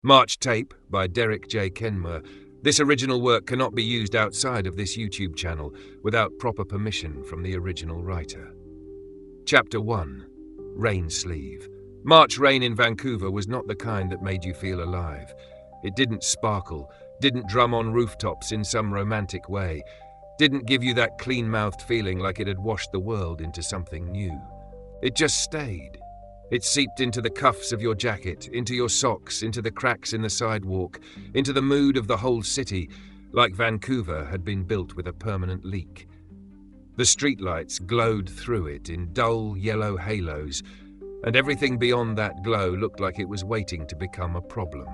March Tape by Derek J. Kenmuir. This original work cannot be used outside of this YouTube channel without proper permission from the original writer. Chapter 1. Rain Sleeve. March rain in Vancouver was not the kind that made you feel alive. It didn't sparkle, didn't drum on rooftops in some romantic way, didn't give you that clean-mouthed feeling like it had washed the world into something new. It just stayed. It seeped into the cuffs of your jacket, into your socks, into the cracks in the sidewalk, into the mood of the whole city, like Vancouver had been built with a permanent leak. The streetlights glowed through it in dull yellow halos, and everything beyond that glow looked like it was waiting to become a problem.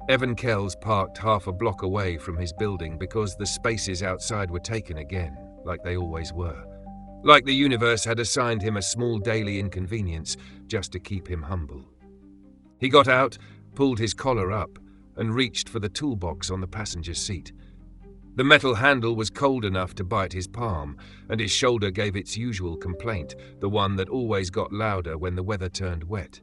Evan Kells parked half a block away from his building because the spaces outside were taken again, like they always were. Like the universe had assigned him a small daily inconvenience just to keep him humble. He got out, pulled his collar up, and reached for the toolbox on the passenger seat. The metal handle was cold enough to bite his palm, and his shoulder gave its usual complaint, the one that always got louder when the weather turned wet.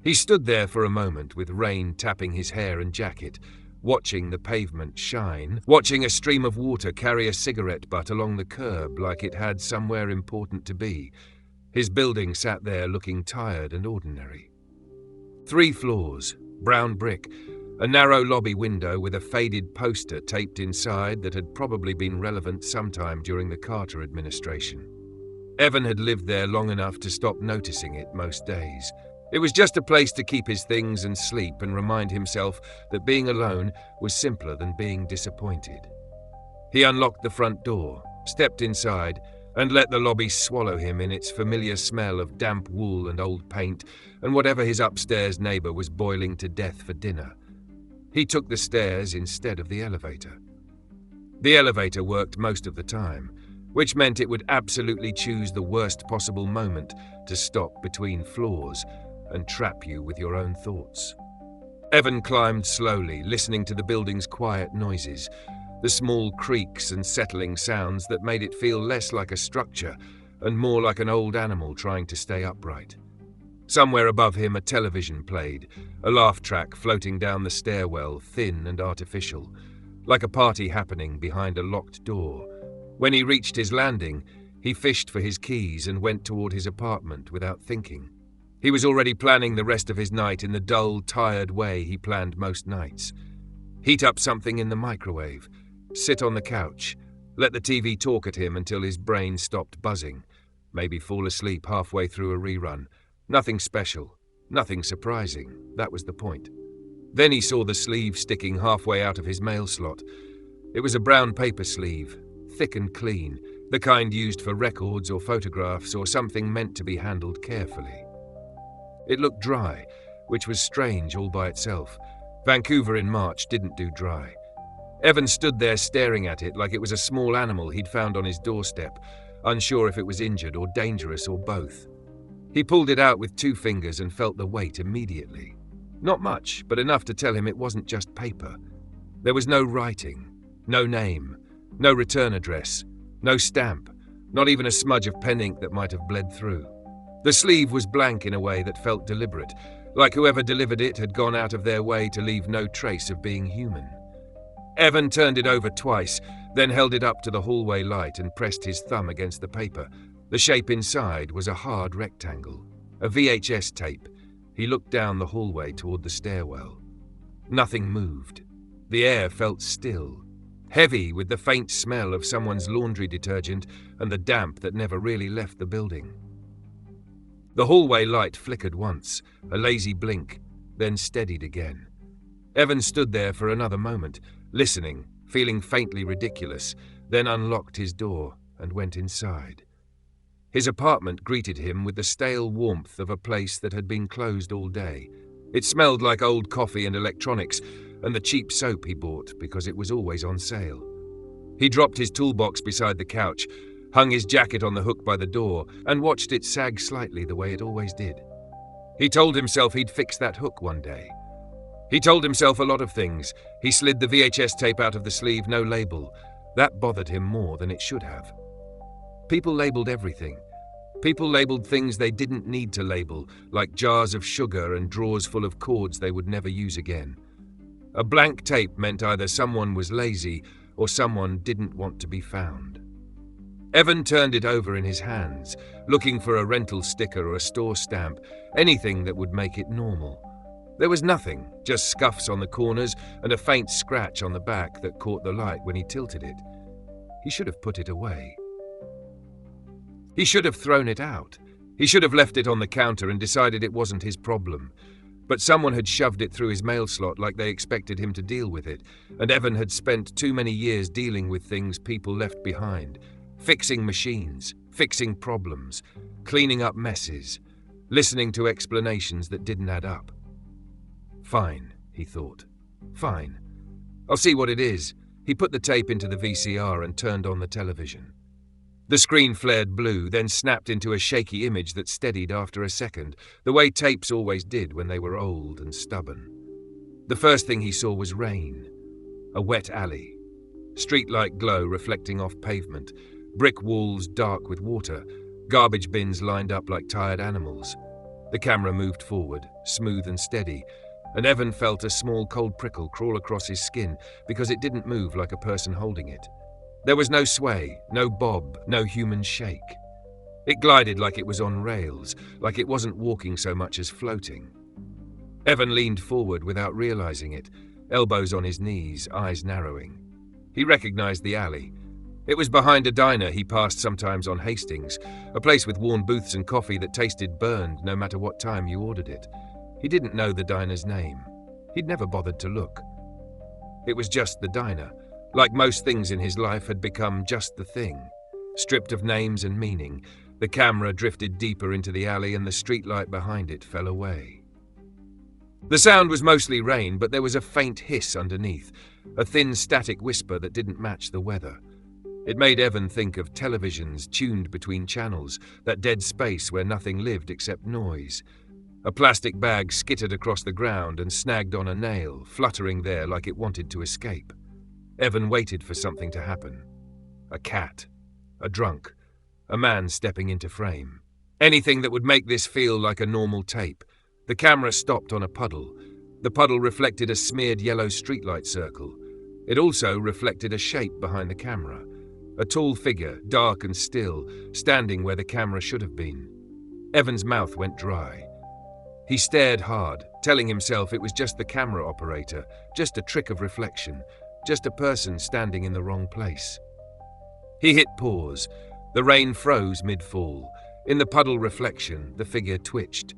He stood there for a moment with rain tapping his hair and jacket, watching the pavement shine, watching a stream of water carry a cigarette butt along the curb like it had somewhere important to be. His building sat there looking tired and ordinary. 3 floors, brown brick, a narrow lobby window with a faded poster taped inside that had probably been relevant sometime during the Carter administration. Evan had lived there long enough to stop noticing it most days. It was just a place to keep his things and sleep and remind himself that being alone was simpler than being disappointed. He unlocked the front door, stepped inside, and let the lobby swallow him in its familiar smell of damp wool and old paint and whatever his upstairs neighbor was boiling to death for dinner. He took the stairs instead of the elevator. The elevator worked most of the time, which meant it would absolutely choose the worst possible moment to stop between floors and trap you with your own thoughts. Evan climbed slowly, listening to the building's quiet noises, the small creaks and settling sounds that made it feel less like a structure and more like an old animal trying to stay upright. Somewhere above him a television played, a laugh track floating down the stairwell, thin and artificial, like a party happening behind a locked door. When he reached his landing, he fished for his keys and went toward his apartment without thinking. He was already planning the rest of his night in the dull, tired way he planned most nights. Heat up something in the microwave, sit on the couch, let the TV talk at him until his brain stopped buzzing, maybe fall asleep halfway through a rerun. Nothing special, nothing surprising, that was the point. Then he saw the sleeve sticking halfway out of his mail slot. It was a brown paper sleeve, thick and clean, the kind used for records or photographs or something meant to be handled carefully. It looked dry, which was strange all by itself. Vancouver in March didn't do dry. Evan stood there staring at it like it was a small animal he'd found on his doorstep, unsure if it was injured or dangerous or both. He pulled it out with 2 fingers and felt the weight immediately. Not much, but enough to tell him it wasn't just paper. There was no writing, no name, no return address, no stamp, not even a smudge of pen ink that might have bled through. The sleeve was blank in a way that felt deliberate, like whoever delivered it had gone out of their way to leave no trace of being human. Evan turned it over twice, then held it up to the hallway light and pressed his thumb against the paper. The shape inside was a hard rectangle, a VHS tape. He looked down the hallway toward the stairwell. Nothing moved. The air felt still, heavy with the faint smell of someone's laundry detergent and the damp that never really left the building. The hallway light flickered once, a lazy blink, then steadied again. Evan stood there for another moment, listening, feeling faintly ridiculous, then unlocked his door and went inside. His apartment greeted him with the stale warmth of a place that had been closed all day. It smelled like old coffee and electronics and the cheap soap he bought because it was always on sale. He dropped his toolbox beside the couch, hung his jacket on the hook by the door, and watched it sag slightly the way it always did. He told himself he'd fix that hook one day. He told himself a lot of things. He slid the VHS tape out of the sleeve, no label. That bothered him more than it should have. People labeled everything. People labeled things they didn't need to label, like jars of sugar and drawers full of cords they would never use again. A blank tape meant either someone was lazy or someone didn't want to be found. Evan turned it over in his hands, looking for a rental sticker or a store stamp, anything that would make it normal. There was nothing, just scuffs on the corners and a faint scratch on the back that caught the light when he tilted it. He should have put it away. He should have thrown it out. He should have left it on the counter and decided it wasn't his problem. But someone had shoved it through his mail slot like they expected him to deal with it, and Evan had spent too many years dealing with things people left behind, fixing machines, fixing problems, cleaning up messes, listening to explanations that didn't add up. Fine, he thought. Fine. I'll see what it is. He put the tape into the VCR and turned on the television. The screen flared blue, then snapped into a shaky image that steadied after a second, the way tapes always did when they were old and stubborn. The first thing he saw was rain. A wet alley. Streetlight glow reflecting off pavement. Brick walls dark with water. Garbage bins lined up like tired animals. The camera moved forward, smooth and steady, and Evan felt a small cold prickle crawl across his skin because it didn't move like a person holding it. There was no sway, no bob, no human shake. It glided like it was on rails, like it wasn't walking so much as floating. Evan leaned forward without realizing it, elbows on his knees, eyes narrowing. He recognized the alley. It was behind a diner he passed sometimes on Hastings, a place with worn booths and coffee that tasted burned no matter what time you ordered it. He didn't know the diner's name. He'd never bothered to look. It was just the diner. Like most things in his life had become just the thing. Stripped of names and meaning, the camera drifted deeper into the alley and the streetlight behind it fell away. The sound was mostly rain, but there was a faint hiss underneath, a thin static whisper that didn't match the weather. It made Evan think of televisions tuned between channels, that dead space where nothing lived except noise. A plastic bag skittered across the ground and snagged on a nail, fluttering there like it wanted to escape. Evan waited for something to happen. A cat, a drunk, a man stepping into frame. Anything that would make this feel like a normal tape. The camera stopped on a puddle. The puddle reflected a smeared yellow streetlight circle. It also reflected a shape behind the camera. A tall figure, dark and still, standing where the camera should have been. Evan's mouth went dry. He stared hard, telling himself it was just the camera operator, just a trick of reflection, just a person standing in the wrong place. He hit pause. The rain froze mid-fall. In the puddle reflection, the figure twitched.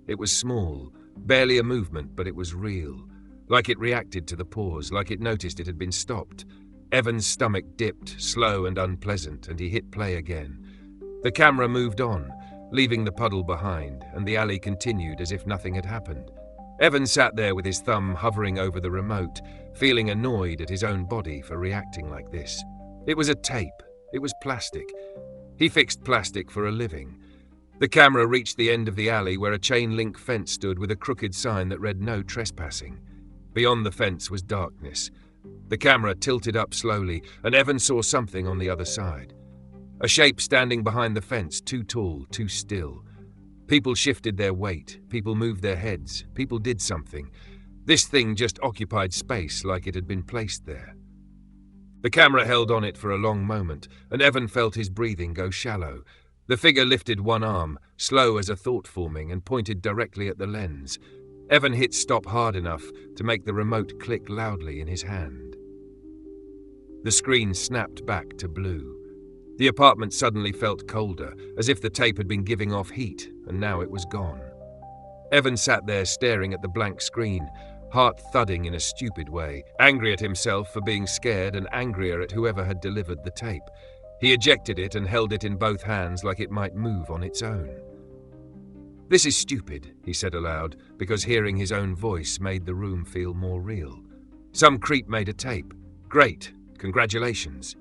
It was small, barely a movement, but it was real. Like it reacted to the pause, like it noticed it had been stopped. Evan's stomach dipped, slow and unpleasant, and he hit play again. The camera moved on, leaving the puddle behind, and the alley continued as if nothing had happened. Evan sat there with his thumb hovering over the remote, feeling annoyed at his own body for reacting like this. It was a tape. It was plastic. He fixed plastic for a living. The camera reached the end of the alley where a chain-link fence stood with a crooked sign that read no trespassing. Beyond the fence was darkness. The camera tilted up slowly, and Evan saw something on the other side. A shape standing behind the fence, too tall, too still. People shifted their weight, people moved their heads, people did something. This thing just occupied space like it had been placed there. The camera held on it for a long moment, and Evan felt his breathing go shallow. The figure lifted one arm, slow as a thought forming, and pointed directly at the lens. Evan hit stop hard enough to make the remote click loudly in his hand. The screen snapped back to blue. The apartment suddenly felt colder, as if the tape had been giving off heat, and now it was gone. Evan sat there staring at the blank screen, heart thudding in a stupid way, angry at himself for being scared and angrier at whoever had delivered the tape. He ejected it and held it in both hands like it might move on its own. "This is stupid," he said aloud, because hearing his own voice made the room feel more real. Some creep made a tape. Great. Congratulations.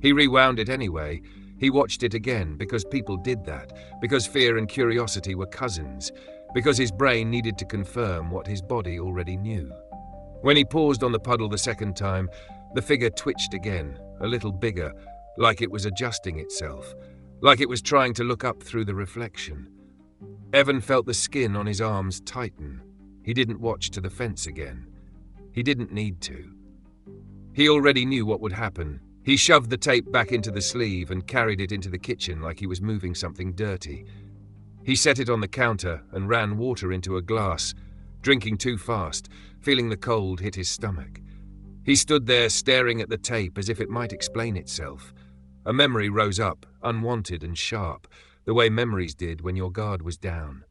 He rewound it anyway. He watched it again because people did that, because fear and curiosity were cousins, because his brain needed to confirm what his body already knew. When he paused on the puddle the second time, the figure twitched again, a little bigger, like it was adjusting itself. like it was trying to look up through the reflection. Evan felt the skin on his arms tighten. He didn't watch to the fence again. He didn't need to. He already knew what would happen. He shoved the tape back into the sleeve and carried it into the kitchen like he was moving something dirty. He set it on the counter and ran water into a glass, drinking too fast, feeling the cold hit his stomach. He stood there staring at the tape as if it might explain itself. A memory rose up, unwanted and sharp, the way memories did when your guard was down.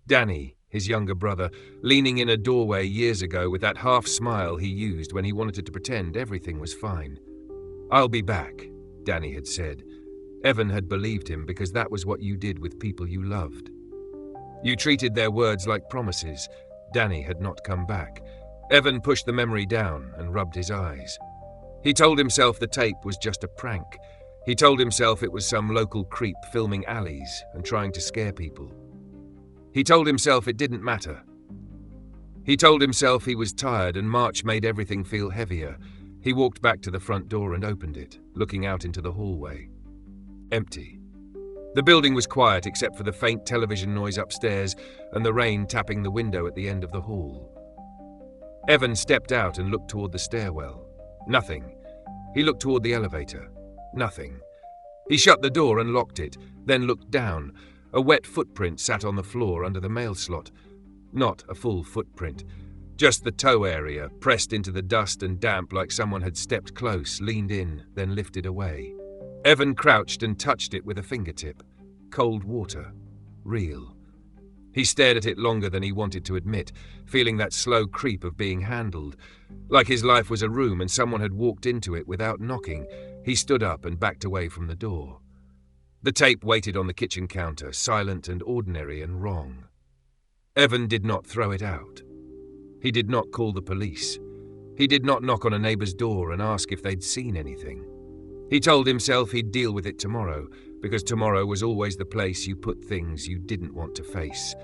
Danny, his younger brother, leaning in a doorway years ago with that half smile he used when he wanted to pretend everything was fine. "I'll be back," Danny had said. Evan had believed him because that was what you did with people you loved. You treated their words like promises. Danny had not come back. Evan pushed the memory down and rubbed his eyes. He told himself the tape was just a prank. He told himself it was some local creep filming alleys and trying to scare people. He told himself it didn't matter. He told himself he was tired and March made everything feel heavier. He walked back to the front door and opened it, looking out into the hallway. Empty. The building was quiet except for the faint television noise upstairs and the rain tapping the window at the end of the hall. Evan stepped out and looked toward the stairwell. Nothing. He looked toward the elevator. Nothing. He shut the door and locked it, then looked down. A wet footprint sat on the floor under the mail slot. Not a full footprint. Just the toe area, pressed into the dust and damp like someone had stepped close, leaned in, then lifted away. Evan crouched and touched it with a fingertip. Cold water. Real. He stared at it longer than he wanted to admit, feeling that slow creep of being handled. Like his life was a room and someone had walked into it without knocking. He stood up and backed away from the door. The tape waited on the kitchen counter, silent and ordinary and wrong. Evan did not throw it out. He did not call the police. He did not knock on a neighbor's door and ask if they'd seen anything. He told himself he'd deal with it tomorrow, because tomorrow was always the place you put things you didn't want to face.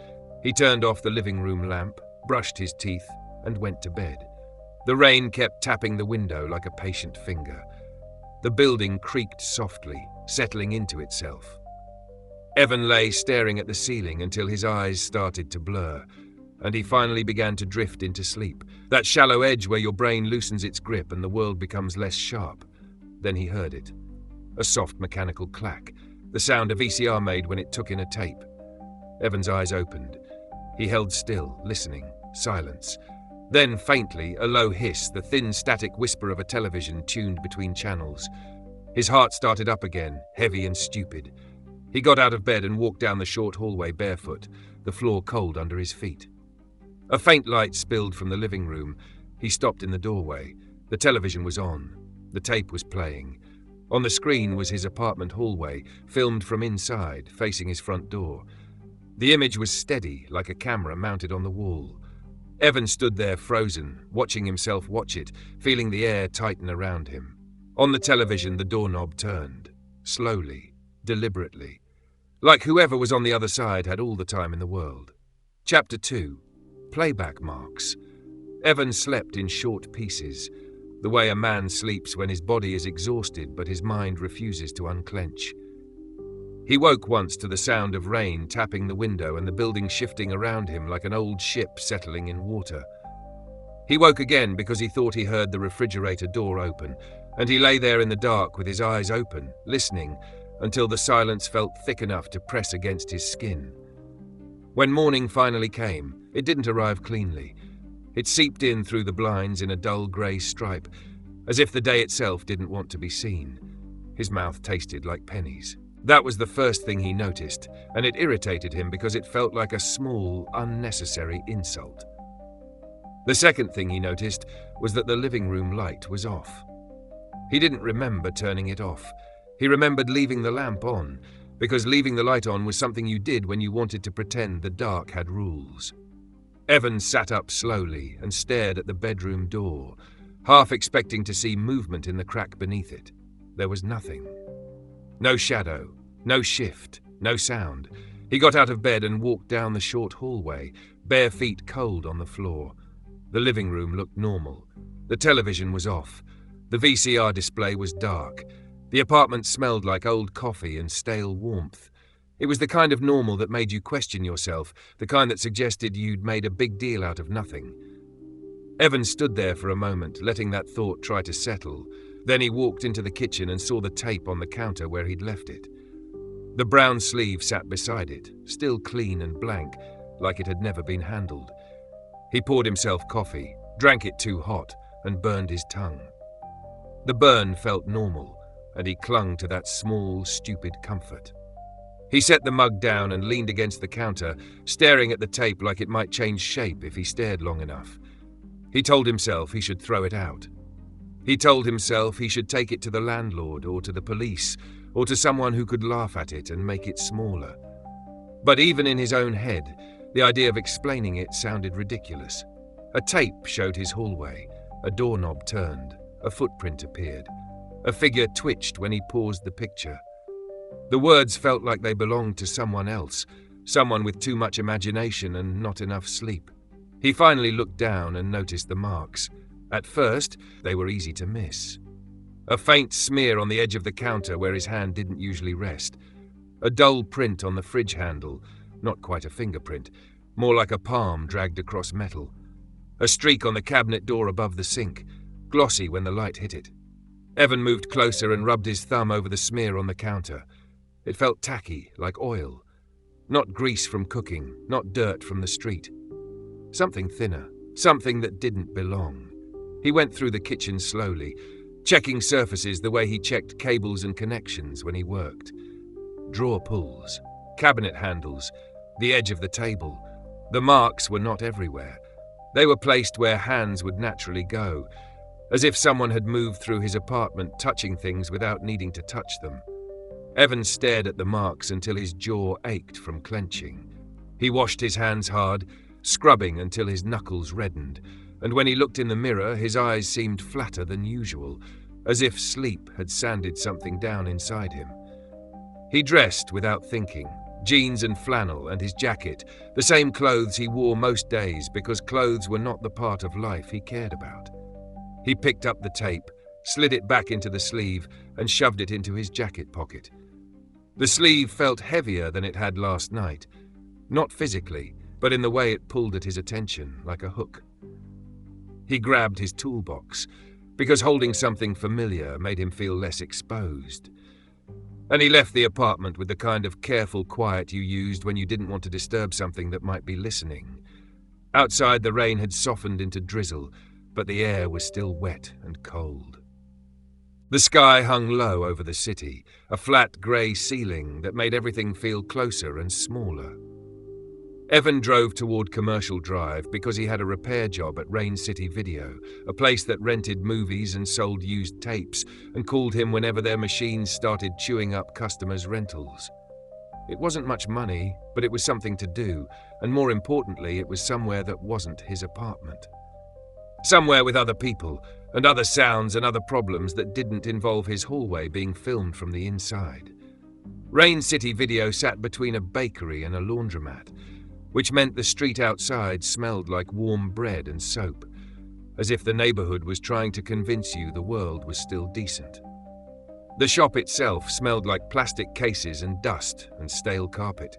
He turned off the living room lamp, brushed his teeth, and went to bed. The rain kept tapping the window like a patient finger. The building creaked softly, settling into itself. Evan lay staring at the ceiling until his eyes started to blur, and he finally began to drift into sleep, that shallow edge where your brain loosens its grip and the world becomes less sharp. Then he heard it. A soft mechanical clack, the sound a VCR made when it took in a tape. Evan's eyes opened. He held still, listening. Silence. Then, faintly, a low hiss, the thin static whisper of a television tuned between channels. His heart started up again, heavy and stupid. He got out of bed and walked down the short hallway barefoot, the floor cold under his feet. A faint light spilled from the living room. He stopped in the doorway. The television was on. The tape was playing. On the screen was his apartment hallway, filmed from inside, facing his front door. The image was steady, like a camera mounted on the wall. Evan stood there frozen, watching himself watch it, feeling the air tighten around him. On the television, the doorknob turned. Slowly, deliberately. Like whoever was on the other side had all the time in the world. Chapter 2. Playback marks. Evan slept in short pieces, the way a man sleeps when his body is exhausted but his mind refuses to unclench. He woke once to the sound of rain tapping the window and the building shifting around him like an old ship settling in water. He woke again because he thought he heard the refrigerator door open, and he lay there in the dark with his eyes open, listening, until the silence felt thick enough to press against his skin. When morning finally came, it didn't arrive cleanly. It seeped in through the blinds in a dull grey stripe, as if the day itself didn't want to be seen. His mouth tasted like pennies. That was the first thing he noticed, and it irritated him because it felt like a small, unnecessary insult. The second thing he noticed was that the living room light was off. He didn't remember turning it off. He remembered leaving the lamp on, because leaving the light on was something you did when you wanted to pretend the dark had rules. Evan sat up slowly and stared at the bedroom door, half expecting to see movement in the crack beneath it. There was nothing. No shadow, no shift, no sound. He got out of bed and walked down the short hallway, bare feet cold on the floor. The living room looked normal. The television was off. The VCR display was dark. The apartment smelled like old coffee and stale warmth. It was the kind of normal that made you question yourself, the kind that suggested you'd made a big deal out of nothing. Evan stood there for a moment, letting that thought try to settle. Then he walked into the kitchen and saw the tape on the counter where he'd left it. The brown sleeve sat beside it, still clean and blank, like it had never been handled. He poured himself coffee, drank it too hot, and burned his tongue. The burn felt normal, and he clung to that small, stupid comfort. He set the mug down and leaned against the counter, staring at the tape like it might change shape if he stared long enough. He told himself he should throw it out. He told himself he should take it to the landlord or to the police or to someone who could laugh at it and make it smaller. But even in his own head, the idea of explaining it sounded ridiculous. A tape showed his hallway, a doorknob turned, a footprint appeared. A figure twitched when he paused the picture. The words felt like they belonged to someone else, someone with too much imagination and not enough sleep. He finally looked down and noticed the marks. At first, they were easy to miss. A faint smear on the edge of the counter where his hand didn't usually rest. A dull print on the fridge handle, not quite a fingerprint, more like a palm dragged across metal. A streak on the cabinet door above the sink, glossy when the light hit it. Evan moved closer and rubbed his thumb over the smear on the counter. It felt tacky, like oil. Not grease from cooking, not dirt from the street. Something thinner, something that didn't belong. He went through the kitchen slowly, checking surfaces the way he checked cables and connections when he worked. Drawer pulls, cabinet handles, the edge of the table. The marks were not everywhere. They were placed where hands would naturally go, as if someone had moved through his apartment, touching things without needing to touch them. Evan stared at the marks until his jaw ached from clenching. He washed his hands hard, scrubbing until his knuckles reddened, and when he looked in the mirror, his eyes seemed flatter than usual, as if sleep had sanded something down inside him. He dressed without thinking, jeans and flannel and his jacket, the same clothes he wore most days because clothes were not the part of life he cared about. He picked up the tape, slid it back into the sleeve, and shoved it into his jacket pocket. The sleeve felt heavier than it had last night, not physically, but in the way it pulled at his attention, like a hook. He grabbed his toolbox, because holding something familiar made him feel less exposed. And he left the apartment with the kind of careful quiet you used when you didn't want to disturb something that might be listening. Outside, the rain had softened into drizzle, but the air was still wet and cold. The sky hung low over the city, a flat grey ceiling that made everything feel closer and smaller. Evan drove toward Commercial Drive because he had a repair job at Rain City Video, a place that rented movies and sold used tapes and called him whenever their machines started chewing up customers' rentals. It wasn't much money, but it was something to do, and more importantly, it was somewhere that wasn't his apartment. Somewhere with other people, and other sounds and other problems that didn't involve his hallway being filmed from the inside. Rain City Video sat between a bakery and a laundromat, which meant the street outside smelled like warm bread and soap, as if the neighborhood was trying to convince you the world was still decent. The shop itself smelled like plastic cases and dust and stale carpet.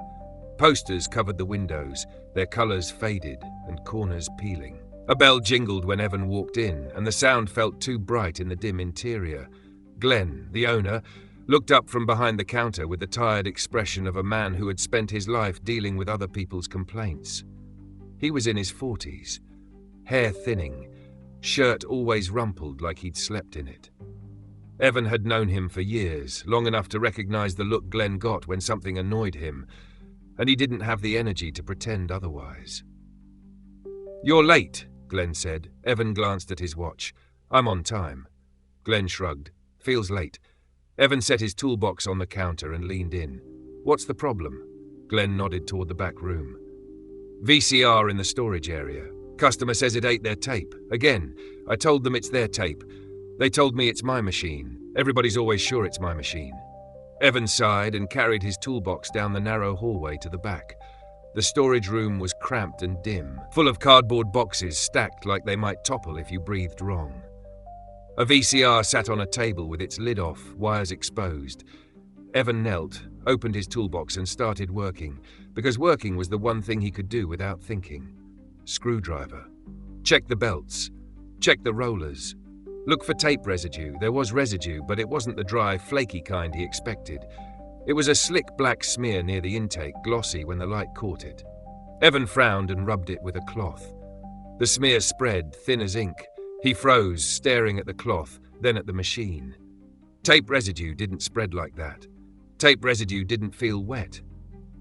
Posters covered the windows, their colors faded and corners peeling. A bell jingled when Evan walked in, and the sound felt too bright in the dim interior. Glenn, the owner, looked up from behind the counter with the tired expression of a man who had spent his life dealing with other people's complaints. He was in his 40s, hair thinning, shirt always rumpled like he'd slept in it. Evan had known him for years, long enough to recognize the look Glenn got when something annoyed him, and he didn't have the energy to pretend otherwise. "You're late," Glenn said. Evan glanced at his watch. "I'm on time." Glenn shrugged. "Feels late." Evan set his toolbox on the counter and leaned in. "What's the problem?" Glenn nodded toward the back room. "VCR in the storage area. Customer says it ate their tape. Again, I told them it's their tape. They told me it's my machine. Everybody's always sure it's my machine." Evan sighed and carried his toolbox down the narrow hallway to the back. The storage room was cramped and dim, full of cardboard boxes stacked like they might topple if you breathed wrong. A VCR sat on a table with its lid off, wires exposed. Evan knelt, opened his toolbox and started working, because working was the one thing he could do without thinking. Screwdriver. Check the belts. Check the rollers. Look for tape residue. There was residue, but it wasn't the dry, flaky kind he expected. It was a slick black smear near the intake, glossy when the light caught it. Evan frowned and rubbed it with a cloth. The smear spread, thin as ink. He froze, staring at the cloth, then at the machine. Tape residue didn't spread like that. Tape residue didn't feel wet.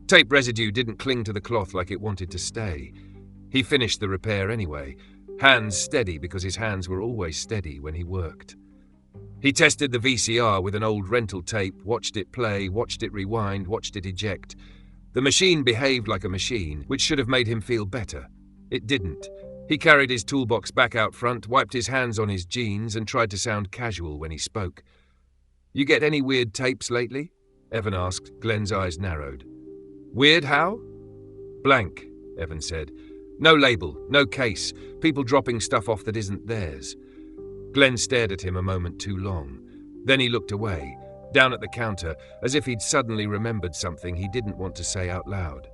Tape residue didn't cling to the cloth like it wanted to stay. He finished the repair anyway, hands steady because his hands were always steady when he worked. He tested the VCR with an old rental tape, watched it play, watched it rewind, watched it eject. The machine behaved like a machine, which should have made him feel better. It didn't. He carried his toolbox back out front, wiped his hands on his jeans, and tried to sound casual when he spoke. "You get any weird tapes lately?" Evan asked. Glenn's eyes narrowed. "Weird how?" "Blank," Evan said. "No label, no case, people dropping stuff off that isn't theirs." Glenn stared at him a moment too long. Then he looked away, down at the counter, as if he'd suddenly remembered something he didn't want to say out loud.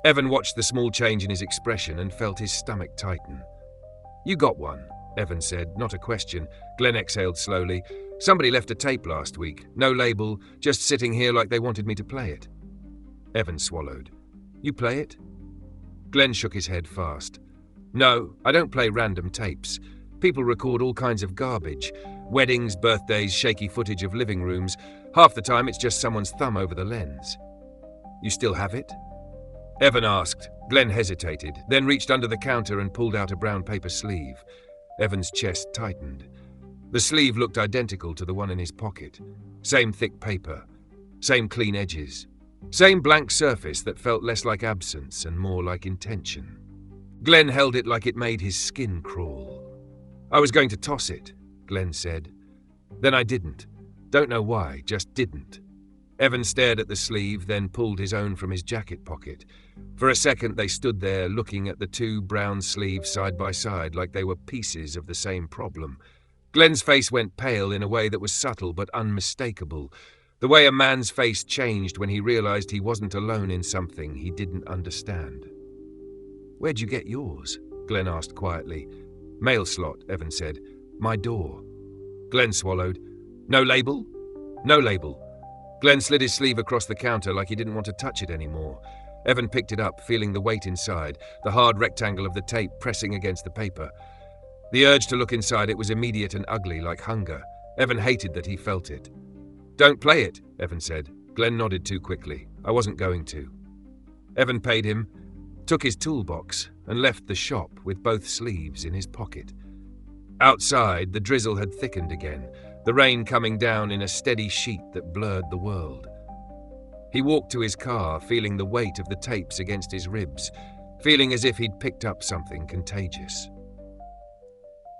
Evan watched the small change in his expression and felt his stomach tighten. "You got one," Evan said, not a question. Glenn exhaled slowly. "Somebody left a tape last week. No label, just sitting here like they wanted me to play it." Evan swallowed. "You play it?" Glenn shook his head fast. "No, I don't play random tapes. People record all kinds of garbage. Weddings, birthdays, shaky footage of living rooms. Half the time it's just someone's thumb over the lens." "You still have it?" Evan asked. Glenn hesitated, then reached under the counter and pulled out a brown paper sleeve. Evan's chest tightened. The sleeve looked identical to the one in his pocket. Same thick paper. Same clean edges. Same blank surface that felt less like absence and more like intention. Glenn held it like it made his skin crawl. "I was going to toss it," Glenn said. "Then I didn't. Don't know why, just didn't." Evan stared at the sleeve, then pulled his own from his jacket pocket. For a second they stood there, looking at the two brown sleeves side by side like they were pieces of the same problem. Glenn's face went pale in a way that was subtle but unmistakable, the way a man's face changed when he realized he wasn't alone in something he didn't understand. "Where'd you get yours?" Glenn asked quietly. "Mail slot," Evan said. "My door." Glenn swallowed. "No label?" "No label." Glenn slid his sleeve across the counter like he didn't want to touch it anymore. Evan picked it up, feeling the weight inside, the hard rectangle of the tape pressing against the paper. The urge to look inside it was immediate and ugly, like hunger. Evan hated that he felt it. "Don't play it," Evan said. Glenn nodded too quickly. "I wasn't going to." Evan paid him, took his toolbox, and left the shop with both sleeves in his pocket. Outside, the drizzle had thickened again, the rain coming down in a steady sheet that blurred the world. He walked to his car, feeling the weight of the tapes against his ribs, feeling as if he'd picked up something contagious.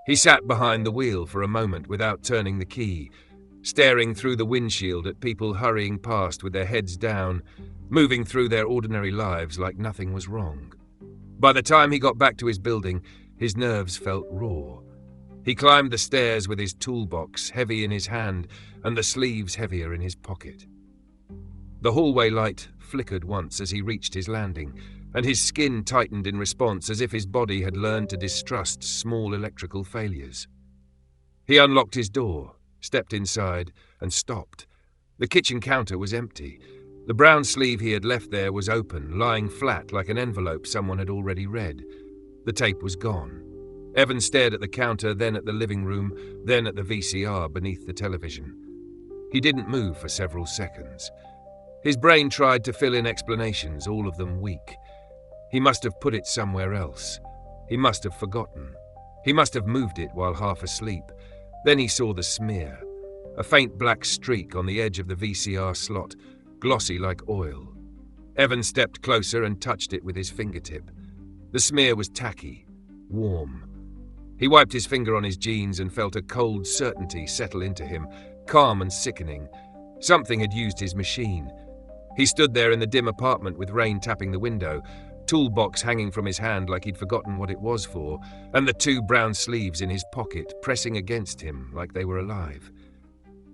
He sat behind the wheel for a moment without turning the key, staring through the windshield at people hurrying past with their heads down, moving through their ordinary lives like nothing was wrong. By the time he got back to his building, his nerves felt raw. He climbed the stairs with his toolbox heavy in his hand and the sleeves heavier in his pocket. The hallway light flickered once as he reached his landing, and his skin tightened in response as if his body had learned to distrust small electrical failures. He unlocked his door, stepped inside, and stopped. The kitchen counter was empty. The brown sleeve he had left there was open, lying flat like an envelope someone had already read. The tape was gone. Evan stared at the counter, then at the living room, then at the VCR beneath the television. He didn't move for several seconds. His brain tried to fill in explanations, all of them weak. He must have put it somewhere else. He must have forgotten. He must have moved it while half asleep. Then he saw the smear, a faint black streak on the edge of the VCR slot, glossy like oil. Evan stepped closer and touched it with his fingertip. The smear was tacky, warm. He wiped his finger on his jeans and felt a cold certainty settle into him, calm and sickening. Something had used his machine. He stood there in the dim apartment with rain tapping the window, toolbox hanging from his hand like he'd forgotten what it was for, and the 2 brown sleeves in his pocket pressing against him like they were alive.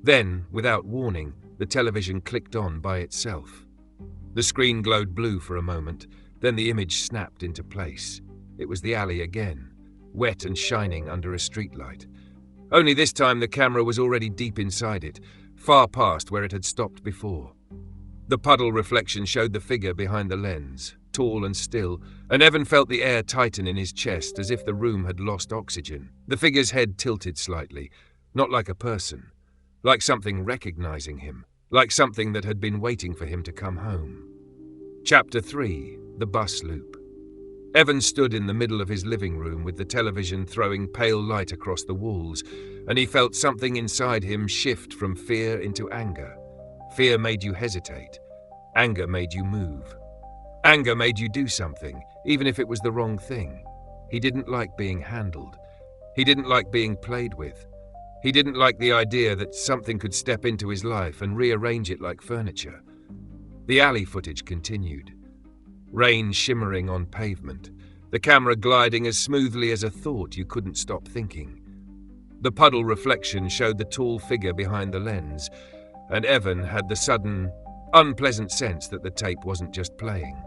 Then, without warning, the television clicked on by itself. The screen glowed blue for a moment, then the image snapped into place. It was the alley again, wet and shining under a streetlight. Only this time the camera was already deep inside it, far past where it had stopped before. The puddle reflection showed the figure behind the lens, tall and still, and Evan felt the air tighten in his chest as if the room had lost oxygen. The figure's head tilted slightly, not like a person, like something recognizing him, like something that had been waiting for him to come home. Chapter 3: The Bus Loop. Evan stood in the middle of his living room with the television throwing pale light across the walls, and he felt something inside him shift from fear into anger. Fear made you hesitate. Anger made you move. Anger made you do something, even if it was the wrong thing. He didn't like being handled. He didn't like being played with. He didn't like the idea that something could step into his life and rearrange it like furniture. The alley footage continued. Rain shimmering on pavement, the camera gliding as smoothly as a thought you couldn't stop thinking. The puddle reflection showed the tall figure behind the lens, and Evan had the sudden, unpleasant sense that the tape wasn't just playing.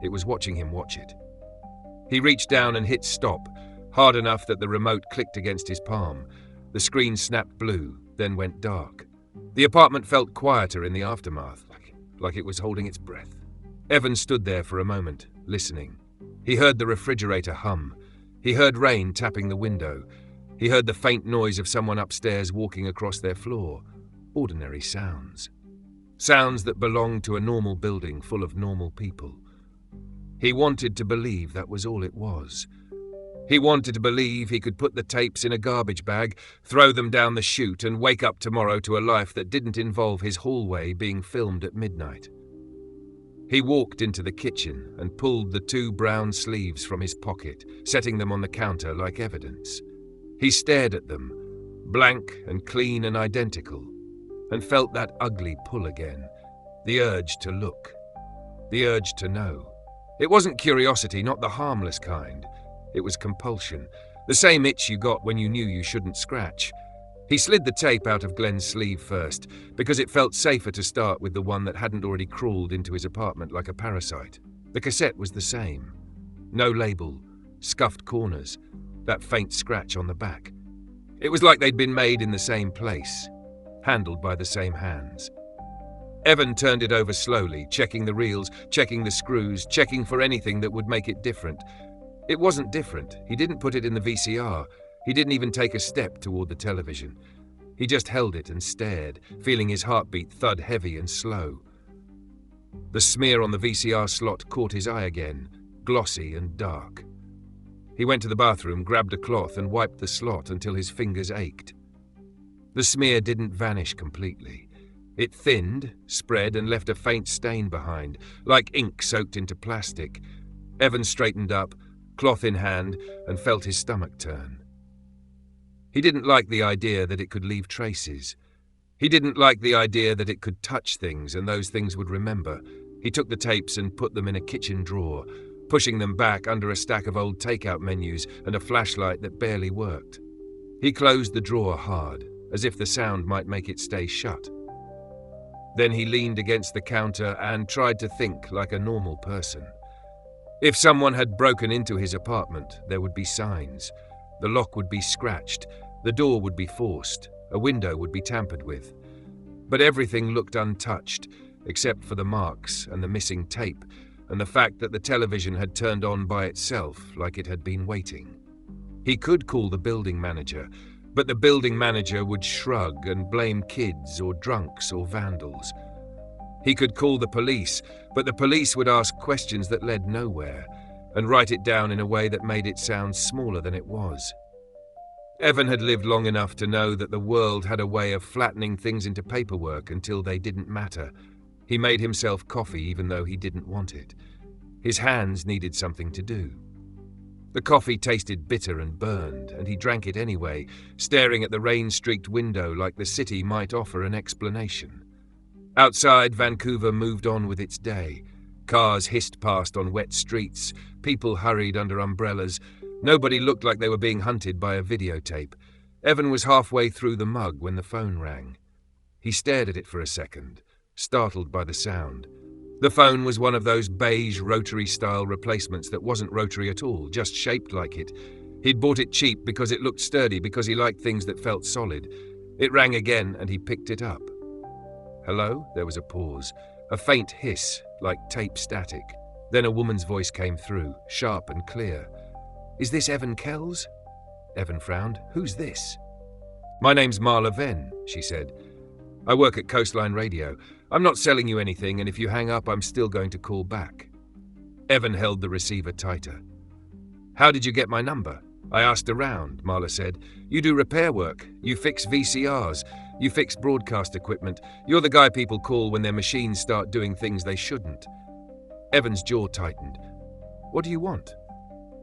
It was watching him watch it. He reached down and hit stop, hard enough that the remote clicked against his palm. The screen snapped blue, then went dark. The apartment felt quieter in the aftermath, like it was holding its breath. Evan stood there for a moment, listening. He heard the refrigerator hum. He heard rain tapping the window. He heard the faint noise of someone upstairs walking across their floor. Ordinary sounds. Sounds that belonged to a normal building full of normal people. He wanted to believe that was all it was. He wanted to believe he could put the tapes in a garbage bag, throw them down the chute, and wake up tomorrow to a life that didn't involve his hallway being filmed at midnight. He walked into the kitchen and pulled the 2 brown sleeves from his pocket, setting them on the counter like evidence. He stared at them, blank and clean and identical, and felt that ugly pull again, the urge to look, the urge to know. It wasn't curiosity, not the harmless kind. It was compulsion, the same itch you got when you knew you shouldn't scratch. He slid the tape out of Glenn's sleeve first, because it felt safer to start with the one that hadn't already crawled into his apartment like a parasite. The cassette was the same. No label, scuffed corners, that faint scratch on the back. It was like they'd been made in the same place, handled by the same hands. Evan turned it over slowly, checking the reels, checking the screws, checking for anything that would make it different. It wasn't different. He didn't put it in the VCR. He didn't even take a step toward the television. He just held it and stared, feeling his heartbeat thud heavy and slow. The smear on the VCR slot caught his eye again, glossy and dark. He went to the bathroom, grabbed a cloth and wiped the slot until his fingers ached. The smear didn't vanish completely. It thinned, spread, and left a faint stain behind, like ink soaked into plastic. Evan straightened up, cloth in hand, and felt his stomach turn. He didn't like the idea that it could leave traces. He didn't like the idea that it could touch things and those things would remember. He took the tapes and put them in a kitchen drawer, pushing them back under a stack of old takeout menus and a flashlight that barely worked. He closed the drawer hard, as if the sound might make it stay shut. Then he leaned against the counter and tried to think like a normal person. If someone had broken into his apartment, there would be signs. The lock would be scratched, the door would be forced, a window would be tampered with. But everything looked untouched, except for the marks and the missing tape, and the fact that the television had turned on by itself like it had been waiting. He could call the building manager, but the building manager would shrug and blame kids or drunks or vandals. He could call the police, but the police would ask questions that led nowhere, and write it down in a way that made it sound smaller than it was. Evan had lived long enough to know that the world had a way of flattening things into paperwork until they didn't matter. He made himself coffee even though he didn't want it. His hands needed something to do. The coffee tasted bitter and burned, and he drank it anyway, staring at the rain-streaked window like the city might offer an explanation. Outside, Vancouver moved on with its day. Cars hissed past on wet streets, people hurried under umbrellas. Nobody looked like they were being hunted by a videotape. Evan was halfway through the mug when the phone rang. He stared at it for a second, startled by the sound. The phone was one of those beige rotary-style replacements that wasn't rotary at all, just shaped like it. He'd bought it cheap because it looked sturdy, because he liked things that felt solid. It rang again, and he picked it up. "Hello?" There was a pause. A faint hiss, like tape static. Then a woman's voice came through, sharp and clear. "Is this Evan Kells?" Evan frowned. "Who's this?" "My name's Marla Venn," she said. "I work at Coastline Radio. I'm not selling you anything, and if you hang up, I'm still going to call back." Evan held the receiver tighter. "How did you get my number?" "I asked around," Marla said. "You do repair work. You fix VCRs. You fix broadcast equipment. You're the guy people call when their machines start doing things they shouldn't." Evan's jaw tightened. "What do you want?"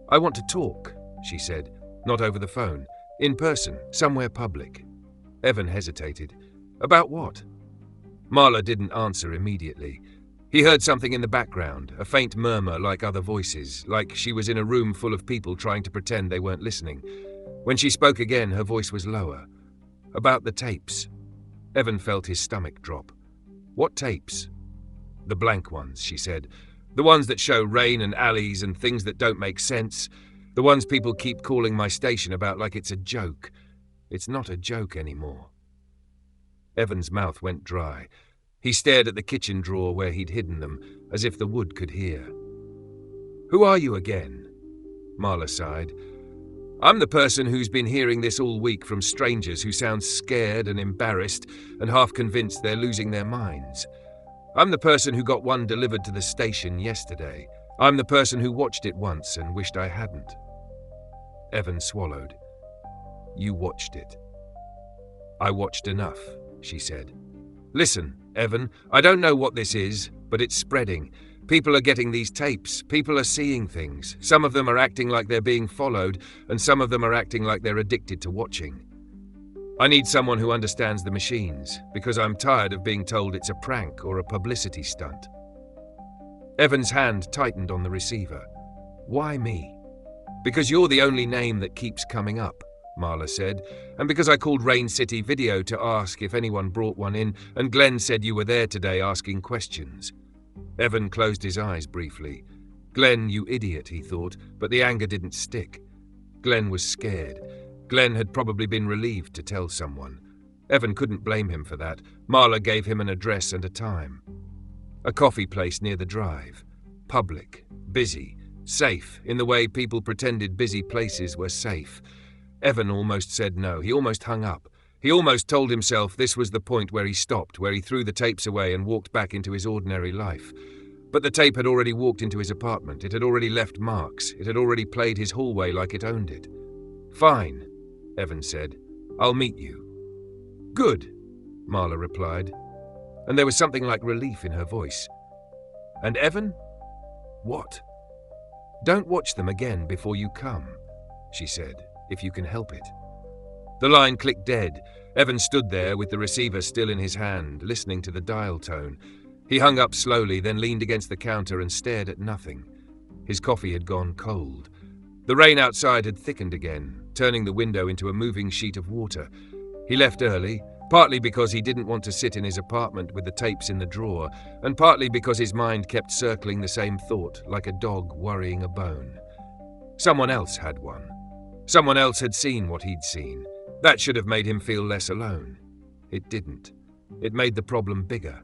"I want to talk," she said. "Not over the phone. In person, somewhere public." Evan hesitated. "About what?" Marla didn't answer immediately. He heard something in the background, a faint murmur like other voices, like she was in a room full of people trying to pretend they weren't listening. When she spoke again, her voice was lower. "About the tapes." Evan felt his stomach drop. "What tapes?" "The blank ones," she said. "The ones that show rain and alleys and things that don't make sense. The ones people keep calling my station about like it's a joke. It's not a joke anymore." Evan's mouth went dry. He stared at the kitchen drawer where he'd hidden them, as if the wood could hear. "Who are you again?" Marla sighed. "I'm the person who's been hearing this all week from strangers who sound scared and embarrassed and half convinced they're losing their minds. I'm the person who got one delivered to the station yesterday. I'm the person who watched it once and wished I hadn't." Evan swallowed. "You watched it." "I watched enough," she said. "Listen, Evan, I don't know what this is, but it's spreading. People are getting these tapes. People are seeing things. Some of them are acting like they're being followed, and some of them are acting like they're addicted to watching. I need someone who understands the machines, because I'm tired of being told it's a prank or a publicity stunt." Evan's hand tightened on the receiver. "Why me?" "Because you're the only name that keeps coming up," Marla said, "and because I called Rain City Video to ask if anyone brought one in, and Glenn said you were there today asking questions." Evan closed his eyes briefly. Glenn, you idiot, he thought, but the anger didn't stick. Glenn was scared. Glenn had probably been relieved to tell someone. Evan couldn't blame him for that. Marla gave him an address and a time. A coffee place near the drive. Public, busy, safe, in the way people pretended busy places were safe. Evan almost said no. He almost hung up. He almost told himself this was the point where he stopped, where he threw the tapes away and walked back into his ordinary life. But the tape had already walked into his apartment. It had already left marks. It had already played his hallway like it owned it. "Fine," Evan said. "I'll meet you." "Good," Marla replied, and there was something like relief in her voice. "And Evan?" "What?" "Don't watch them again before you come," she said, "if you can help it." The line clicked dead. Evan stood there with the receiver still in his hand, listening to the dial tone. He hung up slowly, then leaned against the counter and stared at nothing. His coffee had gone cold. The rain outside had thickened again, turning the window into a moving sheet of water. He left early, partly because he didn't want to sit in his apartment with the tapes in the drawer, and partly because his mind kept circling the same thought, like a dog worrying a bone. Someone else had one. Someone else had seen what he'd seen. That should have made him feel less alone. It didn't. It made the problem bigger.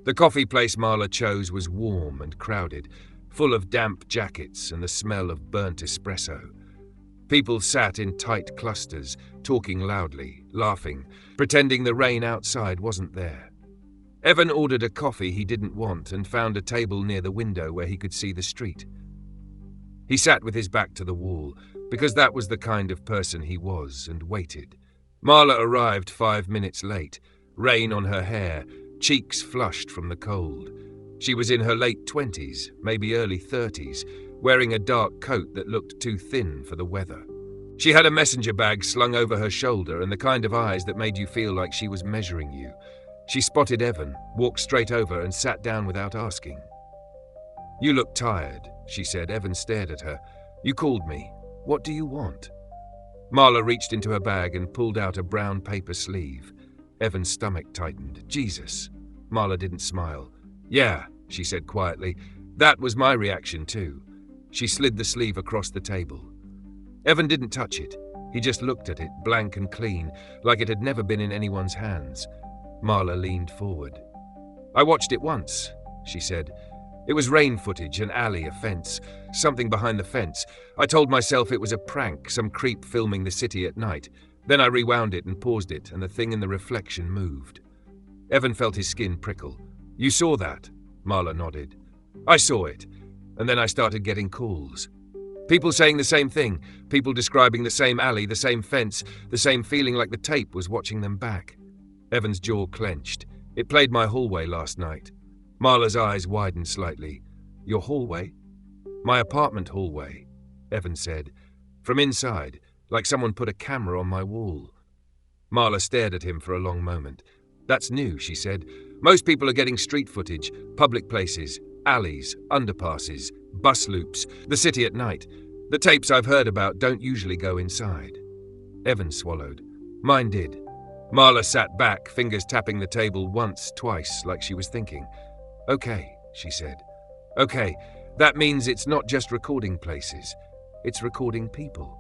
The coffee place Marla chose was warm and crowded, full of damp jackets and the smell of burnt espresso. People sat in tight clusters, talking loudly, laughing, pretending the rain outside wasn't there. Evan ordered a coffee he didn't want and found a table near the window where he could see the street. He sat with his back to the wall, because that was the kind of person he was, and waited. Marla arrived 5 minutes late, rain on her hair, cheeks flushed from the cold. She was in her late 20s, maybe early 30s, wearing a dark coat that looked too thin for the weather. She had a messenger bag slung over her shoulder and the kind of eyes that made you feel like she was measuring you. She spotted Evan, walked straight over and sat down without asking. "You look tired," she said. Evan stared at her. "You called me. What do you want?" Marla reached into her bag and pulled out a brown paper sleeve. Evan's stomach tightened. "Jesus." Marla didn't smile. "Yeah," she said quietly. "That was my reaction too." She slid the sleeve across the table. Evan didn't touch it. He just looked at it, blank and clean, like it had never been in anyone's hands. Marla leaned forward. "I watched it once," she said. "It was rain footage, an alley, a fence, something behind the fence. I told myself it was a prank, some creep filming the city at night. Then I rewound it and paused it, and the thing in the reflection moved." Evan felt his skin prickle. "You saw that?" Marla nodded. "I saw it, and then I started getting calls. People saying the same thing, people describing the same alley, the same fence, the same feeling like the tape was watching them back." Evan's jaw clenched. "It played my hallway last night." Marla's eyes widened slightly. "Your hallway?" "My apartment hallway," Evan said. "From inside, like someone put a camera on my wall." Marla stared at him for a long moment. "That's new," she said. "Most people are getting street footage, public places, alleys, underpasses, bus loops, the city at night. The tapes I've heard about don't usually go inside." Evan swallowed. "Mine did." Marla sat back, fingers tapping the table once, twice, like she was thinking. "Okay," she said. "Okay, that means it's not just recording places. It's recording people."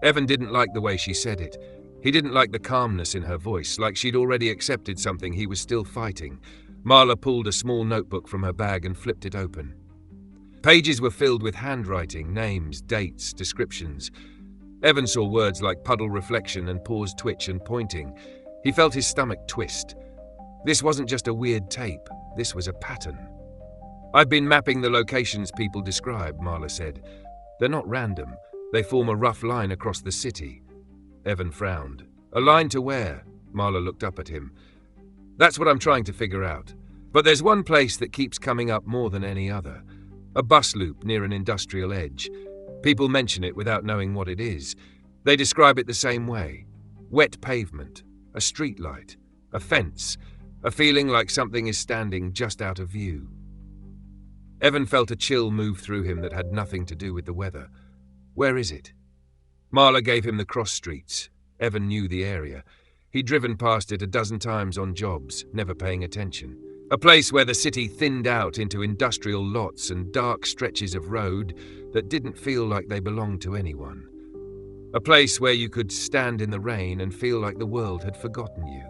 Evan didn't like the way she said it. He didn't like the calmness in her voice, like she'd already accepted something he was still fighting. Marla pulled a small notebook from her bag and flipped it open. Pages were filled with handwriting, names, dates, descriptions. Evan saw words like puddle reflection and pause twitch and pointing. He felt his stomach twist. This wasn't just a weird tape. This was a pattern. "I've been mapping the locations people describe," Marla said. "They're not random. They form a rough line across the city." Evan frowned. "A line to where?" Marla looked up at him. "That's what I'm trying to figure out. But there's one place that keeps coming up more than any other. A bus loop near an industrial edge. People mention it without knowing what it is. They describe it the same way. Wet pavement, a street light, a fence, a feeling like something is standing just out of view." Evan felt a chill move through him that had nothing to do with the weather. "Where is it?" Marla gave him the cross streets. Evan knew the area. He'd driven past it a dozen times on jobs, never paying attention. A place where the city thinned out into industrial lots and dark stretches of road that didn't feel like they belonged to anyone. A place where you could stand in the rain and feel like the world had forgotten you.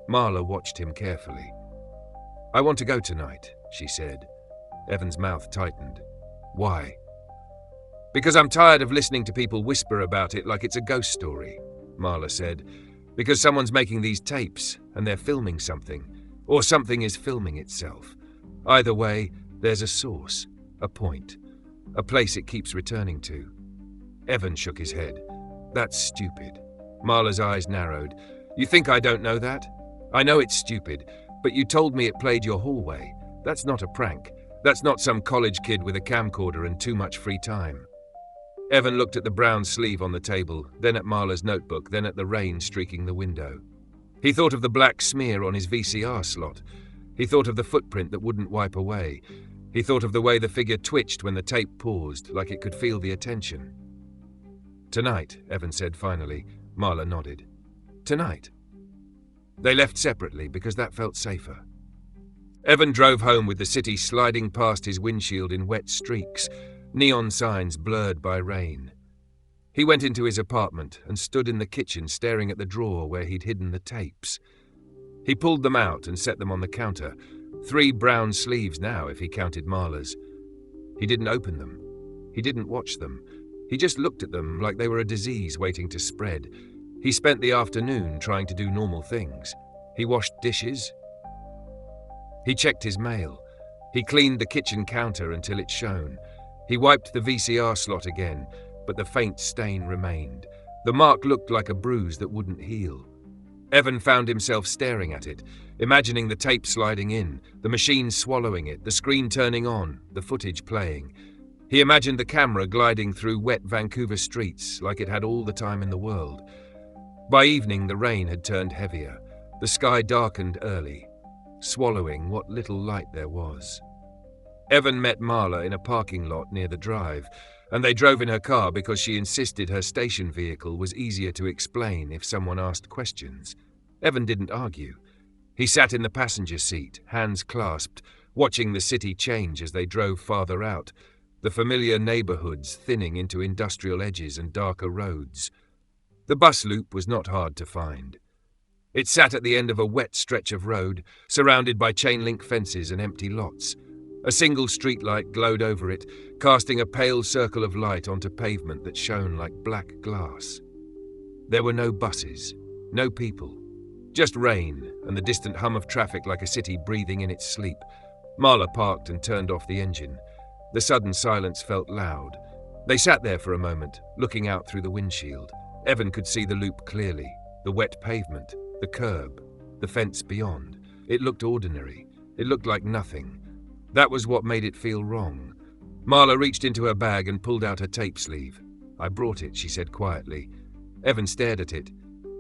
Marla watched him carefully. "I want to go tonight," she said. Evan's mouth tightened. "Why?" "Because I'm tired of listening to people whisper about it like it's a ghost story," Marla said. "Because someone's making these tapes and they're filming something. Or something is filming itself. Either way, there's a source, a point, a place it keeps returning to." Evan shook his head. "That's stupid." Marla's eyes narrowed. "You think I don't know that? I know it's stupid, but you told me it played your hallway. That's not a prank. That's not some college kid with a camcorder and too much free time." Evan looked at the brown sleeve on the table, then at Marla's notebook, then at the rain streaking the window. He thought of the black smear on his VCR slot. He thought of the footprint that wouldn't wipe away. He thought of the way the figure twitched when the tape paused, like it could feel the attention. "Tonight," Evan said finally. Marla nodded. "Tonight." They left separately because that felt safer. Evan drove home with the city sliding past his windshield in wet streaks, neon signs blurred by rain. He went into his apartment and stood in the kitchen staring at the drawer where he'd hidden the tapes. He pulled them out and set them on the counter. 3 brown sleeves now, if he counted Marla's. He didn't open them. He didn't watch them. He just looked at them like they were a disease waiting to spread. He spent the afternoon trying to do normal things. He washed dishes. He checked his mail. He cleaned the kitchen counter until it shone. He wiped the VCR slot again, but the faint stain remained. The mark looked like a bruise that wouldn't heal. Evan found himself staring at it, imagining the tape sliding in, the machine swallowing it, the screen turning on, the footage playing. He imagined the camera gliding through wet Vancouver streets like it had all the time in the world. By evening, the rain had turned heavier. The sky darkened early, swallowing what little light there was. Evan met Marla in a parking lot near the drive, and they drove in her car because she insisted her station vehicle was easier to explain if someone asked questions. Evan didn't argue. He sat in the passenger seat, hands clasped, watching the city change as they drove farther out, the familiar neighborhoods thinning into industrial edges and darker roads. The bus loop was not hard to find. It sat at the end of a wet stretch of road, surrounded by chain-link fences and empty lots. A single streetlight glowed over it, casting a pale circle of light onto pavement that shone like black glass. There were no buses, no people, just rain and the distant hum of traffic like a city breathing in its sleep. Marla parked and turned off the engine. The sudden silence felt loud. They sat there for a moment, looking out through the windshield. Evan could see the loop clearly, the wet pavement, the curb, the fence beyond. It looked ordinary. It looked like nothing. That was what made it feel wrong. Marla reached into her bag and pulled out her tape sleeve. "I brought it," she said quietly. Evan stared at it.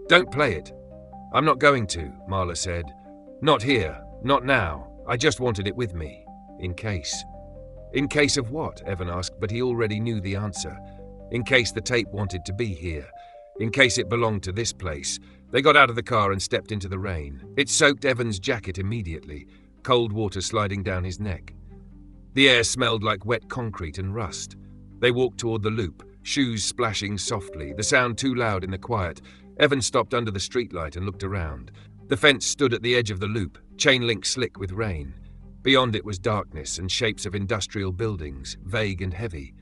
"Don't play it." "I'm not going to," Marla said. "Not here, not now. I just wanted it with me, in case." "In case of what?" Evan asked, but he already knew the answer. In case the tape wanted to be here. In case it belonged to this place. They got out of the car and stepped into the rain. It soaked Evan's jacket immediately, cold water sliding down his neck. The air smelled like wet concrete and rust. They walked toward the loop, shoes splashing softly, the sound too loud in the quiet. Evan stopped under the streetlight and looked around. The fence stood at the edge of the loop, chain-link slick with rain. Beyond it was darkness and shapes of industrial buildings, vague and heavy.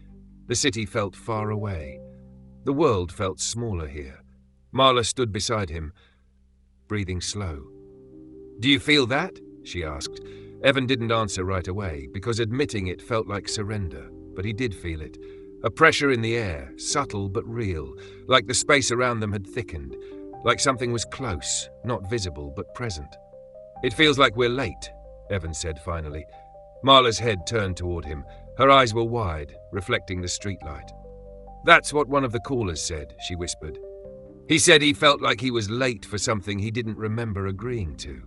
The city felt far away. The world felt smaller here. Marla stood beside him, breathing slow. "Do you feel that?" she asked. Evan didn't answer right away, because admitting it felt like surrender, but he did feel it. A pressure in the air, subtle but real, like the space around them had thickened, like something was close, not visible but present. "It feels like we're late," Evan said finally. Marla's head turned toward him. Her eyes were wide, reflecting the streetlight. "That's what one of the callers said," she whispered. "He said he felt like he was late for something he didn't remember agreeing to."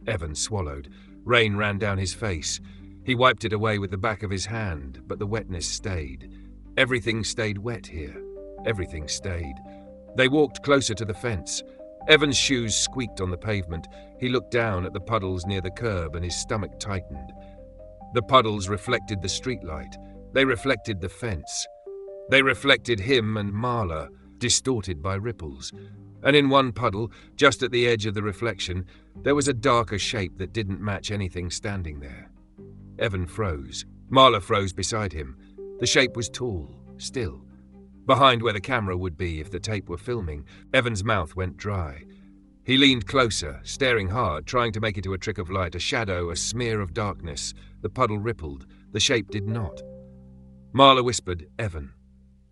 Evan swallowed. Rain ran down his face. He wiped it away with the back of his hand, but the wetness stayed. Everything stayed wet here. Everything stayed. They walked closer to the fence. Evan's shoes squeaked on the pavement. He looked down at the puddles near the curb and his stomach tightened. The puddles reflected the streetlight. They reflected the fence. They reflected him and Marla, distorted by ripples. And in one puddle, just at the edge of the reflection, there was a darker shape that didn't match anything standing there. Evan froze. Marla froze beside him. The shape was tall, still. Behind where the camera would be if the tape were filming, Evan's mouth went dry. He leaned closer, staring hard, trying to make it to a trick of light, a shadow, a smear of darkness. The puddle rippled. The shape did not. Marla whispered, "Evan."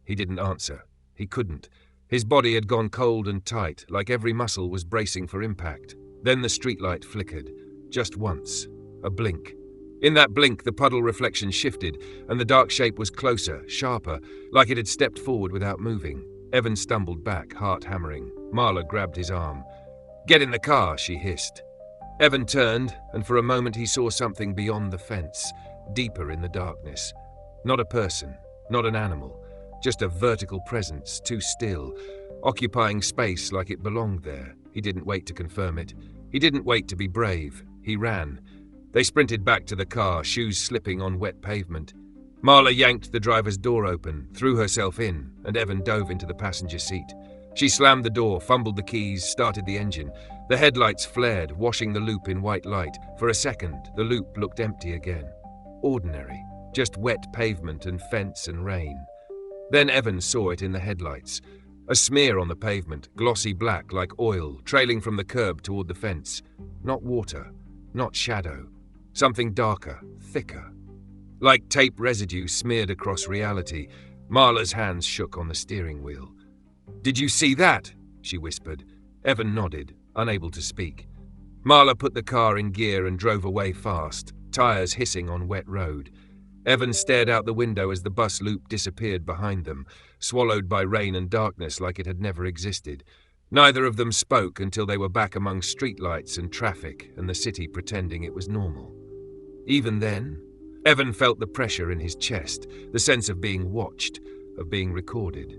He didn't answer. He couldn't. His body had gone cold and tight, like every muscle was bracing for impact. Then the streetlight flickered. Just once. A blink. In that blink, the puddle reflection shifted, and the dark shape was closer, sharper, like it had stepped forward without moving. Evan stumbled back, heart hammering. Marla grabbed his arm. "Get in the car," she hissed. Evan turned, and for a moment he saw something beyond the fence, deeper in the darkness. Not a person, not an animal. Just a vertical presence, too still, occupying space like it belonged there. He didn't wait to confirm it. He didn't wait to be brave. He ran. They sprinted back to the car, shoes slipping on wet pavement. Marla yanked the driver's door open, threw herself in, and Evan dove into the passenger seat. She slammed the door, fumbled the keys, started the engine. The headlights flared, washing the loop in white light. For a second, the loop looked empty again. Ordinary. Just wet pavement and fence and rain. Then Evan saw it in the headlights. A smear on the pavement, glossy black like oil, trailing from the curb toward the fence. Not water, not shadow. Something darker, thicker. Like tape residue smeared across reality, Marla's hands shook on the steering wheel. "Did you see that?" she whispered. Evan nodded, unable to speak. Marla put the car in gear and drove away fast, tires hissing on wet road. Evan stared out the window as the bus loop disappeared behind them, swallowed by rain and darkness like it had never existed. Neither of them spoke until they were back among streetlights and traffic and the city pretending it was normal. Even then, Evan felt the pressure in his chest, the sense of being watched, of being recorded.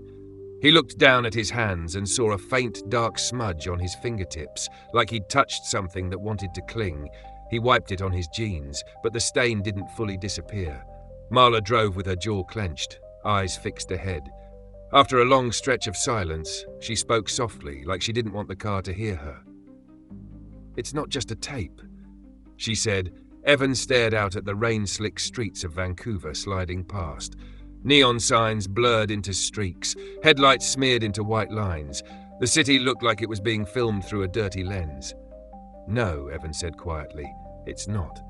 He looked down at his hands and saw a faint, dark smudge on his fingertips, like he'd touched something that wanted to cling. He wiped it on his jeans, but the stain didn't fully disappear. Marla drove with her jaw clenched, eyes fixed ahead. After a long stretch of silence, she spoke softly, like she didn't want the car to hear her. "It's not just a tape," she said. Evan stared out at the rain-slick streets of Vancouver sliding past. Neon signs blurred into streaks, headlights smeared into white lines. The city looked like it was being filmed through a dirty lens. "No," Evan said quietly, "it's not."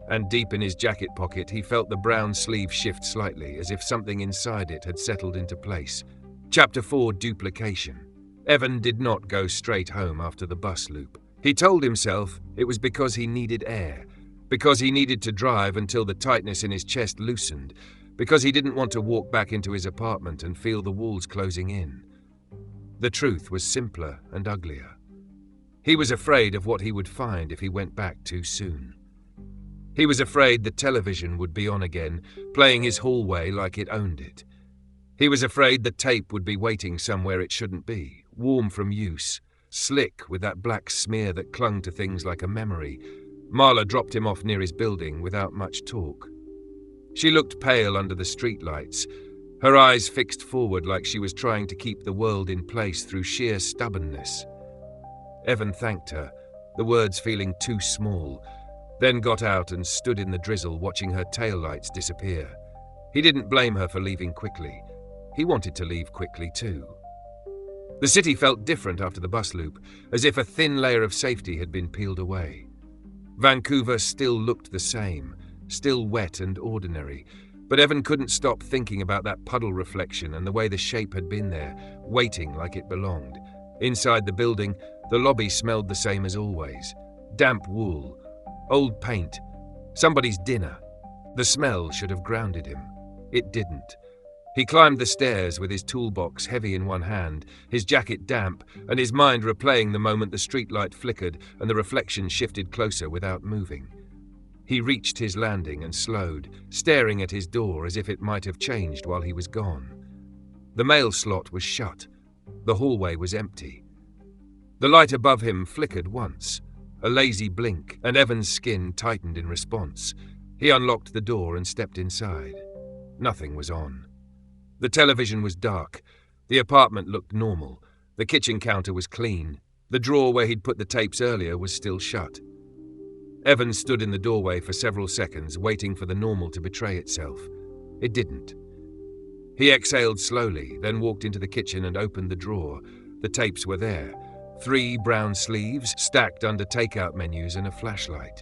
And deep in his jacket pocket, he felt the brown sleeve shift slightly, as if something inside it had settled into place. Chapter 4, Duplication. Evan did not go straight home after the bus loop. He told himself it was because he needed air, because he needed to drive until the tightness in his chest loosened, because he didn't want to walk back into his apartment and feel the walls closing in. The truth was simpler and uglier. He was afraid of what he would find if he went back too soon. He was afraid the television would be on again, playing his hallway like it owned it. He was afraid the tape would be waiting somewhere it shouldn't be, warm from use, slick with that black smear that clung to things like a memory. Marla dropped him off near his building without much talk. She looked pale under the streetlights, her eyes fixed forward like she was trying to keep the world in place through sheer stubbornness. Evan thanked her, the words feeling too small, then got out and stood in the drizzle watching her taillights disappear. He didn't blame her for leaving quickly. He wanted to leave quickly too. The city felt different after the bus loop, as if a thin layer of safety had been peeled away. Vancouver still looked the same, still wet and ordinary, but Evan couldn't stop thinking about that puddle reflection and the way the shape had been there, waiting like it belonged. Inside the building, the lobby smelled the same as always. Damp wool, old paint, somebody's dinner. The smell should have grounded him. It didn't. He climbed the stairs with his toolbox heavy in one hand, his jacket damp, and his mind replaying the moment the streetlight flickered and the reflection shifted closer without moving. He reached his landing and slowed, staring at his door as if it might have changed while he was gone. The mail slot was shut. The hallway was empty. The light above him flickered once, a lazy blink, and Evan's skin tightened in response. He unlocked the door and stepped inside. Nothing was on. The television was dark. The apartment looked normal. The kitchen counter was clean. The drawer where he'd put the tapes earlier was still shut. Evan stood in the doorway for several seconds, waiting for the normal to betray itself. It didn't. He exhaled slowly, then walked into the kitchen and opened the drawer. The tapes were there. 3 brown sleeves stacked under takeout menus and a flashlight.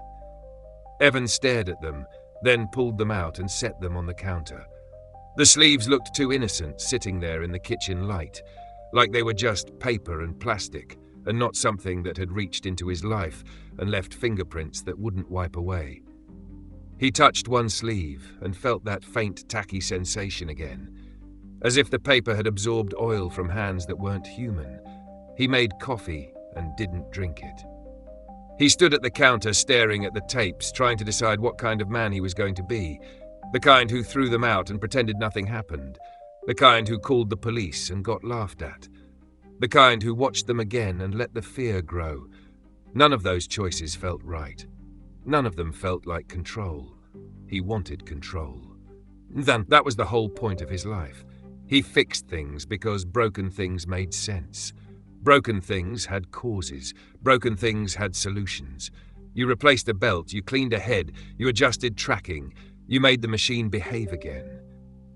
Evan stared at them, then pulled them out and set them on the counter. The sleeves looked too innocent, sitting there in the kitchen light, like they were just paper and plastic, and not something that had reached into his life and left fingerprints that wouldn't wipe away. He touched one sleeve and felt that faint, tacky sensation again, as if the paper had absorbed oil from hands that weren't human. He made coffee and didn't drink it. He stood at the counter staring at the tapes, trying to decide what kind of man he was going to be. The kind who threw them out and pretended nothing happened. The kind who called the police and got laughed at. The kind who watched them again and let the fear grow. None of those choices felt right. None of them felt like control. He wanted control. That was the whole point of his life. He fixed things because broken things made sense. Broken things had causes. Broken things had solutions. You replaced a belt, you cleaned a head, you adjusted tracking, you made the machine behave again.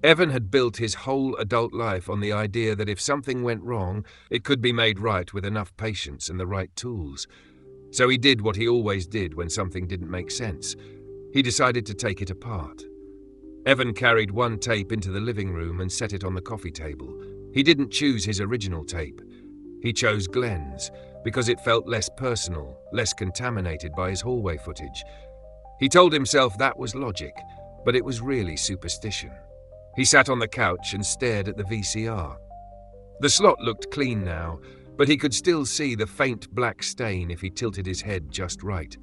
Evan had built his whole adult life on the idea that if something went wrong, it could be made right with enough patience and the right tools. So he did what he always did when something didn't make sense. He decided to take it apart. Evan carried one tape into the living room and set it on the coffee table. He didn't choose his original tape. He chose Glenn's because it felt less personal, less contaminated by his hallway footage. He told himself that was logic, but it was really superstition. He sat on the couch and stared at the VCR. The slot looked clean now, but he could still see the faint black stain if he tilted his head just right.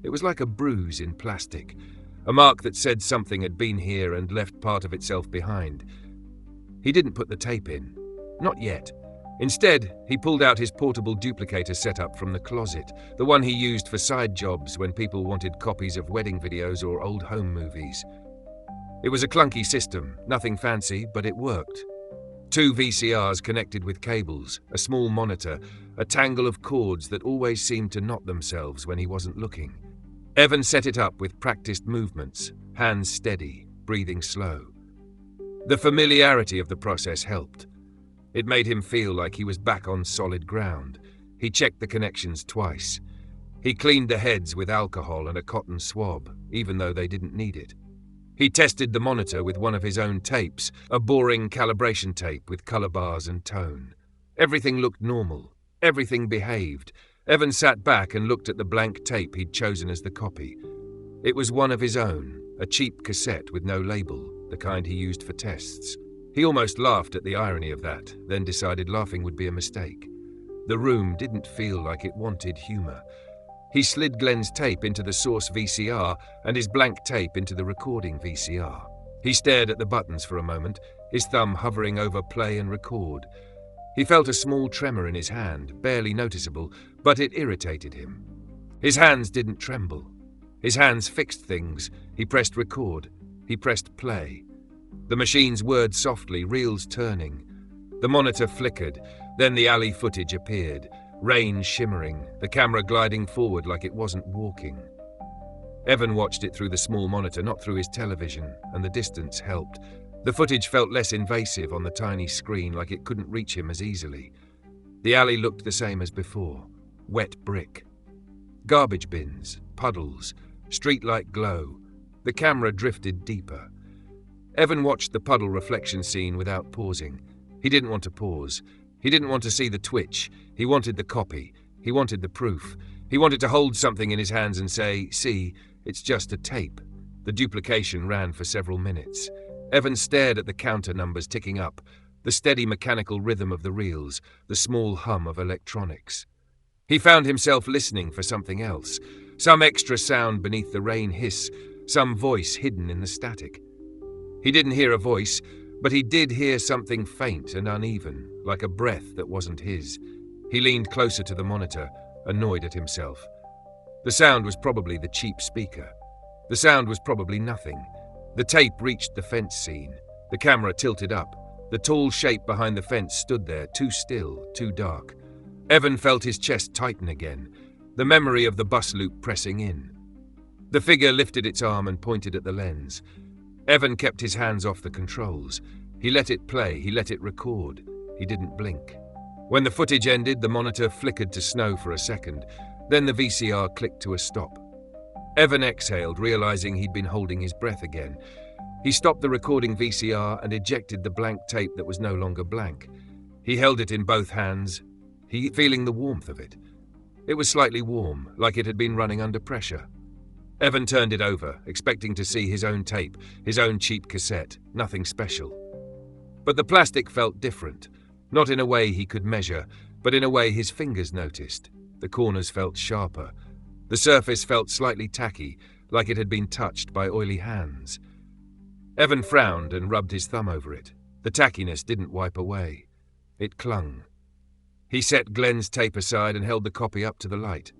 It was like a bruise in plastic, a mark that said something had been here and left part of itself behind. He didn't put the tape in. Not yet. Instead, he pulled out his portable duplicator setup from the closet, the one he used for side jobs when people wanted copies of wedding videos or old home movies. It was a clunky system, nothing fancy, but it worked. 2 VCRs connected with cables, a small monitor, a tangle of cords that always seemed to knot themselves when he wasn't looking. Evan set it up with practiced movements, hands steady, breathing slow. The familiarity of the process helped. It made him feel like he was back on solid ground. He checked the connections twice. He cleaned the heads with alcohol and a cotton swab, even though they didn't need it. He tested the monitor with one of his own tapes, a boring calibration tape with color bars and tone. Everything looked normal. Everything behaved. Evan sat back and looked at the blank tape he'd chosen as the copy. It was one of his own, a cheap cassette with no label, the kind he used for tests. He almost laughed at the irony of that, then decided laughing would be a mistake. The room didn't feel like it wanted humor. He slid Glenn's tape into the source VCR and his blank tape into the recording VCR. He stared at the buttons for a moment, his thumb hovering over play and record. He felt a small tremor in his hand, barely noticeable, but it irritated him. His hands didn't tremble. His hands fixed things. He pressed record. He pressed play. The machines whirred softly, reels turning. The monitor flickered, then the alley footage appeared, rain shimmering, the camera gliding forward like it wasn't walking. Evan watched it through the small monitor, not through his television, and the distance helped. The footage felt less invasive on the tiny screen, like it couldn't reach him as easily. The alley looked the same as before, wet brick. Garbage bins, puddles, streetlight glow. The camera drifted deeper. Evan watched the puddle reflection scene without pausing. He didn't want to pause. He didn't want to see the twitch. He wanted the copy. He wanted the proof. He wanted to hold something in his hands and say, "See, it's just a tape." The duplication ran for several minutes. Evan stared at the counter numbers ticking up, the steady mechanical rhythm of the reels, the small hum of electronics. He found himself listening for something else, some extra sound beneath the rain hiss, some voice hidden in the static. He didn't hear a voice, but he did hear something faint and uneven, like a breath that wasn't his. He leaned closer to the monitor, annoyed at himself. The sound was probably the cheap speaker. The sound was probably nothing. The tape reached the fence scene. The camera tilted up. The tall shape behind the fence stood there, too still, too dark. Evan felt his chest tighten again, the memory of the bus loop pressing in. The figure lifted its arm and pointed at the lens. Evan kept his hands off the controls. He let it play, he let it record. He didn't blink. When the footage ended, the monitor flickered to snow for a second. Then the VCR clicked to a stop. Evan exhaled, realizing he'd been holding his breath again. He stopped the recording VCR and ejected the blank tape that was no longer blank. He held it in both hands, feeling the warmth of it. It was slightly warm, like it had been running under pressure. Evan turned it over, expecting to see his own tape, his own cheap cassette, nothing special. But the plastic felt different, not in a way he could measure, but in a way his fingers noticed. The corners felt sharper. The surface felt slightly tacky, like it had been touched by oily hands. Evan frowned and rubbed his thumb over it. The tackiness didn't wipe away. It clung. He set Glenn's tape aside and held the copy up to the light.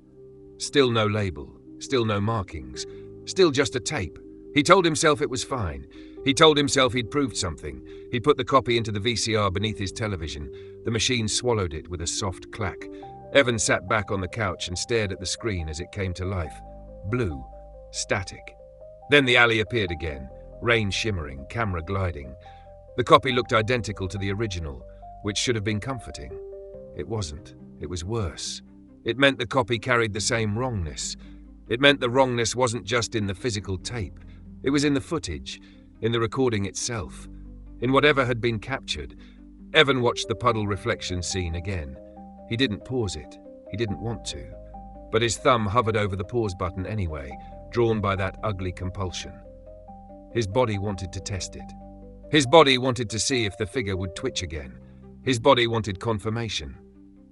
Still no label, still no markings, still just a tape. He told himself it was fine. He told himself he'd proved something. He put the copy into the VCR beneath his television. The machine swallowed it with a soft clack. Evan sat back on the couch and stared at the screen as it came to life. Blue. Static. Then the alley appeared again. Rain shimmering, camera gliding. The copy looked identical to the original, which should have been comforting. It wasn't. It was worse. It meant the copy carried the same wrongness. It meant the wrongness wasn't just in the physical tape. It was in the footage, in the recording itself, in whatever had been captured. Evan watched the puddle reflection scene again. He didn't pause it. He didn't want to. But his thumb hovered over the pause button anyway, drawn by that ugly compulsion. His body wanted to test it. His body wanted to see if the figure would twitch again. His body wanted confirmation.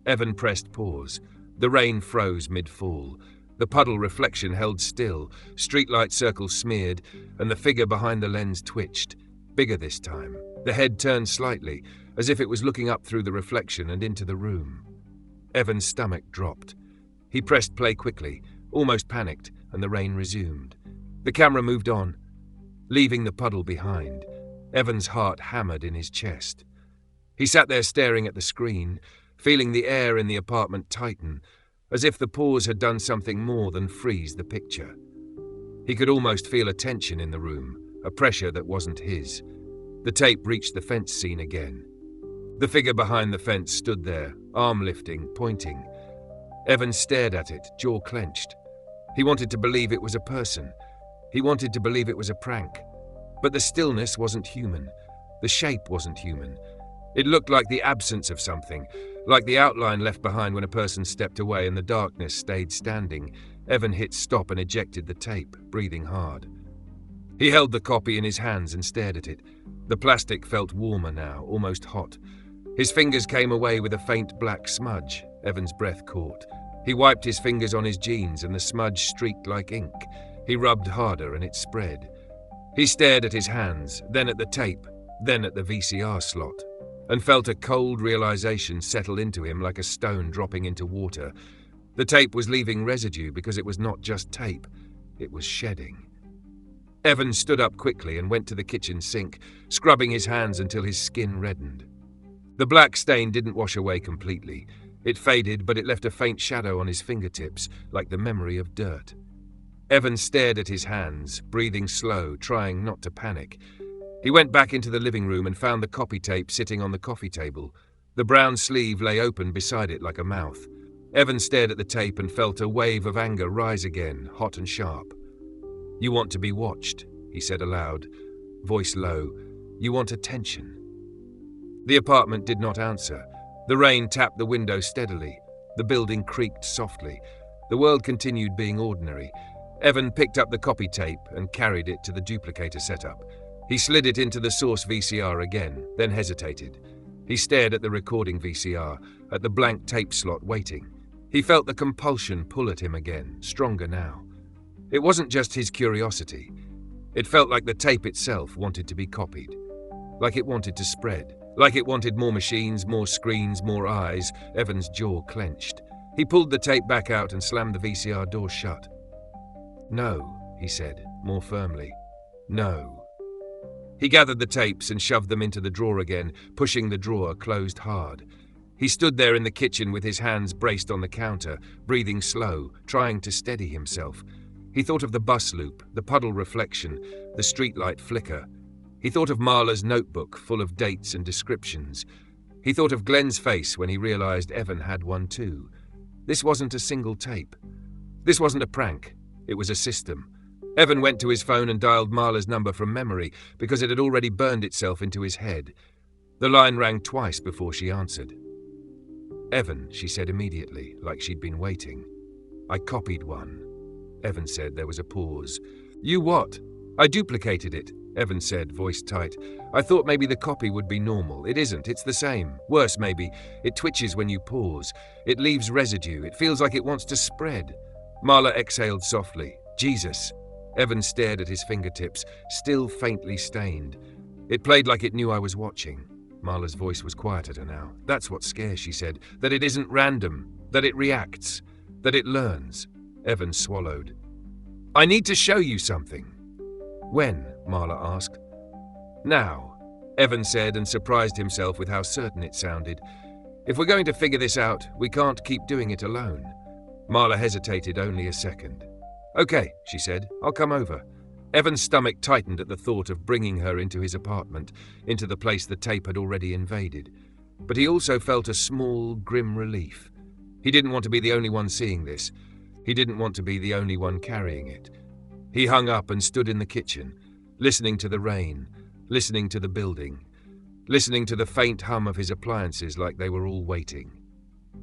Evan pressed pause. The rain froze mid-fall. The puddle reflection held still, streetlight circles smeared, and the figure behind the lens twitched. Bigger this time. The head turned slightly, as if it was looking up through the reflection and into the room. Evan's stomach dropped. He pressed play quickly, almost panicked, and the rain resumed. The camera moved on, leaving the puddle behind. Evan's heart hammered in his chest. He sat there staring at the screen, feeling the air in the apartment tighten, as if the pause had done something more than freeze the picture. He could almost feel a tension in the room, a pressure that wasn't his. The tape reached the fence scene again. The figure behind the fence stood there, arm lifting, pointing. Evan stared at it, jaw clenched. He wanted to believe it was a person. He wanted to believe it was a prank. But the stillness wasn't human. The shape wasn't human. It looked like the absence of something, like the outline left behind when a person stepped away and the darkness stayed standing. Evan hit stop and ejected the tape, breathing hard. He held the copy in his hands and stared at it. The plastic felt warmer now, almost hot. His fingers came away with a faint black smudge. Evan's breath caught. He wiped his fingers on his jeans and the smudge streaked like ink. He rubbed harder and it spread. He stared at his hands, then at the tape, then at the VCR slot, and felt a cold realization settle into him like a stone dropping into water. The tape was leaving residue because it was not just tape, it was shedding. Evan stood up quickly and went to the kitchen sink, scrubbing his hands until his skin reddened. The black stain didn't wash away completely. It faded, but it left a faint shadow on his fingertips, like the memory of dirt. Evan stared at his hands, breathing slow, trying not to panic. He went back into the living room and found the copy tape sitting on the coffee table. The brown sleeve lay open beside it like a mouth. Evan stared at the tape and felt a wave of anger rise again, hot and sharp. "You want to be watched," he said aloud, voice low. "You want attention." The apartment did not answer. The rain tapped the window steadily. The building creaked softly. The world continued being ordinary. Evan picked up the copy tape and carried it to the duplicator setup. He slid it into the source VCR again, then hesitated. He stared at the recording VCR, at the blank tape slot waiting. He felt the compulsion pull at him again, stronger now. It wasn't just his curiosity. It felt like the tape itself wanted to be copied. Like it wanted to spread. Like it wanted more machines, more screens, more eyes. Evan's jaw clenched. He pulled the tape back out and slammed the VCR door shut. "No," he said, more firmly. "No." He gathered the tapes and shoved them into the drawer again, pushing the drawer closed hard. He stood there in the kitchen with his hands braced on the counter, breathing slow, trying to steady himself. He thought of the bus loop, the puddle reflection, the streetlight flicker. He thought of Marla's notebook full of dates and descriptions. He thought of Glenn's face when he realized Evan had one too. This wasn't a single tape. This wasn't a prank. It was a system. Evan went to his phone and dialed Marla's number from memory because it had already burned itself into his head. The line rang twice before she answered. "Evan," she said immediately, like she'd been waiting. "I copied one." Evan said. There was a pause. "You what?" "I duplicated it," Evan said, voice tight. "I thought maybe the copy would be normal. It isn't. It's the same. Worse, maybe. It twitches when you pause. It leaves residue. It feels like it wants to spread." Marla exhaled softly. "Jesus." Evan stared at his fingertips, still faintly stained. "It played like it knew I was watching." Marla's voice was quieter now. "That's what scares," she said. "That it isn't random. That it reacts. That it learns." Evan swallowed. "I need to show you something." "When?" Marla asked. "Now," Evan said, and surprised himself with how certain it sounded. "If we're going to figure this out, we can't keep doing it alone." Marla hesitated only a second. "Okay," she said. "I'll come over." Evan's stomach tightened at the thought of bringing her into his apartment, into the place the tape had already invaded. But he also felt a small, grim relief. He didn't want to be the only one seeing this. He didn't want to be the only one carrying it. He hung up and stood in the kitchen, listening to the rain, listening to the building, listening to the faint hum of his appliances like they were all waiting.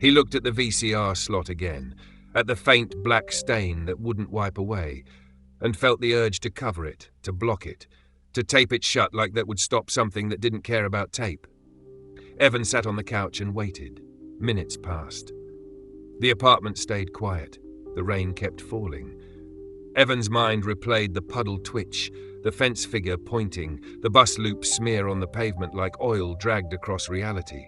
He looked at the VCR slot again, at the faint black stain that wouldn't wipe away, and felt the urge to cover it, to block it, to tape it shut like that would stop something that didn't care about tape. Evan sat on the couch and waited. Minutes passed. The apartment stayed quiet. The rain kept falling. Evan's mind replayed the puddle twitch, the fence figure pointing, the bus loop smear on the pavement like oil dragged across reality.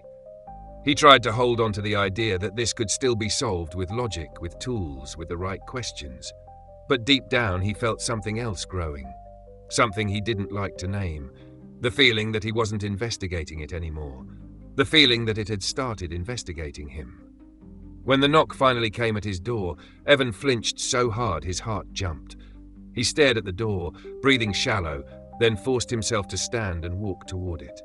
He tried to hold on to the idea that this could still be solved with logic, with tools, with the right questions. But deep down he felt something else growing, something he didn't like to name, the feeling that he wasn't investigating it anymore, the feeling that it had started investigating him. When the knock finally came at his door, Evan flinched so hard his heart jumped. He stared at the door, breathing shallow, then forced himself to stand and walk toward it.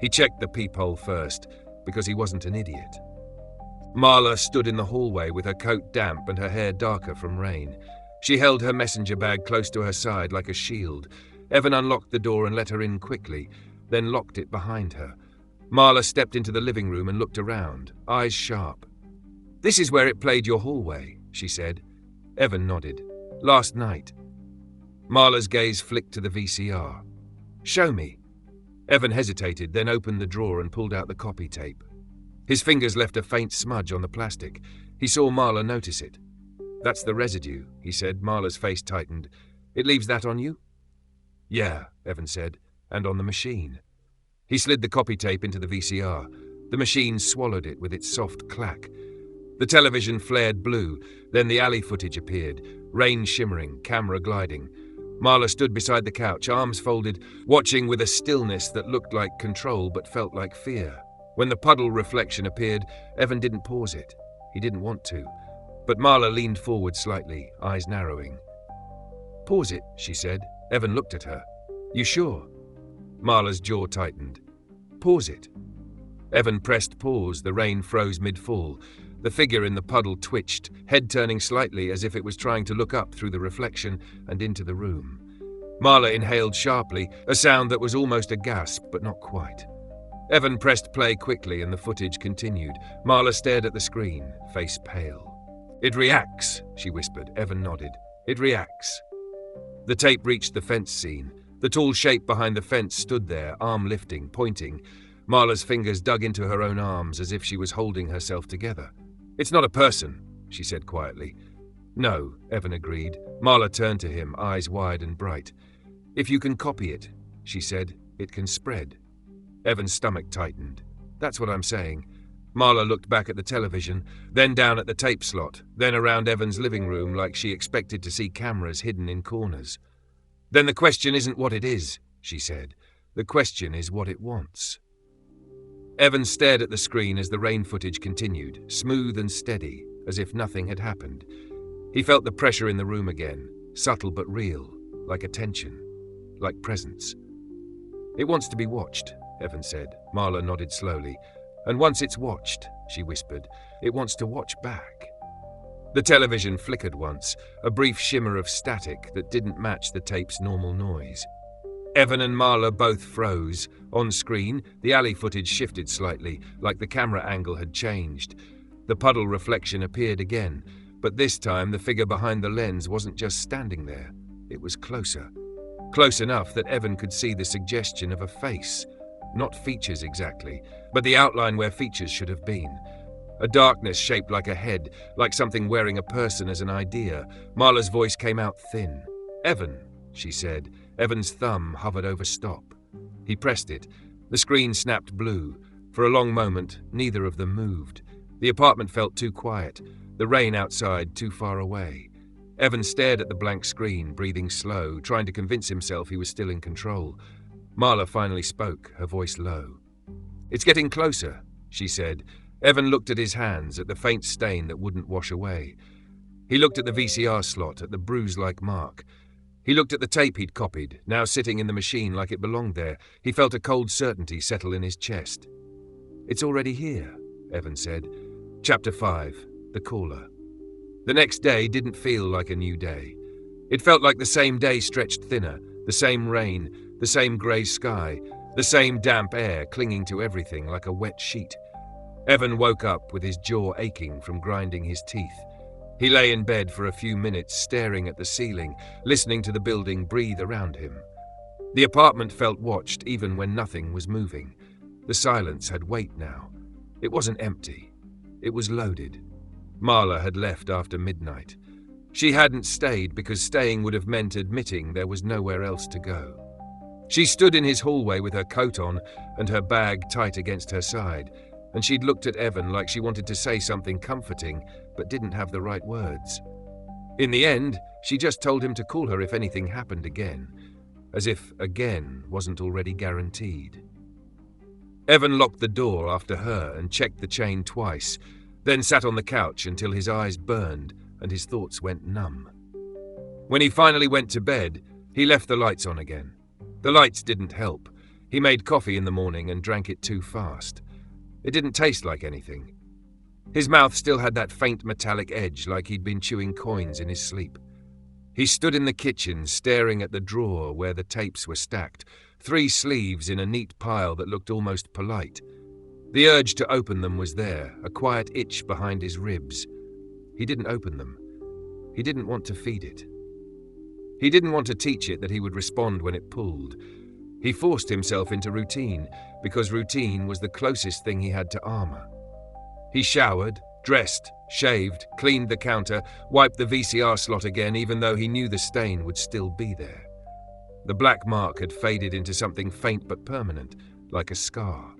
He checked the peephole first, because he wasn't an idiot. Marla stood in the hallway with her coat damp and her hair darker from rain. She held her messenger bag close to her side like a shield. Evan unlocked the door and let her in quickly, then locked it behind her. Marla stepped into the living room and looked around, eyes sharp. "This is where it played your hallway," she said. Evan nodded. "Last night." Marla's gaze flicked to the VCR. "Show me." Evan hesitated, then opened the drawer and pulled out the copy tape. His fingers left a faint smudge on the plastic. He saw Marla notice it. "That's the residue," he said. Marla's face tightened. "It leaves that on you?" "Yeah," Evan said, "and on the machine." He slid the copy tape into the VCR. The machine swallowed it with its soft clack. The television flared blue, then the alley footage appeared, rain shimmering, camera gliding. Marla stood beside the couch, arms folded, watching with a stillness that looked like control but felt like fear. When the puddle reflection appeared, Evan didn't pause it. He didn't want to. But Marla leaned forward slightly, eyes narrowing. "Pause it," she said. Evan looked at her. "You sure?" Marla's jaw tightened. "Pause it." Evan pressed pause. The rain froze mid-fall. The figure in the puddle twitched, head turning slightly as if it was trying to look up through the reflection and into the room. Marla inhaled sharply, a sound that was almost a gasp, but not quite. Evan pressed play quickly and the footage continued. Marla stared at the screen, face pale. "It reacts," she whispered. Evan nodded. "It reacts." The tape reached the fence scene. The tall shape behind the fence stood there, arm lifting, pointing. Marla's fingers dug into her own arms as if she was holding herself together. "It's not a person," she said quietly. "No," Evan agreed. Marla turned to him, eyes wide and bright. "If you can copy it," she said, "it can spread." Evan's stomach tightened. "That's what I'm saying." Marla looked back at the television, then down at the tape slot, then around Evan's living room like she expected to see cameras hidden in corners. "Then the question isn't what it is," she said. "The question is what it wants." Evan stared at the screen as the rain footage continued, smooth and steady, as if nothing had happened. He felt the pressure in the room again, subtle but real, like attention, like presence. "It wants to be watched," Evan said. Marla nodded slowly. "And once it's watched," she whispered, "it wants to watch back." The television flickered once, a brief shimmer of static that didn't match the tape's normal noise. Evan and Marla both froze. On screen, the alley footage shifted slightly, like the camera angle had changed. The puddle reflection appeared again, but this time the figure behind the lens wasn't just standing there. It was closer. Close enough that Evan could see the suggestion of a face. Not features exactly, but the outline where features should have been. A darkness shaped like a head, like something wearing a person as an idea. Marla's voice came out thin. "Evan," she said. Evan's thumb hovered over stop. He pressed it. The screen snapped blue. For a long moment, neither of them moved. The apartment felt too quiet, the rain outside too far away. Evan stared at the blank screen, breathing slow, trying to convince himself he was still in control. Marla finally spoke, her voice low. "It's getting closer," she said. Evan looked at his hands, at the faint stain that wouldn't wash away. He looked at the VCR slot, at the bruise-like mark. He looked at the tape he'd copied, now sitting in the machine like it belonged there. He felt a cold certainty settle in his chest. "It's already here," Evan said. Chapter 5. The Caller. The next day didn't feel like a new day. It felt like the same day stretched thinner, the same rain, the same grey sky, the same damp air clinging to everything like a wet sheet. Evan woke up with his jaw aching from grinding his teeth. He lay in bed for a few minutes, staring at the ceiling, listening to the building breathe around him. The apartment felt watched even when nothing was moving. The silence had weight now. It wasn't empty. It was loaded. Marla had left after midnight. She hadn't stayed because staying would have meant admitting there was nowhere else to go. She stood in his hallway with her coat on and her bag tight against her side, and she'd looked at Evan like she wanted to say something comforting but didn't have the right words. In the end, she just told him to call her if anything happened again, as if again wasn't already guaranteed. Evan locked the door after her and checked the chain twice, then sat on the couch until his eyes burned and his thoughts went numb. When he finally went to bed, he left the lights on again. The lights didn't help. He made coffee in the morning and drank it too fast. It didn't taste like anything. His mouth still had that faint metallic edge like he'd been chewing coins in his sleep. He stood in the kitchen staring at the drawer where the tapes were stacked, 3 sleeves in a neat pile that looked almost polite. The urge to open them was there, a quiet itch behind his ribs. He didn't open them. He didn't want to feed it. He didn't want to teach it that he would respond when it pulled. He forced himself into routine because routine was the closest thing he had to armor. He showered, dressed, shaved, cleaned the counter, wiped the VCR slot again even though he knew the stain would still be there. The black mark had faded into something faint but permanent, like a scar.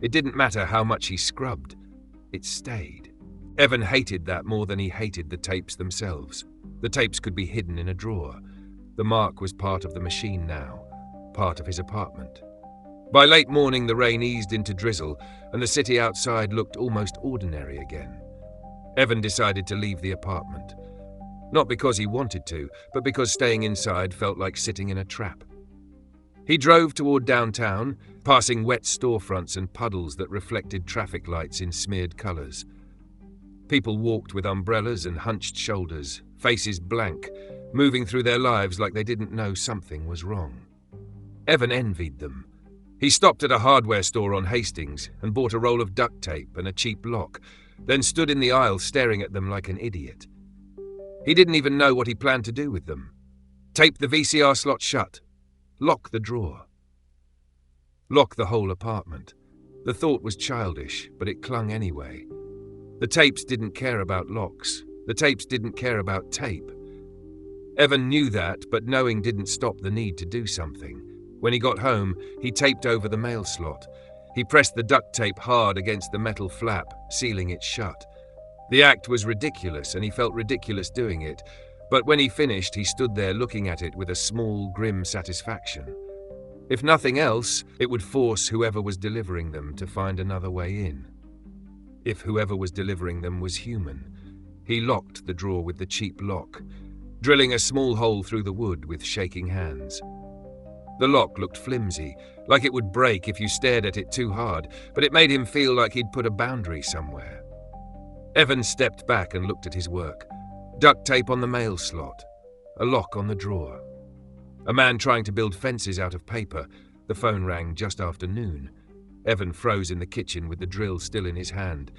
It didn't matter how much he scrubbed. It stayed. Evan hated that more than he hated the tapes themselves. The tapes could be hidden in a drawer. The mark was part of the machine now, part of his apartment. By late morning, the rain eased into drizzle, and the city outside looked almost ordinary again. Evan decided to leave the apartment. Not because he wanted to, but because staying inside felt like sitting in a trap. He drove toward downtown, passing wet storefronts and puddles that reflected traffic lights in smeared colors. People walked with umbrellas and hunched shoulders, faces blank, moving through their lives like they didn't know something was wrong. Evan envied them. He stopped at a hardware store on Hastings and bought a roll of duct tape and a cheap lock, then stood in the aisle staring at them like an idiot. He didn't even know what he planned to do with them. Tape the VCR slot shut. Lock the drawer. Lock the whole apartment. The thought was childish, but it clung anyway. The tapes didn't care about locks. The tapes didn't care about tape. Evan knew that, but knowing didn't stop the need to do something. When he got home, he taped over the mail slot. He pressed the duct tape hard against the metal flap, sealing it shut. The act was ridiculous, and he felt ridiculous doing it, but when he finished, he stood there looking at it with a small, grim satisfaction. If nothing else, it would force whoever was delivering them to find another way in. If whoever was delivering them was human, he locked the drawer with the cheap lock, drilling a small hole through the wood with shaking hands. The lock looked flimsy, like it would break if you stared at it too hard, but it made him feel like he'd put a boundary somewhere. Evan stepped back and looked at his work. Duct tape on the mail slot, a lock on the drawer. A man trying to build fences out of paper. The phone rang just after noon. Evan froze in the kitchen with the drill still in his hand.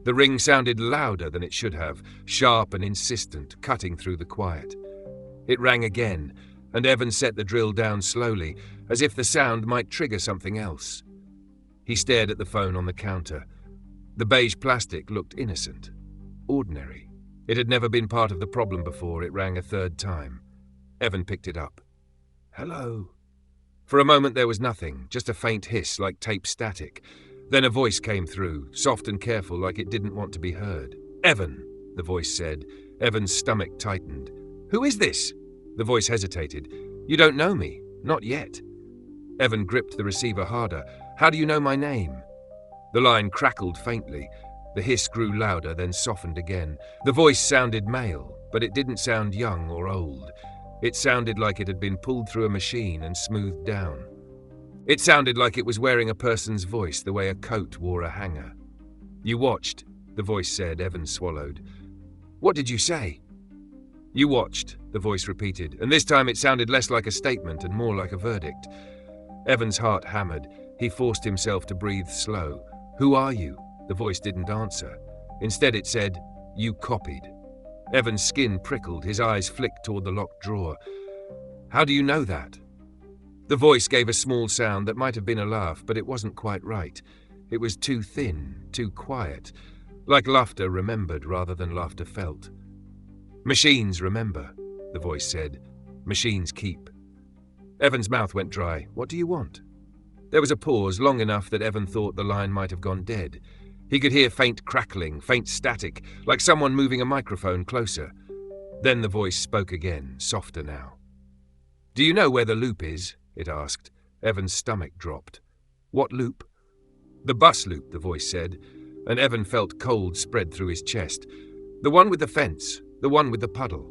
The ring sounded louder than it should have, sharp and insistent, cutting through the quiet. It rang again, and Evan set the drill down slowly, as if the sound might trigger something else. He stared at the phone on the counter. The beige plastic looked innocent, ordinary. It had never been part of the problem before. It rang a 3rd time. Evan picked it up. "Hello." For a moment there was nothing, just a faint hiss like tape static. Then a voice came through, soft and careful like it didn't want to be heard. "Evan," the voice said. Evan's stomach tightened. "Who is this?" The voice hesitated. "You don't know me. Not yet." Evan gripped the receiver harder. "How do you know my name?" The line crackled faintly. The hiss grew louder, then softened again. The voice sounded male, but it didn't sound young or old. It sounded like it had been pulled through a machine and smoothed down. It sounded like it was wearing a person's voice the way a coat wore a hanger. "You watched," the voice said. Evan swallowed. "What did you say?" "You watched," the voice repeated, and this time it sounded less like a statement and more like a verdict. Evan's heart hammered. He forced himself to breathe slow. "Who are you?" The voice didn't answer. Instead it said, "You copied." Evan's skin prickled, his eyes flicked toward the locked drawer. "How do you know that?" The voice gave a small sound that might have been a laugh, but it wasn't quite right. It was too thin, too quiet, like laughter remembered rather than laughter felt. "Machines remember," the voice said. "Machines keep." Evan's mouth went dry. "What do you want?" There was a pause, long enough that Evan thought the line might have gone dead. He could hear faint crackling, faint static, like someone moving a microphone closer. Then the voice spoke again, softer now. "Do you know where the loop is?" it asked. Evan's stomach dropped. "What loop?" "The bus loop," the voice said, and Evan felt cold spread through his chest. "The one with the fence, the one with the puddle."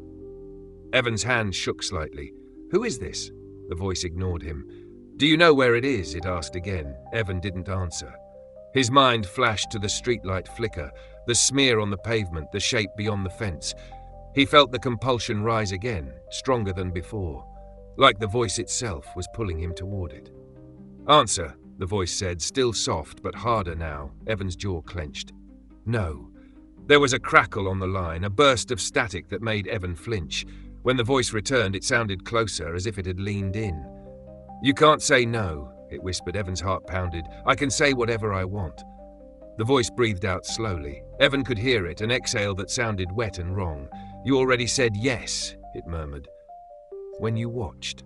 Evan's hand shook slightly. "Who is this?" The voice ignored him. "Do you know where it is?" it asked again. Evan didn't answer. His mind flashed to the streetlight flicker, the smear on the pavement, the shape beyond the fence. He felt the compulsion rise again, stronger than before, like the voice itself was pulling him toward it. "Answer," the voice said, still soft but harder now. Evan's jaw clenched. "No." There was a crackle on the line, a burst of static that made Evan flinch. When the voice returned, it sounded closer, as if it had leaned in. "You can't say no," it whispered. Evan's heart pounded. "I can say whatever I want." The voice breathed out slowly. Evan could hear it, an exhale that sounded wet and wrong. "You already said yes," it murmured. "When you watched."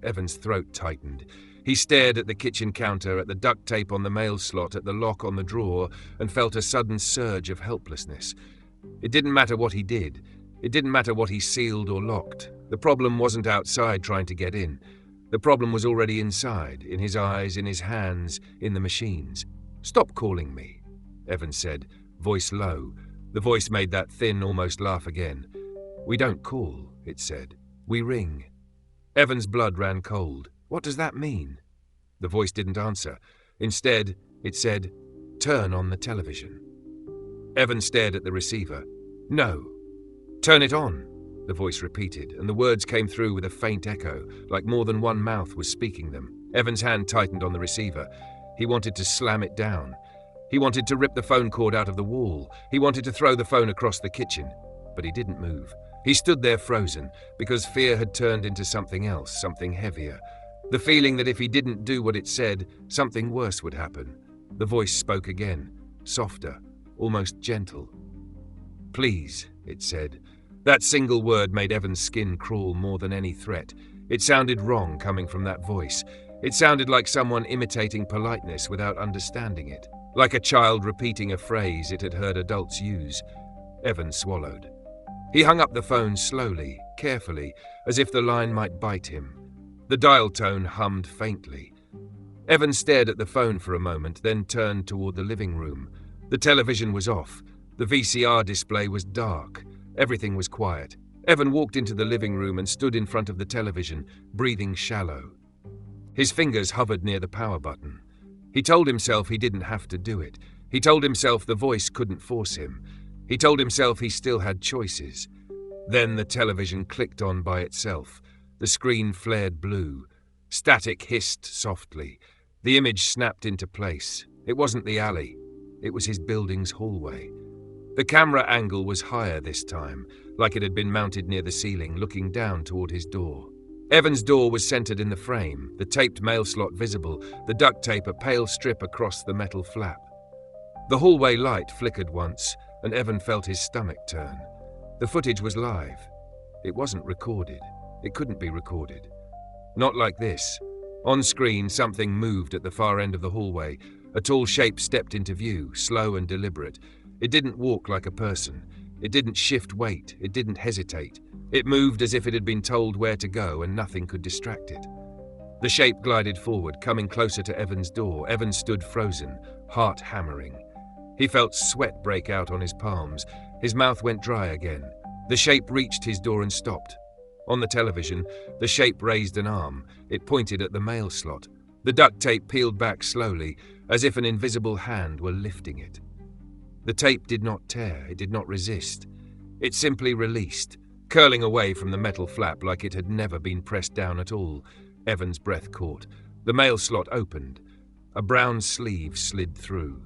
Evan's throat tightened. He stared at the kitchen counter, at the duct tape on the mail slot, at the lock on the drawer, and felt a sudden surge of helplessness. It didn't matter what he did. It didn't matter what he sealed or locked. The problem wasn't outside trying to get in. The problem was already inside, in his eyes, in his hands, in the machines. "Stop calling me," Evan said, voice low. The voice made that thin, almost laugh again. "We don't call," it said. "We ring." Evan's blood ran cold. "What does that mean?" The voice didn't answer. Instead, it said, "Turn on the television." Evan stared at the receiver. "No." "Turn it on," the voice repeated, and the words came through with a faint echo, like more than one mouth was speaking them. Evan's hand tightened on the receiver. He wanted to slam it down. He wanted to rip the phone cord out of the wall. He wanted to throw the phone across the kitchen. But he didn't move. He stood there frozen, because fear had turned into something else, something heavier. The feeling that if he didn't do what it said, something worse would happen. The voice spoke again, softer, almost gentle. "Please," it said. That single word made Evan's skin crawl more than any threat. It sounded wrong coming from that voice. It sounded like someone imitating politeness without understanding it, like a child repeating a phrase it had heard adults use. Evan swallowed. He hung up the phone slowly, carefully, as if the line might bite him. The dial tone hummed faintly. Evan stared at the phone for a moment, then turned toward the living room. The television was off. The VCR display was dark. Everything was quiet. Evan walked into the living room and stood in front of the television, breathing shallow. His fingers hovered near the power button. He told himself he didn't have to do it. He told himself the voice couldn't force him. He told himself he still had choices. Then the television clicked on by itself. The screen flared blue. Static hissed softly. The image snapped into place. It wasn't the alley. It was his building's hallway. The camera angle was higher this time, like it had been mounted near the ceiling, looking down toward his door. Evan's door was centered in the frame, the taped mail slot visible, the duct tape a pale strip across the metal flap. The hallway light flickered once, and Evan felt his stomach turn. The footage was live. It wasn't recorded. It couldn't be recorded. Not like this. On screen, something moved at the far end of the hallway. A tall shape stepped into view, slow and deliberate. It didn't walk like a person. It didn't shift weight. It didn't hesitate. It moved as if it had been told where to go and nothing could distract it. The shape glided forward, coming closer to Evan's door. Evan stood frozen, heart hammering. He felt sweat break out on his palms. His mouth went dry again. The shape reached his door and stopped. On the television, the shape raised an arm. It pointed at the mail slot. The duct tape peeled back slowly, as if an invisible hand were lifting it. The tape did not tear. It did not resist. It simply released, curling away from the metal flap like it had never been pressed down at all. Evan's breath caught. The mail slot opened. A brown sleeve slid through.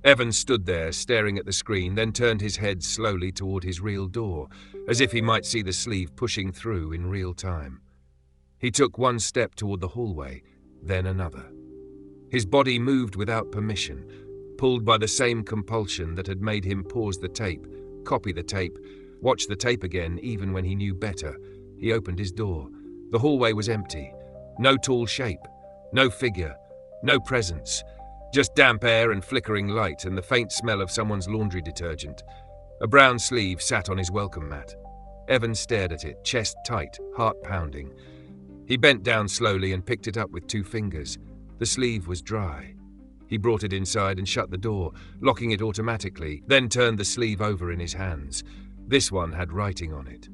Evan stood there, staring at the screen, then turned his head slowly toward his real door, as if he might see the sleeve pushing through in real time. He took one step toward the hallway, then another. His body moved without permission. pulled by the same compulsion that had made him pause the tape, copy the tape, watch the tape again even when he knew better. He opened his door. The hallway was empty. No tall shape, no figure, no presence. Just damp air and flickering light and the faint smell of someone's laundry detergent. A brown sleeve sat on his welcome mat. Evan stared at it, chest tight, heart pounding. He bent down slowly and picked it up with 2 fingers. The sleeve was dry. He brought it inside and shut the door, locking it automatically, then turned the sleeve over in his hands. This one had writing on it.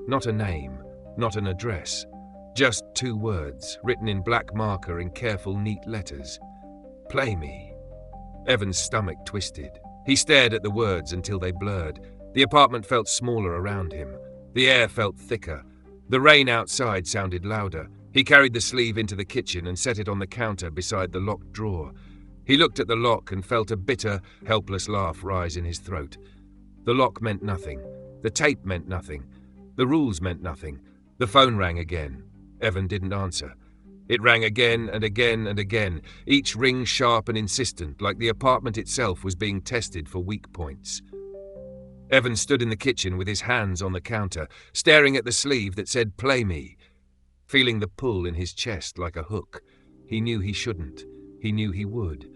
Not a name, not an address. Just 2 words, written in black marker in careful, neat letters. Play me. Evan's stomach twisted. He stared at the words until they blurred. The apartment felt smaller around him. The air felt thicker. The rain outside sounded louder. He carried the sleeve into the kitchen and set it on the counter beside the locked drawer. He looked at the lock and felt a bitter, helpless laugh rise in his throat. The lock meant nothing. The tape meant nothing. The rules meant nothing. The phone rang again. Evan didn't answer. It rang again and again and again, each ring sharp and insistent, like the apartment itself was being tested for weak points. Evan stood in the kitchen with his hands on the counter, staring at the sleeve that said, "Play me," feeling the pull in his chest like a hook. He knew he shouldn't. He knew he would.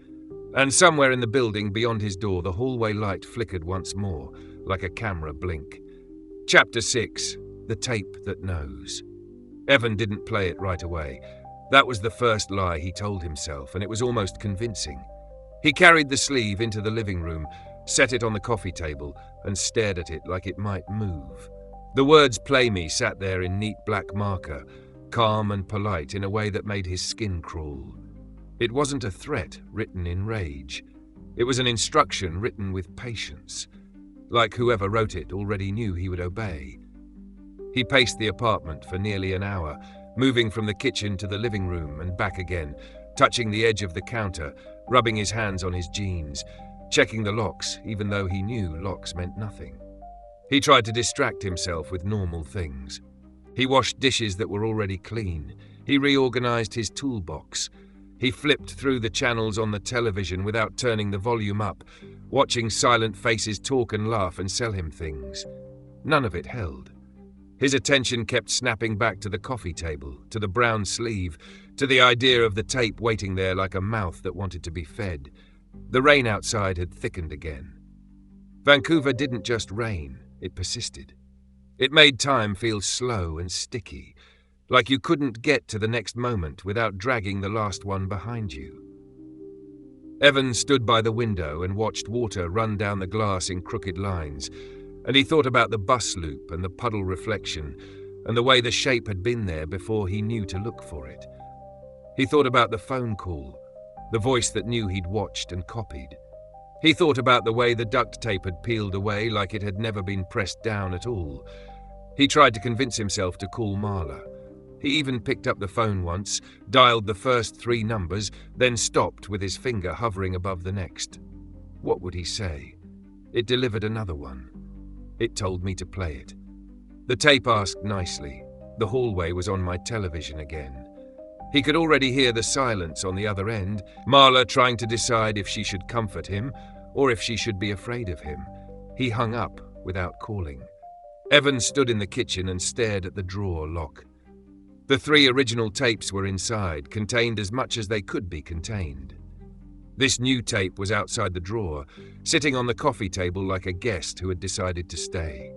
And somewhere in the building beyond his door, the hallway light flickered once more, like a camera blink. Chapter 6. The Tape That Knows. Evan didn't play it right away. That was the first lie he told himself, and it was almost convincing. He carried the sleeve into the living room, set it on the coffee table, and stared at it like it might move. The words "Play me" sat there in neat black marker, calm and polite in a way that made his skin crawl. It wasn't a threat written in rage. It was an instruction written with patience, like whoever wrote it already knew he would obey. He paced the apartment for nearly an hour, moving from the kitchen to the living room and back again, touching the edge of the counter, rubbing his hands on his jeans, checking the locks even though he knew locks meant nothing. He tried to distract himself with normal things. He washed dishes that were already clean. He reorganized his toolbox. He flipped through the channels on the television without turning the volume up, watching silent faces talk and laugh and sell him things. None of it held. His attention kept snapping back to the coffee table, to the brown sleeve, to the idea of the tape waiting there like a mouth that wanted to be fed. The rain outside had thickened again. Vancouver didn't just rain, it persisted. It made time feel slow and sticky, like you couldn't get to the next moment without dragging the last one behind you. Evan stood by the window and watched water run down the glass in crooked lines, and he thought about the bus loop and the puddle reflection and the way the shape had been there before he knew to look for it. He thought about the phone call, the voice that knew he'd watched and copied. He thought about the way the duct tape had peeled away like it had never been pressed down at all. He tried to convince himself to call Marla. He even picked up the phone once, dialed the first 3 numbers, then stopped with his finger hovering above the next. What would he say? It delivered another one. It told me to play it. The tape asked nicely. The hallway was on my television again. He could already hear the silence on the other end, Marla trying to decide if she should comfort him or if she should be afraid of him. He hung up without calling. Evan stood in the kitchen and stared at the drawer lock. The 3 original tapes were inside, contained as much as they could be contained. This new tape was outside the drawer, sitting on the coffee table like a guest who had decided to stay.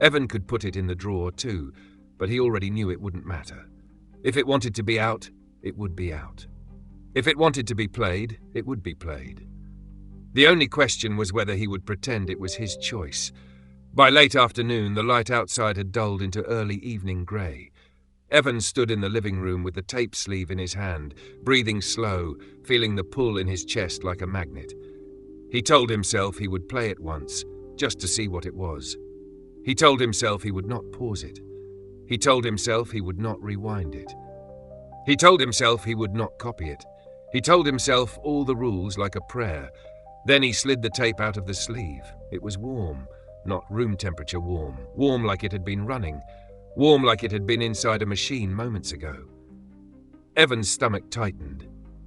Evan could put it in the drawer too, but he already knew it wouldn't matter. If it wanted to be out, it would be out. If it wanted to be played, it would be played. The only question was whether he would pretend it was his choice. By late afternoon, the light outside had dulled into early evening grey. Evan stood in the living room with the tape sleeve in his hand, breathing slow, feeling the pull in his chest like a magnet. He told himself he would play it once, just to see what it was. He told himself he would not pause it. He told himself he would not rewind it. He told himself he would not copy it. He told himself all the rules like a prayer. Then he slid the tape out of the sleeve. It was warm, not room temperature warm, warm like it had been running. Warm like it had been inside a machine moments ago. Evan's stomach tightened.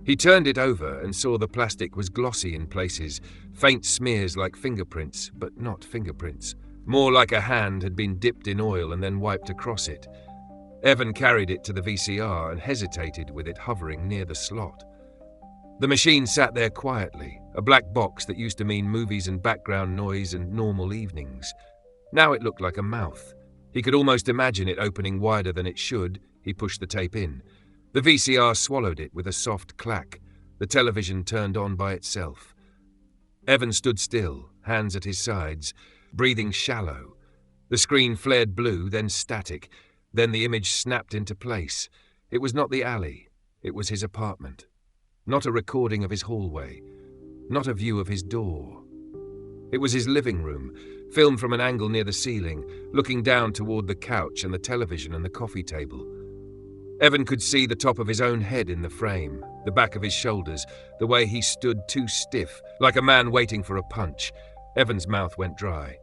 He turned it over and saw the plastic was glossy in places, faint smears like fingerprints, but not fingerprints. More like a hand had been dipped in oil and then wiped across it. Evan carried it to the VCR and hesitated with it hovering near the slot. The machine sat there quietly, a black box that used to mean movies and background noise and normal evenings. Now it looked like a mouth. He could almost imagine it opening wider than it should. He pushed the tape in. The VCR swallowed it with a soft clack. The television turned on by itself. Evan stood still, hands at his sides, breathing shallow. The screen flared blue, then static. Then the image snapped into place. It was not the alley. It was his apartment. Not a recording of his hallway. Not a view of his door. It was his living room, filmed from an angle near the ceiling, looking down toward the couch and the television and the coffee table. Evan could see the top of his own head in the frame, the back of his shoulders, the way he stood too stiff, like a man waiting for a punch. Evan's mouth went dry.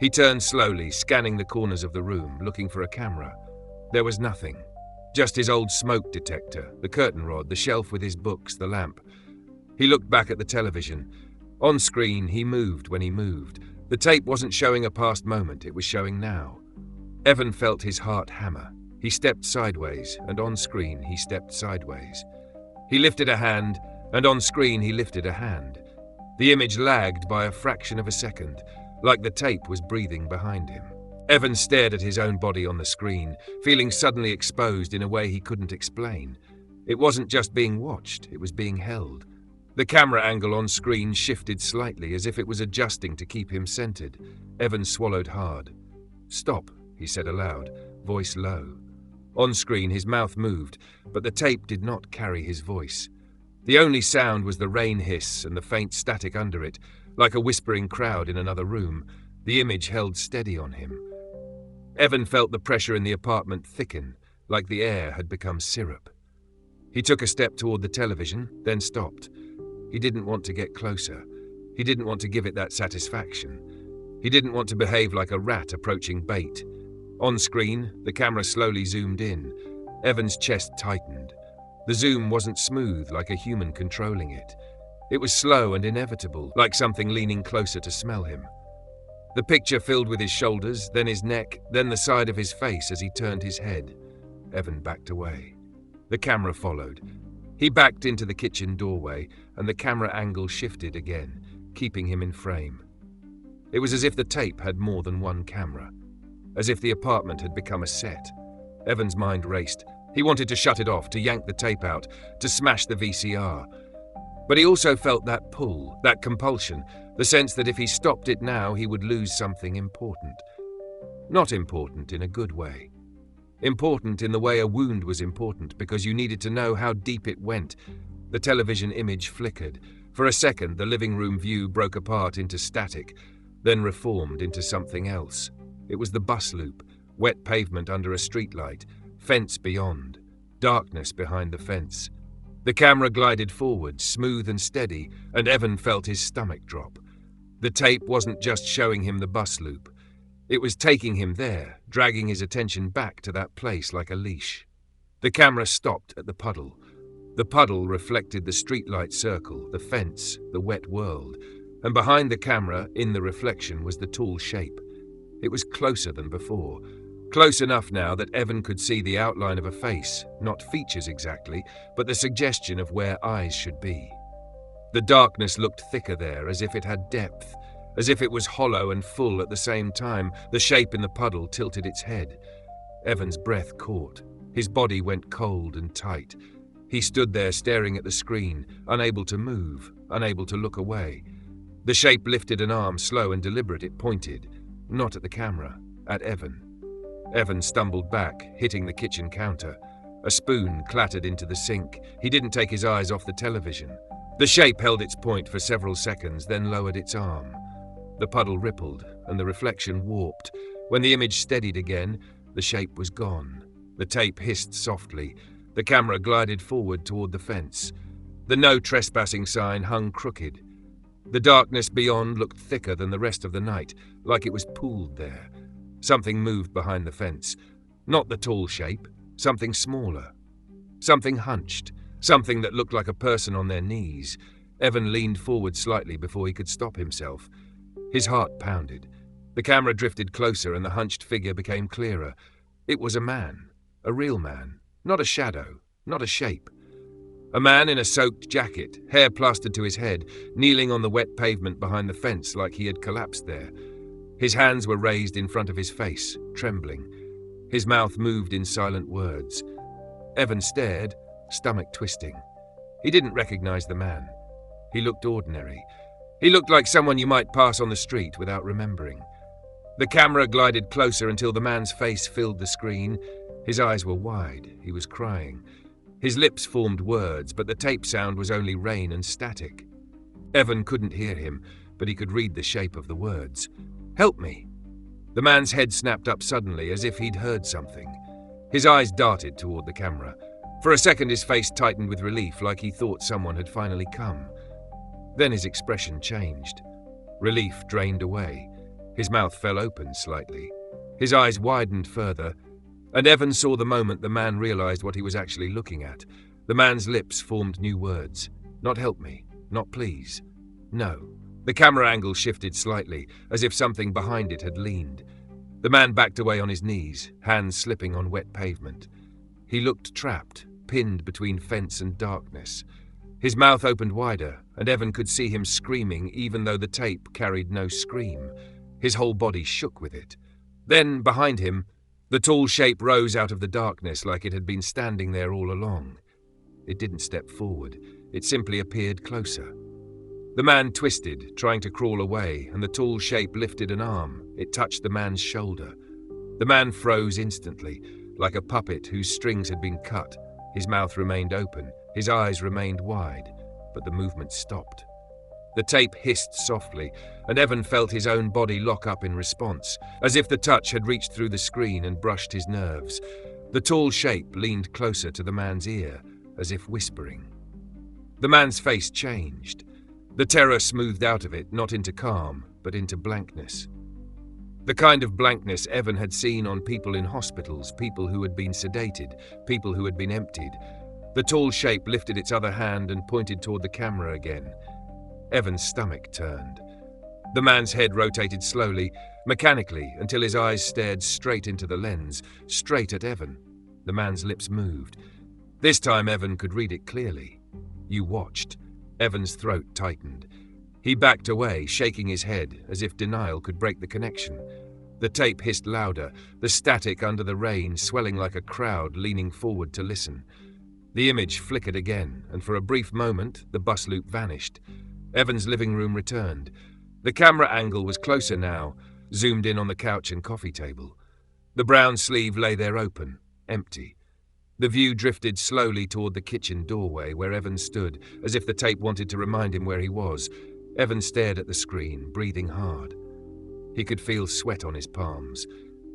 He turned slowly, scanning the corners of the room, looking for a camera. There was nothing. Just his old smoke detector, the curtain rod, the shelf with his books, the lamp. He looked back at the television. On screen, he moved when he moved. The tape wasn't showing a past moment, it was showing now. Evan felt his heart hammer. He stepped sideways, and on screen, he stepped sideways. He lifted a hand, and on screen, he lifted a hand. The image lagged by a fraction of a second, like the tape was breathing behind him. Evan stared at his own body on the screen, feeling suddenly exposed in a way he couldn't explain. It wasn't just being watched, it was being held. The camera angle on screen shifted slightly, as if it was adjusting to keep him centered. Evan swallowed hard. "Stop," he said aloud, voice low. On screen, his mouth moved, but the tape did not carry his voice. The only sound was the rain hiss and the faint static under it, like a whispering crowd in another room. The image held steady on him. Evan felt the pressure in the apartment thicken, like the air had become syrup. He took a step toward the television, then stopped. He didn't want to get closer. He didn't want to give it that satisfaction. He didn't want to behave like a rat approaching bait. On screen, the camera slowly zoomed in. Evan's chest tightened. The zoom wasn't smooth, like a human controlling it. It was slow and inevitable, like something leaning closer to smell him. The picture filled with his shoulders, then his neck, then the side of his face as he turned his head. Evan backed away. The camera followed. He backed into the kitchen doorway, and the camera angle shifted again, keeping him in frame. It was as if the tape had more than one camera, as if the apartment had become a set. Evan's mind raced. He wanted to shut it off, to yank the tape out, to smash the VCR. But he also felt that pull, that compulsion, the sense that if he stopped it now, he would lose something important. Not important in a good way. Important in the way a wound was important, because you needed to know how deep it went. The television image flickered. For a second, the living room view broke apart into static, then reformed into something else. It was the bus loop, wet pavement under a streetlight, fence beyond, darkness behind the fence. The camera glided forward, smooth and steady, and Evan felt his stomach drop. The tape wasn't just showing him the bus loop. It was taking him there, dragging his attention back to that place like a leash. The camera stopped at the puddle. The puddle reflected the streetlight circle, the fence, the wet world, and behind the camera, in the reflection, was the tall shape. It was closer than before. Close enough now that Evan could see the outline of a face, not features exactly, but the suggestion of where eyes should be. The darkness looked thicker there, as if it had depth, as if it was hollow and full at the same time. The shape in the puddle tilted its head. Evan's breath caught. His body went cold and tight. He stood there staring at the screen, unable to move, unable to look away. The shape lifted an arm, slow and deliberate. It pointed, not at the camera, at Evan. Evan stumbled back, hitting the kitchen counter. A spoon clattered into the sink. He didn't take his eyes off the television. The shape held its point for several seconds, then lowered its arm. The puddle rippled, and the reflection warped. When the image steadied again, the shape was gone. The tape hissed softly. The camera glided forward toward the fence. The no trespassing sign hung crooked. The darkness beyond looked thicker than the rest of the night, like it was pooled there. Something moved behind the fence. Not the tall shape, something smaller. Something hunched, Something that looked like a person on their knees. Evan leaned forward slightly before he could stop himself. His heart pounded. The camera drifted closer and the hunched figure became clearer. It was a man. A real man. Not a shadow. Not a shape. A man in a soaked jacket, hair plastered to his head, kneeling on the wet pavement behind the fence like he had collapsed there. His hands were raised in front of his face, trembling. His mouth moved in silent words. Evan stared, stomach twisting. He didn't recognize the man. He looked ordinary. He looked like someone you might pass on the street without remembering. The camera glided closer until the man's face filled the screen. His eyes were wide. He was crying. His lips formed words, but the tape sound was only rain and static. Evan couldn't hear him, but he could read the shape of the words. "Help me." The man's head snapped up suddenly, as if he'd heard something. His eyes darted toward the camera. For a second his face tightened with relief, like he thought someone had finally come. Then his expression changed. Relief drained away. His mouth fell open slightly. His eyes widened further, and Evan saw the moment the man realized what he was actually looking at. The man's lips formed new words. Not help me. Not please. No. The camera angle shifted slightly, as if something behind it had leaned. The man backed away on his knees, hands slipping on wet pavement. He looked trapped, pinned between fence and darkness. His mouth opened wider, and Evan could see him screaming even though the tape carried no scream. His whole body shook with it. Then, behind him, the tall shape rose out of the darkness like it had been standing there all along. It didn't step forward. It simply appeared closer. The man twisted, trying to crawl away, and the tall shape lifted an arm. It touched the man's shoulder. The man froze instantly, like a puppet whose strings had been cut. His mouth remained open. His eyes remained wide, but the movement stopped. The tape hissed softly, and Evan felt his own body lock up in response, as if the touch had reached through the screen and brushed his nerves. The tall shape leaned closer to the man's ear, as if whispering. The man's face changed. The terror smoothed out of it, not into calm, but into blankness. The kind of blankness Evan had seen on people in hospitals, people who had been sedated, people who had been emptied. The tall shape lifted its other hand and pointed toward the camera again. Evan's stomach turned. The man's head rotated slowly, mechanically, until his eyes stared straight into the lens, straight at Evan. The man's lips moved. This time Evan could read it clearly. You watched. Evan's throat tightened. He backed away, shaking his head, as if denial could break the connection. The tape hissed louder, the static under the rain swelling like a crowd leaning forward to listen. The image flickered again, and for a brief moment, the bus loop vanished. Evan's living room returned. The camera angle was closer now, zoomed in on the couch and coffee table. The brown sleeve lay there open, empty. The view drifted slowly toward the kitchen doorway where Evan stood, as if the tape wanted to remind him where he was. Evan stared at the screen, breathing hard. He could feel sweat on his palms.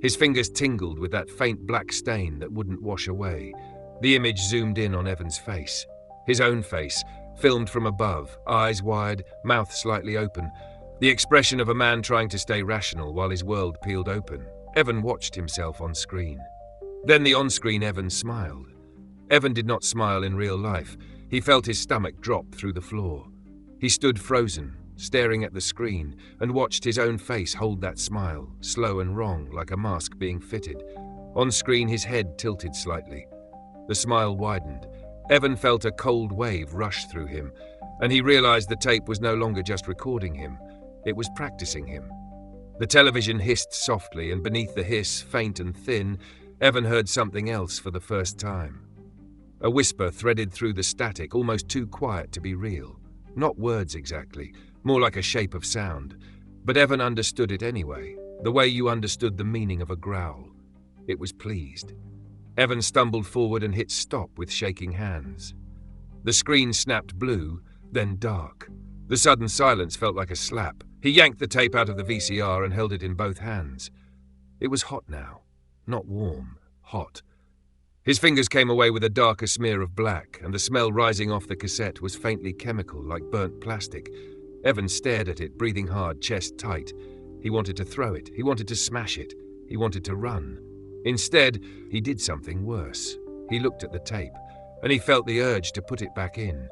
His fingers tingled with that faint black stain that wouldn't wash away. The image zoomed in on Evan's face. His own face, filmed from above, eyes wide, mouth slightly open. The expression of a man trying to stay rational while his world peeled open. Evan watched himself on screen. Then the on-screen Evan smiled. Evan did not smile in real life. He felt his stomach drop through the floor. He stood frozen, staring at the screen, and watched his own face hold that smile, slow and wrong, like a mask being fitted. On screen, his head tilted slightly. The smile widened. Evan felt a cold wave rush through him, and he realized the tape was no longer just recording him. It was practicing him. The television hissed softly, and beneath the hiss, faint and thin, Evan heard something else for the first time. A whisper threaded through the static, almost too quiet to be real. Not words exactly, more like a shape of sound. But Evan understood it anyway, the way you understood the meaning of a growl. It was pleased. Evan stumbled forward and hit stop with shaking hands. The screen snapped blue, then dark. The sudden silence felt like a slap. He yanked the tape out of the VCR and held it in both hands. It was hot now. Not warm, hot. His fingers came away with a darker smear of black, and the smell rising off the cassette was faintly chemical, like burnt plastic. Evan stared at it, breathing hard, chest tight. He wanted to throw it. He wanted to smash it. He wanted to run. Instead, he did something worse. He looked at the tape. and he felt the urge to put it back in.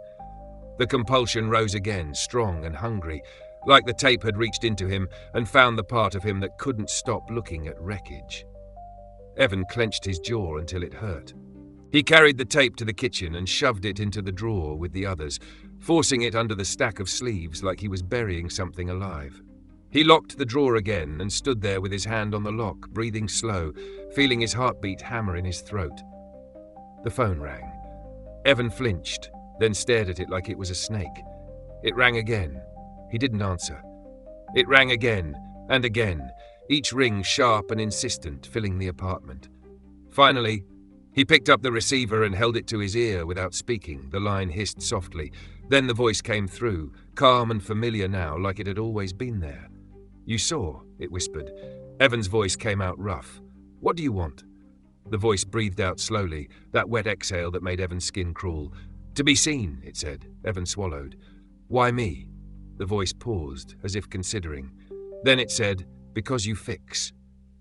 The compulsion rose again, strong and hungry, like the tape had reached into him and found the part of him that couldn't stop looking at wreckage. Evan clenched his jaw until it hurt. He carried the tape to the kitchen and shoved it into the drawer with the others, forcing it under the stack of sleeves like he was burying something alive. He locked the drawer again and stood there with his hand on the lock, breathing slow, feeling his heartbeat hammer in his throat. The phone rang. Evan flinched, then stared at it like it was a snake. It rang again. He didn't answer. It rang again and again, each ring sharp and insistent, filling the apartment. Finally, he picked up the receiver and held it to his ear without speaking. The line hissed softly. Then the voice came through, calm and familiar now, like it had always been there. "You saw," it whispered. Evan's voice came out rough. "What do you want?" The voice breathed out slowly, that wet exhale that made Evan's skin crawl. "To be seen," it said. Evan swallowed. "Why me?" The voice paused, as if considering. Then it said, "Because you fix."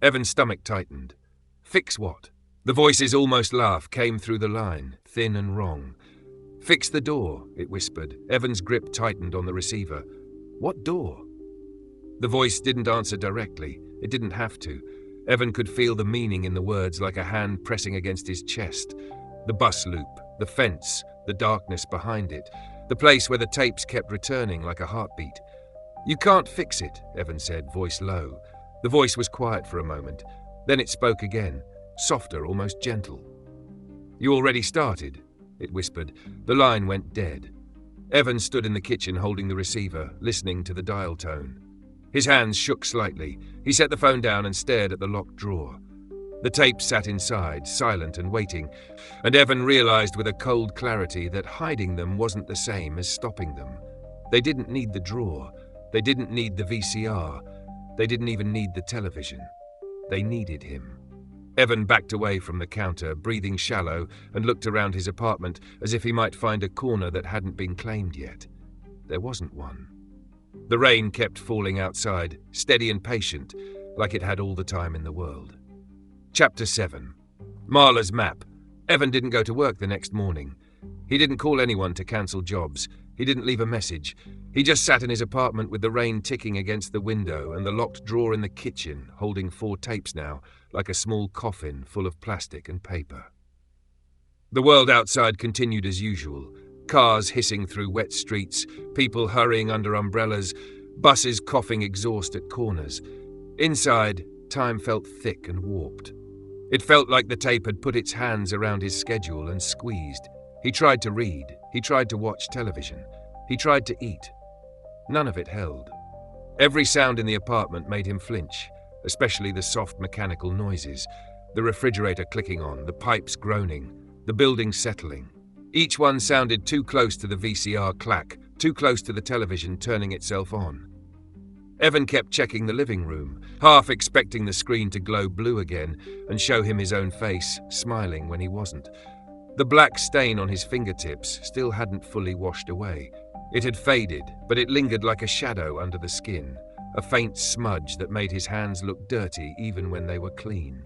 Evan's stomach tightened. "Fix what?" The voice's almost laugh came through the line, thin and wrong. "Fix the door," it whispered. Evan's grip tightened on the receiver. "What door?" The voice didn't answer directly. It didn't have to. Evan could feel the meaning in the words like a hand pressing against his chest. The bus loop, the fence, the darkness behind it, the place where the tapes kept returning like a heartbeat. "You can't fix it," Evan said, voice low. The voice was quiet for a moment. Then it spoke again, softer, almost gentle. "You already started," it whispered. The line went dead. Evan stood in the kitchen holding the receiver, listening to the dial tone. His hands shook slightly. He set the phone down and stared at the locked drawer. The tapes sat inside, silent and waiting, and Evan realized with a cold clarity that hiding them wasn't the same as stopping them. They didn't need the drawer. They didn't need the VCR. They didn't even need the television. They needed him. Evan backed away from the counter, breathing shallow, and looked around his apartment as if he might find a corner that hadn't been claimed yet. There wasn't one. The rain kept falling outside, steady and patient, like it had all the time in the world. Chapter 7. Marla's map. Evan didn't go to work the next morning. He didn't call anyone to cancel jobs. He didn't leave a message. He just sat in his apartment with the rain ticking against the window and the locked drawer in the kitchen, holding 4 tapes now, like a small coffin full of plastic and paper. The world outside continued as usual. Cars hissing through wet streets, people hurrying under umbrellas, buses coughing exhaust at corners. Inside, time felt thick and warped. It felt like the tape had put its hands around his schedule and squeezed. He tried to read. He tried to watch television. He tried to eat. None of it held. Every sound in the apartment made him flinch, especially the soft mechanical noises, the refrigerator clicking on, the pipes groaning, the building settling. Each one sounded too close to the VCR clack, too close to the television turning itself on. Evan kept checking the living room, half expecting the screen to glow blue again and show him his own face, smiling when he wasn't. The black stain on his fingertips still hadn't fully washed away. It had faded, but it lingered like a shadow under the skin, a faint smudge that made his hands look dirty even when they were clean.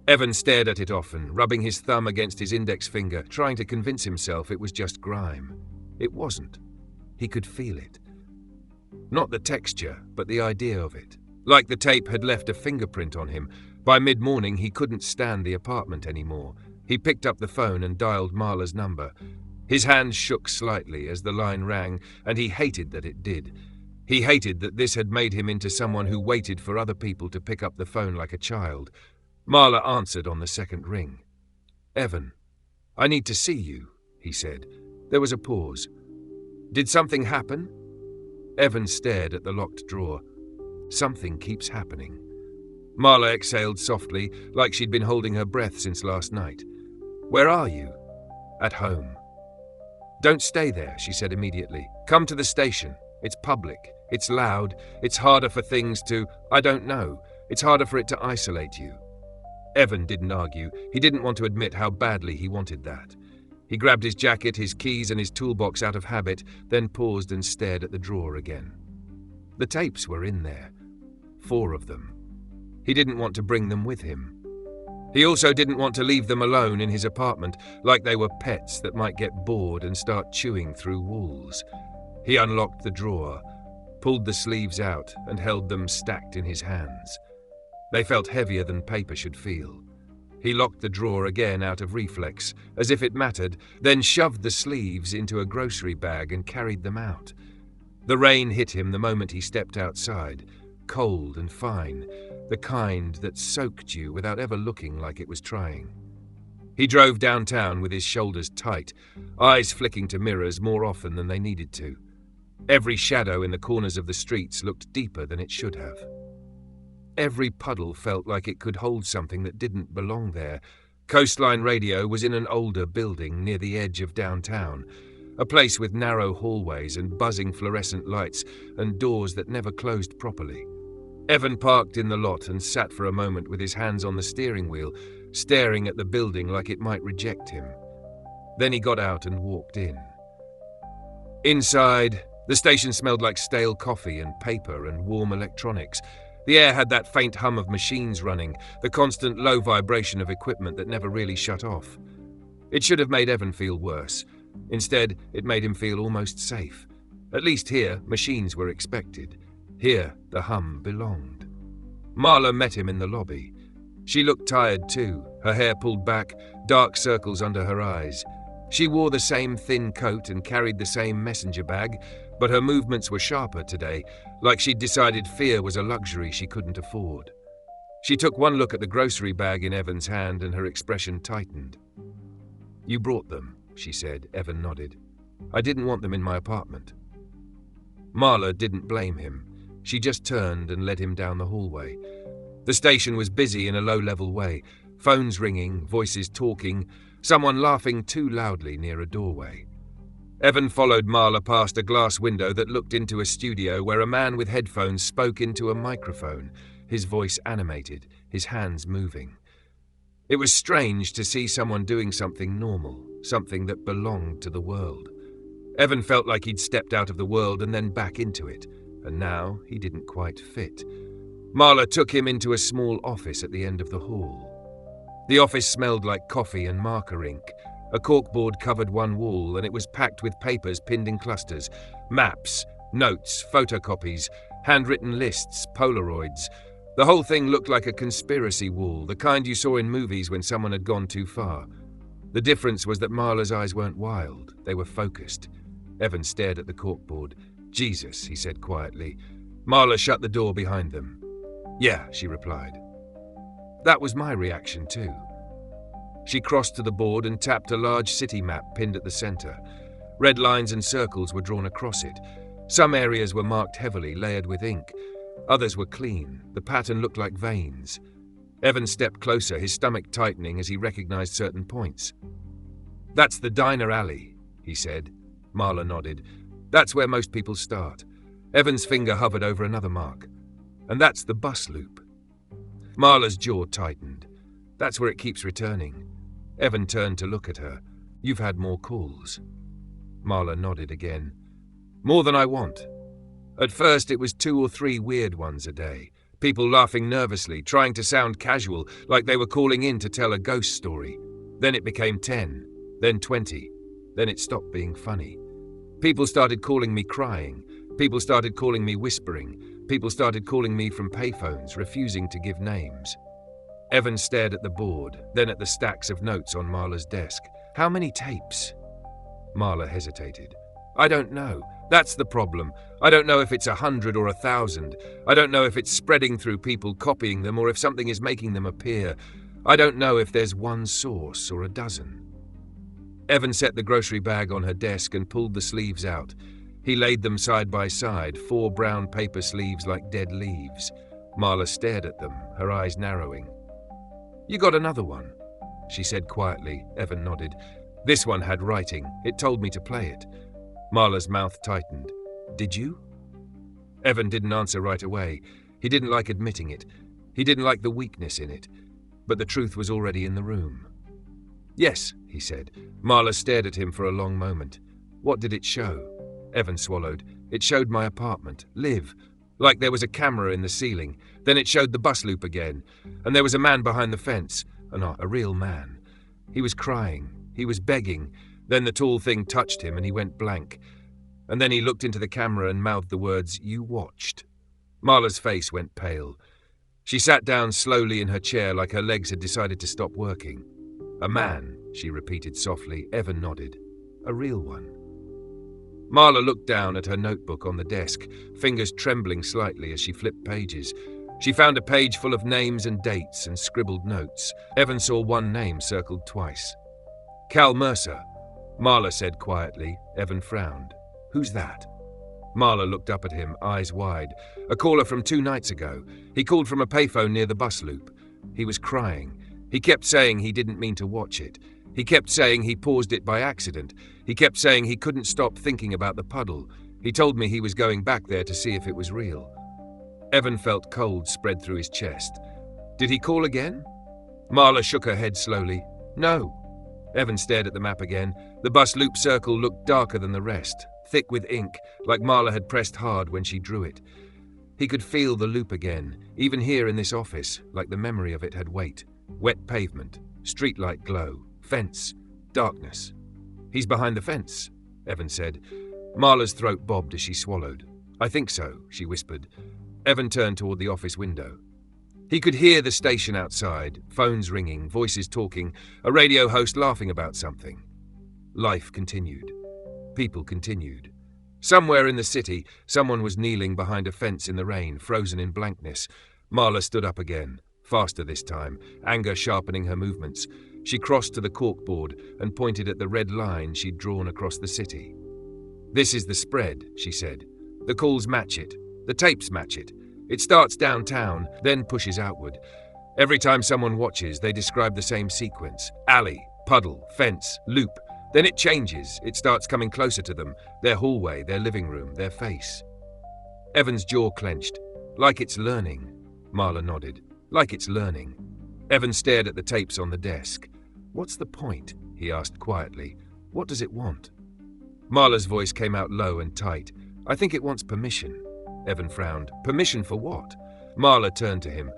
Evan stared at it often, rubbing his thumb against his index finger, trying to convince himself it was just grime. It wasn't. He could feel it. Not the texture, but the idea of it. Like the tape had left a fingerprint on him. By mid-morning, he couldn't stand the apartment anymore. He picked up the phone and dialed Marla's number. His hands shook slightly as the line rang, and he hated that it did. He hated that this had made him into someone who waited for other people to pick up the phone like a child. Marla answered on the second ring. "Evan, I need to see you," he said. There was a pause. "Did something happen?" Evan stared at the locked drawer. "Something keeps happening." Marla exhaled softly, like she'd been holding her breath since last night. "Where are you?" "At home." "Don't stay there," she said immediately. "Come to the station. It's public. It's loud. It's harder for things to... I don't know. It's harder for it to isolate you." Evan didn't argue. He didn't want to admit how badly he wanted that. He grabbed his jacket, his keys, and his toolbox out of habit, then paused and stared at the drawer again. The tapes were in there. 4 of them. He didn't want to bring them with him. He also didn't want to leave them alone in his apartment, like they were pets that might get bored and start chewing through walls. He unlocked the drawer, pulled the sleeves out, and held them stacked in his hands. They felt heavier than paper should feel. He locked the drawer again out of reflex, as if it mattered, then shoved the sleeves into a grocery bag and carried them out. The rain hit him the moment he stepped outside, cold and fine, the kind that soaked you without ever looking like it was trying. He drove downtown with his shoulders tight, eyes flicking to mirrors more often than they needed to. Every shadow in the corners of the streets looked deeper than it should have. Every puddle felt like it could hold something that didn't belong there. Coastline Radio was in an older building near the edge of downtown, a place with narrow hallways and buzzing fluorescent lights and doors that never closed properly. Evan parked in the lot and sat for a moment with his hands on the steering wheel, staring at the building like it might reject him. Then he got out and walked in. Inside, the station smelled like stale coffee and paper and warm electronics. The air had that faint hum of machines running, the constant low vibration of equipment that never really shut off. It should have made Evan feel worse. Instead, it made him feel almost safe. At least here, machines were expected. Here, the hum belonged. Marla met him in the lobby. She looked tired too, her hair pulled back, dark circles under her eyes. She wore the same thin coat and carried the same messenger bag, but her movements were sharper today, like she'd decided fear was a luxury she couldn't afford. She took one look at the grocery bag in Evan's hand and her expression tightened. "You brought them," she said. Evan nodded. "I didn't want them in my apartment." Marla didn't blame him. She just turned and led him down the hallway. The station was busy in a low-level way, phones ringing, voices talking, someone laughing too loudly near a doorway. Evan followed Marla past a glass window that looked into a studio where a man with headphones spoke into a microphone, his voice animated, his hands moving. It was strange to see someone doing something normal, something that belonged to the world. Evan felt like he'd stepped out of the world and then back into it, and now he didn't quite fit. Marla took him into a small office at the end of the hall. The office smelled like coffee and marker ink. A corkboard covered one wall, and it was packed with papers pinned in clusters, maps, notes, photocopies, handwritten lists, Polaroids. The whole thing looked like a conspiracy wall, the kind you saw in movies when someone had gone too far. The difference was that Marla's eyes weren't wild, they were focused. Evan stared at the corkboard. "Jesus," he said quietly. Marla shut the door behind them. "Yeah," she replied. That was my reaction too. She crossed to the board and tapped a large city map pinned at the center. Red lines and circles were drawn across it. Some areas were marked heavily, layered with ink. Others were clean. The pattern looked like veins. Evan stepped closer, his stomach tightening as he recognized certain points. "That's the diner alley," he said. Marla nodded. "That's where most people start." Evan's finger hovered over another mark. "And that's the bus loop." Marla's jaw tightened. "That's where it keeps returning." Evan turned to look at her. "You've had more calls." Marla nodded again. "More than I want. At first it was 2 or 3 weird ones a day. People laughing nervously, trying to sound casual, like they were calling in to tell a ghost story. Then it became 10, then 20. Then it stopped being funny. People started calling me crying. People started calling me whispering. People started calling me from payphones, refusing to give names. Evan stared at the board, then at the stacks of notes on Marla's desk. "How many tapes?" Marla hesitated. "I don't know. That's the problem. I don't know if it's 100 or 1,000. I don't know if it's spreading through people copying them or if something is making them appear. I don't know if there's one source or a dozen." Evan set the grocery bag on her desk and pulled the sleeves out. He laid them side by side, 4 brown paper sleeves like dead leaves. Marla stared at them, her eyes narrowing. "You got another one?" she said quietly. Evan nodded. "This one had writing. It told me to play it." Marla's mouth tightened. "Did you?" Evan didn't answer right away. He didn't like admitting it. He didn't like the weakness in it. But the truth was already in the room. "Yes," he said. Marla stared at him for a long moment. "What did it show?" Evan swallowed. "It showed my apartment. Live. Like there was a camera in the ceiling. Then it showed the bus loop again. And there was a man behind the fence. a real man. He was crying. He was begging. Then the tall thing touched him and he went blank. And then he looked into the camera and mouthed the words, "You watched." Marla's face went pale. She sat down slowly in her chair like her legs had decided to stop working. "A man," she repeated softly. Evan nodded. "A real one." Marla looked down at her notebook on the desk, fingers trembling slightly as she flipped pages. She found a page full of names and dates and scribbled notes. Evan saw one name circled twice. "Cal Mercer," Marla said quietly. Evan frowned. "Who's that?" Marla looked up at him, eyes wide. "A caller from 2 nights ago. He called from a payphone near the bus loop. He was crying. He kept saying he didn't mean to watch it. He kept saying he paused it by accident. He kept saying he couldn't stop thinking about the puddle. He told me he was going back there to see if it was real." Evan felt cold spread through his chest. "Did he call again?" Marla shook her head slowly. "No." Evan stared at the map again. The bus loop circle looked darker than the rest, thick with ink, like Marla had pressed hard when she drew it. He could feel the loop again, even here in this office, like the memory of it had weight. Wet pavement, streetlight glow, fence, darkness. "He's behind the fence," Evan said. Marla's throat bobbed as she swallowed. "I think so," she whispered. Evan turned toward the office window. He could hear the station outside, phones ringing, voices talking, a radio host laughing about something. Life continued. People continued. Somewhere in the city, someone was kneeling behind a fence in the rain, frozen in blankness. Marla stood up again, faster this time, anger sharpening her movements. She crossed to the corkboard and pointed at the red line she'd drawn across the city. "This is the spread," she said. "The calls match it. The tapes match it. It starts downtown, then pushes outward. Every time someone watches, they describe the same sequence. Alley, puddle, fence, loop. Then it changes. It starts coming closer to them, their hallway, their living room, their face." Evan's jaw clenched. "Like it's learning." Marla nodded. "Like it's learning." Evan stared at the tapes on the desk. "What's the point?" he asked quietly. "What does it want?" Marla's voice came out low and tight. "I think it wants permission." Evan frowned. "Permission for what?" Marla turned to him.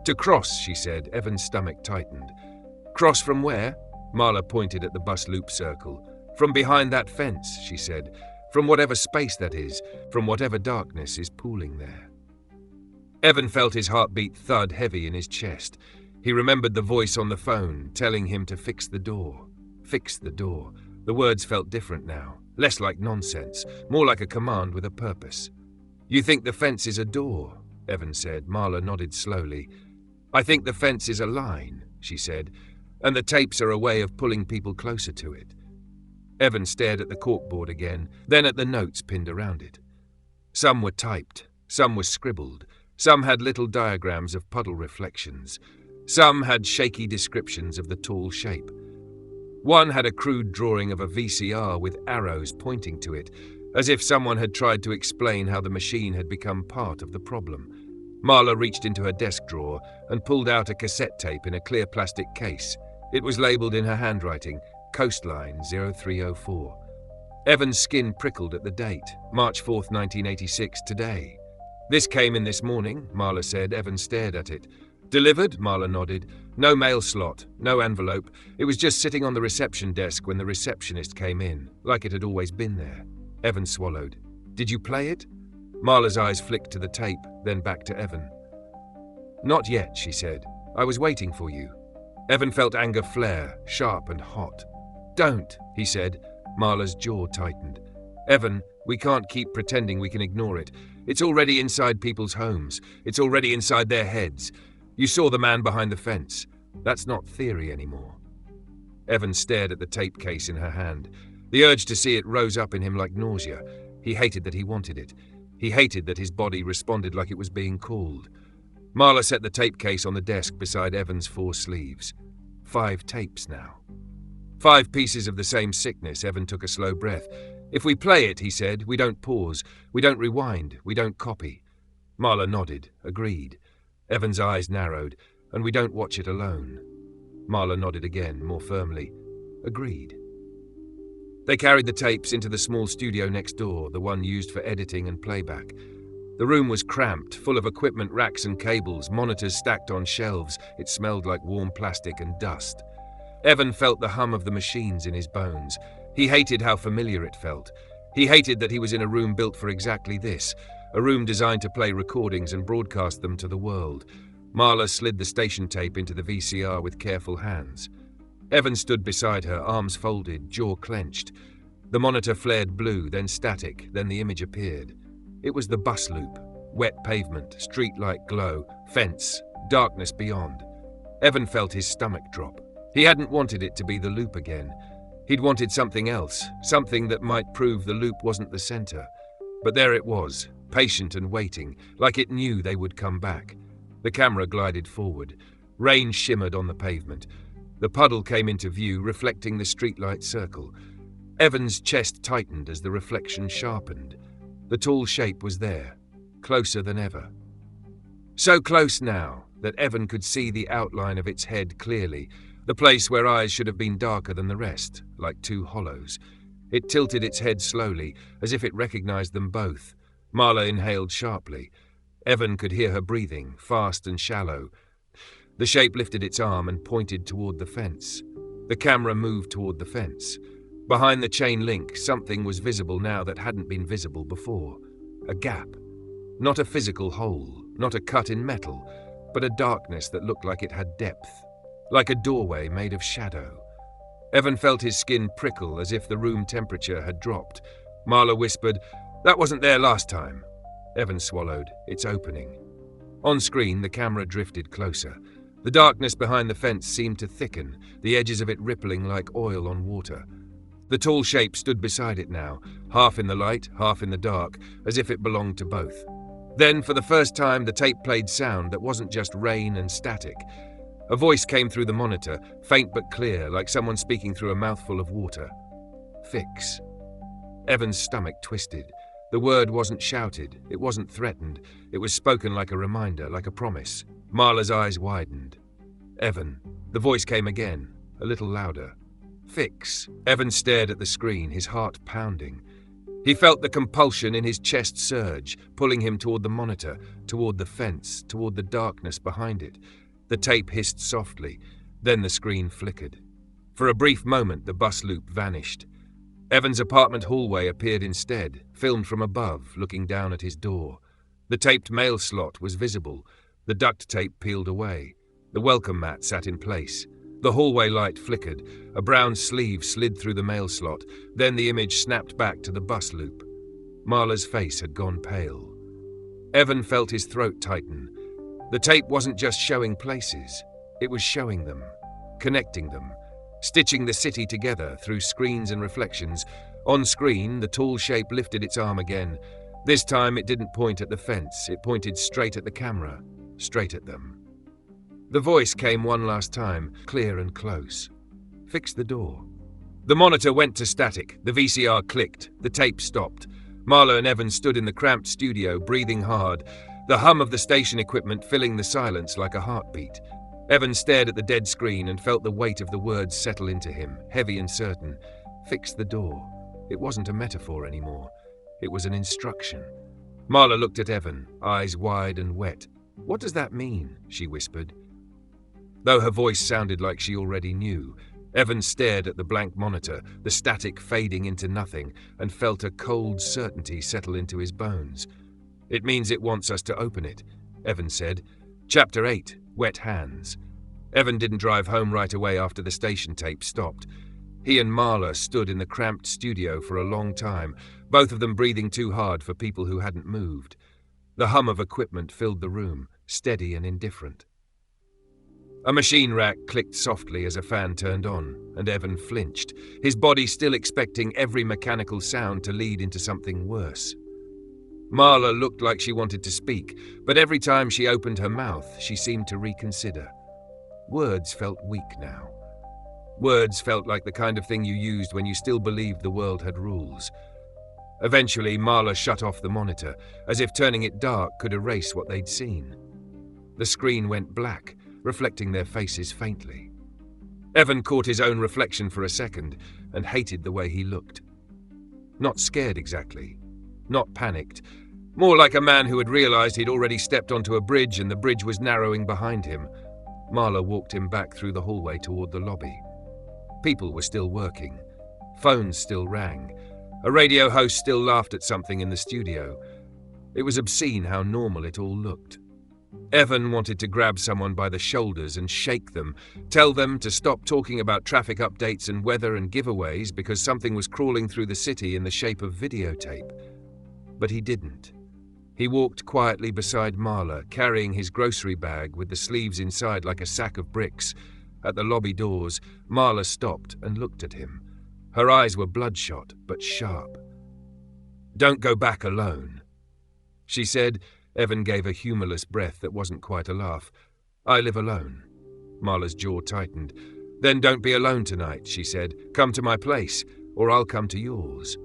"To cross," she said. Evan's stomach tightened. "Cross from where?" Marla pointed at the bus loop circle. "From behind that fence," she said. "From whatever space that is, from whatever darkness is pooling there." Evan felt his heartbeat thud heavy in his chest. He remembered the voice on the phone telling him to fix the door. Fix the door. The words felt different now, less like nonsense, more like a command with a purpose. "You think the fence is a door?" Evan said. Marla nodded slowly. "I think the fence is a line," she said, "and the tapes are a way of pulling people closer to it." Evan stared at the corkboard again, then at the notes pinned around it. Some were typed, some were scribbled, some had little diagrams of puddle reflections, some had shaky descriptions of the tall shape. One had a crude drawing of a VCR with arrows pointing to it, as if someone had tried to explain how the machine had become part of the problem. Marla reached into her desk drawer and pulled out a cassette tape in a clear plastic case. It was labelled in her handwriting, Coastline 0304. Evan's skin prickled at the date, March 4th, 1986, today. "This came in this morning," Marla said. Evan stared at it. "Delivered?" Marla nodded. "No mail slot, no envelope. It was just sitting on the reception desk when the receptionist came in, like it had always been there." Evan swallowed. "Did you play it?" Marla's eyes flicked to the tape, then back to Evan. "Not yet," she said. "I was waiting for you." Evan felt anger flare, sharp and hot. "Don't," he said. Marla's jaw tightened. "Evan, we can't keep pretending we can ignore it. It's already inside people's homes. It's already inside their heads. You saw the man behind the fence. That's not theory anymore." Evan stared at the tape case in her hand. The urge to see it rose up in him like nausea. He hated that he wanted it. He hated that his body responded like it was being called. Marla set the tape case on the desk beside Evan's 4 sleeves. 5 tapes now. 5 pieces of the same sickness. Evan took a slow breath. "If we play it," he said, "we don't pause. We don't rewind. We don't copy." Marla nodded, agreed. Evan's eyes narrowed. "And we don't watch it alone." Marla nodded again, more firmly. "Agreed." They carried the tapes into the small studio next door, the one used for editing and playback. The room was cramped, full of equipment racks and cables, monitors stacked on shelves. It smelled like warm plastic and dust. Evan felt the hum of the machines in his bones. He hated how familiar it felt. He hated that he was in a room built for exactly this, a room designed to play recordings and broadcast them to the world. Marla slid the station tape into the VCR with careful hands. Evan stood beside her, arms folded, jaw clenched. The monitor flared blue, then static, then the image appeared. It was the bus loop. Wet pavement, street-light glow, fence, darkness beyond. Evan felt his stomach drop. He hadn't wanted it to be the loop again. He'd wanted something else, something that might prove the loop wasn't the center. But there it was, patient and waiting, like it knew they would come back. The camera glided forward. Rain shimmered on the pavement. The puddle came into view, reflecting the streetlight circle. Evan's chest tightened as the reflection sharpened. The tall shape was there, closer than ever. So close now that Evan could see the outline of its head clearly, the place where eyes should have been darker than the rest, like two hollows. It tilted its head slowly, as if it recognized them both. Marla inhaled sharply. Evan could hear her breathing, fast and shallow. The shape lifted its arm and pointed toward the fence. The camera moved toward the fence. Behind the chain link, something was visible now that hadn't been visible before. A gap. Not a physical hole, not a cut in metal, but a darkness that looked like it had depth. Like a doorway made of shadow. Evan felt his skin prickle as if the room temperature had dropped. Marla whispered, "That wasn't there last time." Evan swallowed. It's opening. On screen, the camera drifted closer. The darkness behind the fence seemed to thicken, the edges of it rippling like oil on water. The tall shape stood beside it now, half in the light, half in the dark, as if it belonged to both. Then, for the first time, the tape played sound that wasn't just rain and static. A voice came through the monitor, faint but clear, like someone speaking through a mouthful of water. "Fix." Evan's stomach twisted. The word wasn't shouted, it wasn't threatened. It was spoken like a reminder, like a promise. Marla's eyes widened. "Evan." The voice came again, a little louder. "Fix." Evan stared at the screen, his heart pounding. He felt the compulsion in his chest surge, pulling him toward the monitor, toward the fence, toward the darkness behind it. The tape hissed softly, then the screen flickered. For a brief moment, the bus loop vanished. Evan's apartment hallway appeared instead, filmed from above, looking down at his door. The taped mail slot was visible. The duct tape peeled away. The welcome mat sat in place. The hallway light flickered. A brown sleeve slid through the mail slot. Then the image snapped back to the bus loop. Marla's face had gone pale. Evan felt his throat tighten. The tape wasn't just showing places. It was showing them, connecting them, stitching the city together through screens and reflections. On screen, the tall shape lifted its arm again. This time it didn't point at the fence. It pointed straight at the camera, straight at them. The voice came one last time, clear and close. "Fix the door." The monitor went to static. The VCR clicked. The tape stopped. Marla and Evan stood in the cramped studio, breathing hard, the hum of the station equipment filling the silence like a heartbeat. Evan stared at the dead screen and felt the weight of the words settle into him, heavy and certain. Fix the door. It wasn't a metaphor anymore. It was an instruction. Marla looked at Evan, eyes wide and wet. "What does that mean?" she whispered. Though her voice sounded like she already knew, Evan stared at the blank monitor, the static fading into nothing, and felt a cold certainty settle into his bones. "It means it wants us to open it," Evan said. Chapter 8, Wet Hands. Evan didn't drive home right away after the station tape stopped. He and Marla stood in the cramped studio for a long time, both of them breathing too hard for people who hadn't moved. The hum of equipment filled the room, steady and indifferent. A machine rack clicked softly as a fan turned on, and Evan flinched, his body still expecting every mechanical sound to lead into something worse. Marla looked like she wanted to speak, but every time she opened her mouth, she seemed to reconsider. Words felt weak now. Words felt like the kind of thing you used when you still believed the world had rules. Eventually, Marla shut off the monitor, as if turning it dark could erase what they'd seen. The screen went black, reflecting their faces faintly. Evan caught his own reflection for a second and hated the way he looked. Not scared exactly, not panicked, More like a man who had realized he'd already stepped onto a bridge and the bridge was narrowing behind him. Marla walked him back through the hallway toward the lobby. People were still working. Phones still rang. A radio host still laughed at something in the studio. It was obscene how normal it all looked. Evan wanted to grab someone by the shoulders and shake them, tell them to stop talking about traffic updates and weather and giveaways because something was crawling through the city in the shape of videotape. But he didn't. He walked quietly beside Marla, carrying his grocery bag with the sleeves inside like a sack of bricks. At the lobby doors, Marla stopped and looked at him. Her eyes were bloodshot, but sharp. "Don't go back alone," she said. Evan gave a humorless breath that wasn't quite a laugh. "I live alone." Marla's jaw tightened. "Then don't be alone tonight," she said. "Come to my place, or I'll come to yours."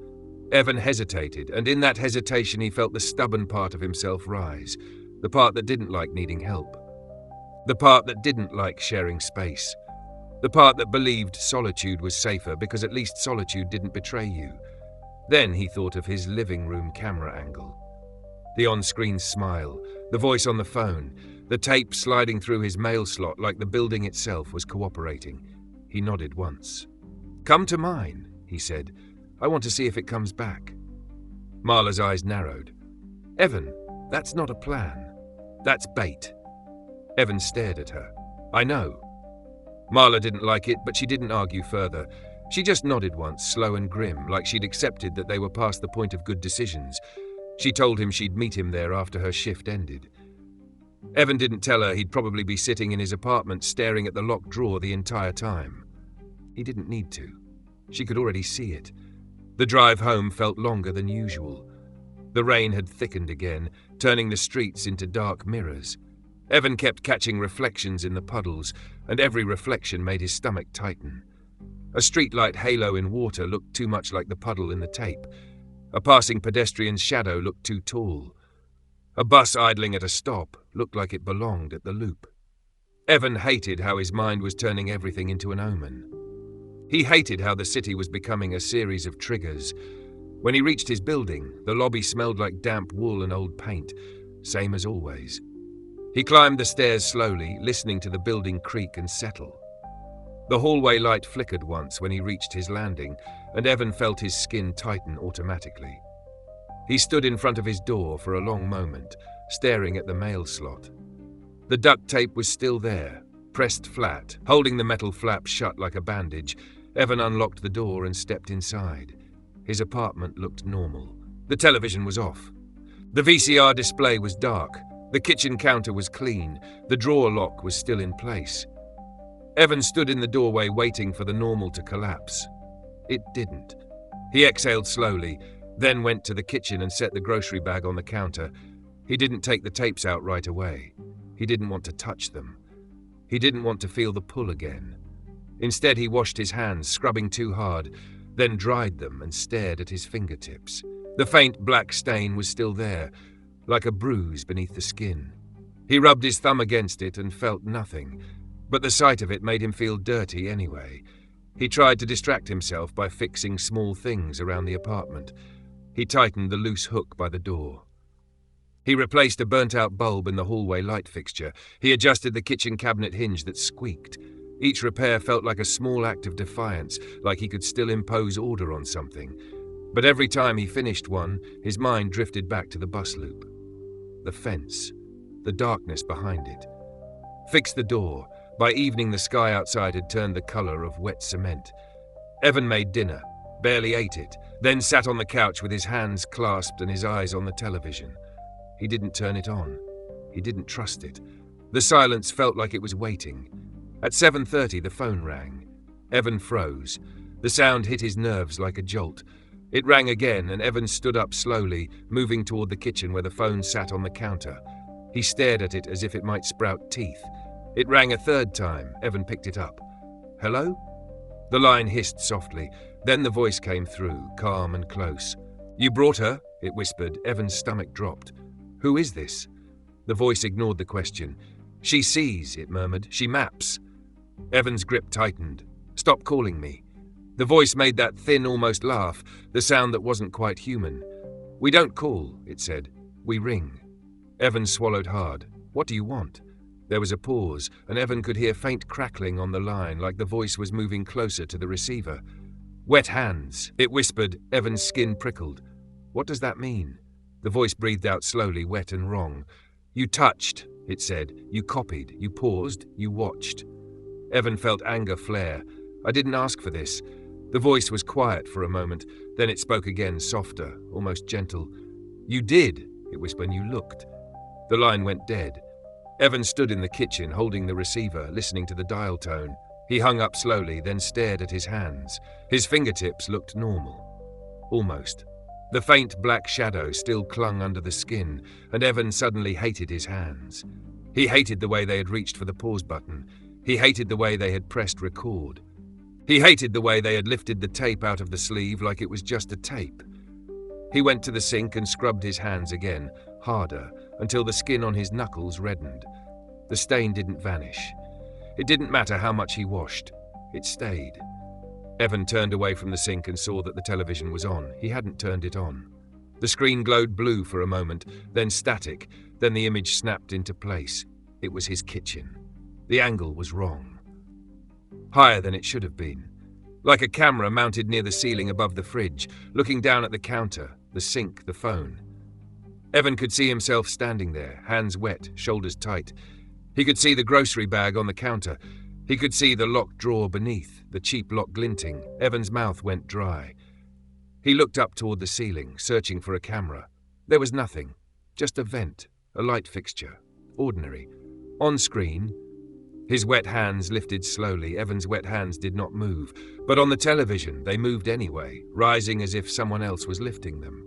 Evan hesitated, and in that hesitation he felt the stubborn part of himself rise, the part that didn't like needing help, the part that didn't like sharing space, the part that believed solitude was safer because at least solitude didn't betray you. Then he thought of his living room camera angle. The on-screen smile, the voice on the phone, the tape sliding through his mail slot like the building itself was cooperating. He nodded once. "Come to mine," he said. "I want to see if it comes back." Marla's eyes narrowed. "Evan, that's not a plan. That's bait." Evan stared at her. "I know." Marla didn't like it, but she didn't argue further. She just nodded once, slow and grim, like she'd accepted that they were past the point of good decisions. She told him she'd meet him there after her shift ended. Evan didn't tell her he'd probably be sitting in his apartment staring at the locked drawer the entire time. He didn't need to. She could already see it. The drive home felt longer than usual. The rain had thickened again, turning the streets into dark mirrors. Evan kept catching reflections in the puddles, and every reflection made his stomach tighten. A streetlight halo in water looked too much like the puddle in the tape. A passing pedestrian's shadow looked too tall. A bus idling at a stop looked like it belonged at the loop. Evan hated how his mind was turning everything into an omen. He hated how the city was becoming a series of triggers. When he reached his building, the lobby smelled like damp wool and old paint, same as always. He climbed the stairs slowly, listening to the building creak and settle. The hallway light flickered once when he reached his landing, and Evan felt his skin tighten automatically. He stood in front of his door for a long moment, staring at the mail slot. The duct tape was still there, pressed flat, holding the metal flap shut like a bandage. Evan unlocked the door and stepped inside. His apartment looked normal. The television was off. The VCR display was dark. The kitchen counter was clean. The drawer lock was still in place. Evan stood in the doorway waiting for the normal to collapse. It didn't. He exhaled slowly, then went to the kitchen and set the grocery bag on the counter. He didn't take the tapes out right away. He didn't want to touch them. He didn't want to feel the pull again. Instead, he washed his hands, scrubbing too hard, then dried them and stared at his fingertips. The faint black stain was still there, like a bruise beneath the skin. He rubbed his thumb against it and felt nothing, but the sight of it made him feel dirty anyway. He tried to distract himself by fixing small things around the apartment. He tightened the loose hook by the door. He replaced a burnt-out bulb in the hallway light fixture. He adjusted the kitchen cabinet hinge that squeaked. Each repair felt like a small act of defiance, like he could still impose order on something. But every time he finished one, his mind drifted back to the bus loop. The fence. The darkness behind it. Fixed the door. By evening, the sky outside had turned the color of wet cement. Evan made dinner, barely ate it, then sat on the couch with his hands clasped and his eyes on the television. He didn't turn it on. He didn't trust it. The silence felt like it was waiting. At 7:30, the phone rang. Evan froze. The sound hit his nerves like a jolt. It rang again, and Evan stood up slowly, moving toward the kitchen where the phone sat on the counter. He stared at it as if it might sprout teeth. It rang a third time. Evan picked it up. "Hello?" The line hissed softly. Then the voice came through, calm and close. "You brought her?" it whispered. Evan's stomach dropped. "Who is this?" The voice ignored the question. "She sees," it murmured. "She maps." Evan's grip tightened. "Stop calling me." The voice made that thin, almost laugh, the sound that wasn't quite human. "We don't call," it said. We ring. Evan swallowed hard. What do you want? There was a pause, and Evan could hear faint crackling on the line, like the voice was moving closer to the receiver. Wet hands, it whispered. Evan's skin prickled. What does that mean? The voice breathed out slowly, wet and wrong. You touched, it said. You copied. You paused. You watched. Evan felt anger flare. I didn't ask for this. The voice was quiet for a moment. Then it spoke again, softer, almost gentle. You did, it whispered. You looked. The line went dead. Evan stood in the kitchen, holding the receiver, listening to the dial tone. He hung up slowly, then stared at his hands. His fingertips looked normal. Almost. The faint black shadow still clung under the skin, and Evan suddenly hated his hands. He hated the way they had reached for the pause button. He hated the way they had pressed record. He hated the way they had lifted the tape out of the sleeve like it was just a tape. He went to the sink and scrubbed his hands again, harder, until the skin on his knuckles reddened. The stain didn't vanish. It didn't matter how much he washed. It stayed. Evan turned away from the sink and saw that the television was on. He hadn't turned it on. The screen glowed blue for a moment, then static, then the image snapped into place. It was his kitchen. The angle was wrong. Higher than it should have been. Like a camera mounted near the ceiling above the fridge, looking down at the counter, the sink, the phone. Evan could see himself standing there, hands wet, shoulders tight. He could see the grocery bag on the counter. He could see the locked drawer beneath, the cheap lock glinting. Evan's mouth went dry. He looked up toward the ceiling, searching for a camera. There was nothing. Just a vent, a light fixture. Ordinary. On screen, his wet hands lifted slowly. Evan's wet hands did not move. But on the television, they moved anyway, rising as if someone else was lifting them.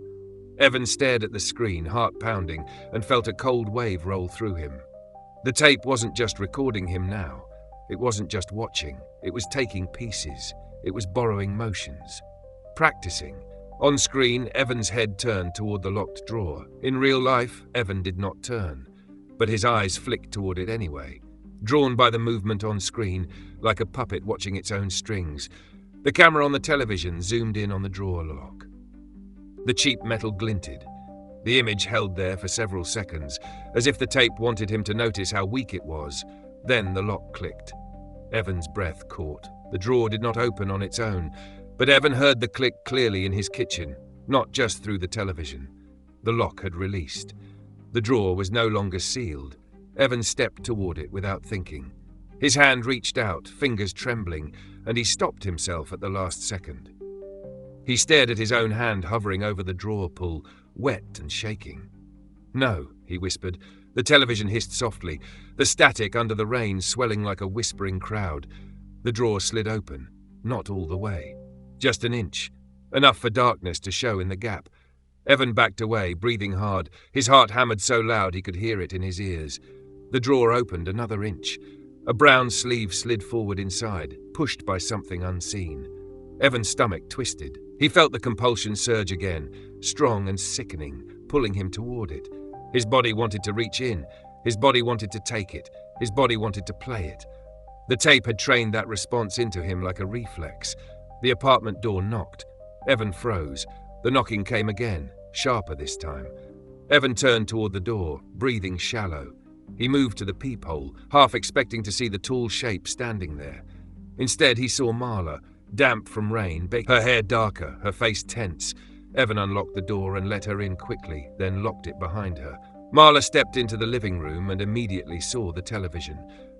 Evan stared at the screen, heart pounding, and felt a cold wave roll through him. The tape wasn't just recording him now. It wasn't just watching. It was taking pieces. It was borrowing motions. Practicing. On screen, Evan's head turned toward the locked drawer. In real life, Evan did not turn. But his eyes flicked toward it anyway. Drawn by the movement on screen, like a puppet watching its own strings. The camera on the television zoomed in on the drawer lock. The cheap metal glinted. The image held there for several seconds, as if the tape wanted him to notice how weak it was. Then the lock clicked. Evan's breath caught. The drawer did not open on its own, but Evan heard the click clearly in his kitchen, not just through the television. The lock had released. The drawer was no longer sealed. Evan stepped toward it without thinking. His hand reached out, fingers trembling, and he stopped himself at the last second. He stared at his own hand hovering over the drawer pull, wet and shaking. No, he whispered. The television hissed softly, the static under the rain swelling like a whispering crowd. The drawer slid open, not all the way. Just an inch, enough for darkness to show in the gap. Evan backed away, breathing hard. His heart hammered so loud he could hear it in his ears. The drawer opened another inch. A brown sleeve slid forward inside, pushed by something unseen. Evan's stomach twisted. He felt the compulsion surge again, strong and sickening, pulling him toward it. His body wanted to reach in. His body wanted to take it. His body wanted to play it. The tape had trained that response into him like a reflex. The apartment door knocked. Evan froze. The knocking came again, sharper this time. Evan turned toward the door, breathing shallow. He moved to the peephole, half expecting to see the tall shape standing there. Instead, he saw Marla, damp from rain, her hair darker, her face tense. Evan unlocked the door and let her in quickly, then locked it behind her. Marla stepped into the living room and immediately saw the television.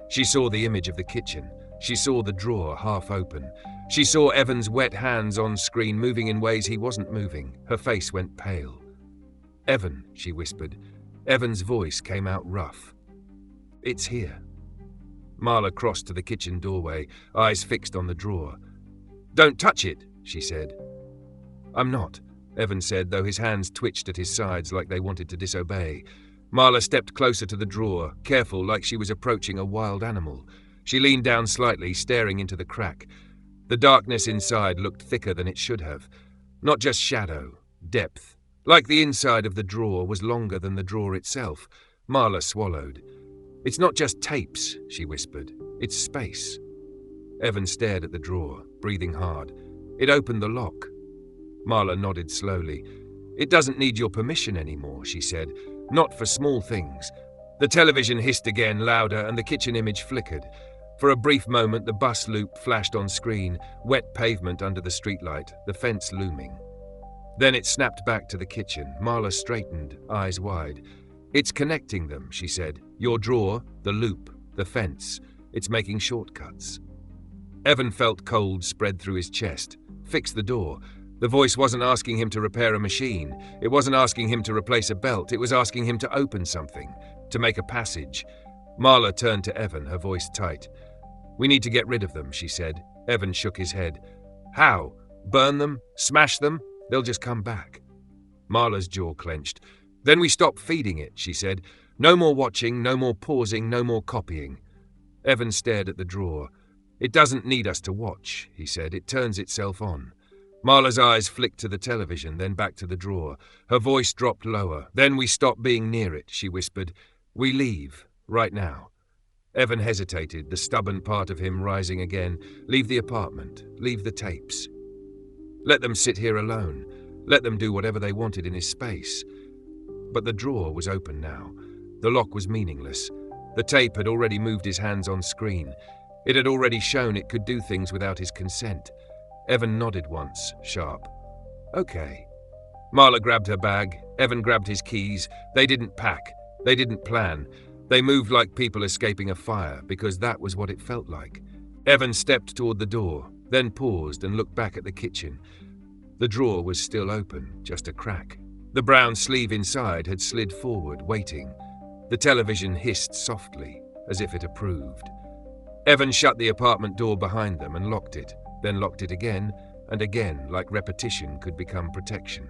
She saw the image of the kitchen. She saw the drawer half open. She saw Evan's wet hands on screen moving in ways he wasn't moving. Her face went pale. "Evan," she whispered. Evan's voice came out rough. "It's here." Marla crossed to the kitchen doorway, eyes fixed on the drawer. "Don't touch it," she said. "I'm not," Evan said, though his hands twitched at his sides like they wanted to disobey. Marla stepped closer to the drawer, careful like she was approaching a wild animal. She leaned down slightly, staring into the crack. The darkness inside looked thicker than it should have. Not just shadow, depth. Like the inside of the drawer was longer than the drawer itself. Marla swallowed. "It's not just tapes," she whispered. "It's space." Evan stared at the drawer, breathing hard. It opened the lock. Marla nodded slowly. "It doesn't need your permission anymore," she said. Not for small things. The television hissed again, louder, and the kitchen image flickered. For a brief moment, the bus loop flashed on screen, wet pavement under the streetlight, the fence looming. Then it snapped back to the kitchen. Marla straightened, eyes wide. "It's connecting them," she said. "Your drawer, the loop, the fence. It's making shortcuts." Evan felt cold spread through his chest. Fix the door. The voice wasn't asking him to repair a machine. It wasn't asking him to replace a belt. It was asking him to open something, to make a passage. Marla turned to Evan, her voice tight. "We need to get rid of them," she said. Evan shook his head. "How? Burn them? Smash them? They'll just come back." Marla's jaw clenched. "Then we stop feeding it," she said. "No more watching, no more pausing, no more copying." Evan stared at the drawer. "It doesn't need us to watch," he said. "It turns itself on." Marla's eyes flicked to the television, then back to the drawer. Her voice dropped lower. "Then we stop being near it," she whispered. "We leave, right now." Evan hesitated, the stubborn part of him rising again. Leave the apartment, leave the tapes. Let them sit here alone. Let them do whatever they wanted in his space. But the drawer was open now. The lock was meaningless. The tape had already moved his hands on screen. It had already shown it could do things without his consent. Evan nodded once, sharp. "Okay." Marla grabbed her bag. Evan grabbed his keys. They didn't pack. They didn't plan. They moved like people escaping a fire, because that was what it felt like. Evan stepped toward the door, then paused and looked back at the kitchen. The drawer was still open, just a crack. The brown sleeve inside had slid forward, waiting. The television hissed softly, as if it approved. Evan shut the apartment door behind them and locked it, then locked it again and again, like repetition could become protection.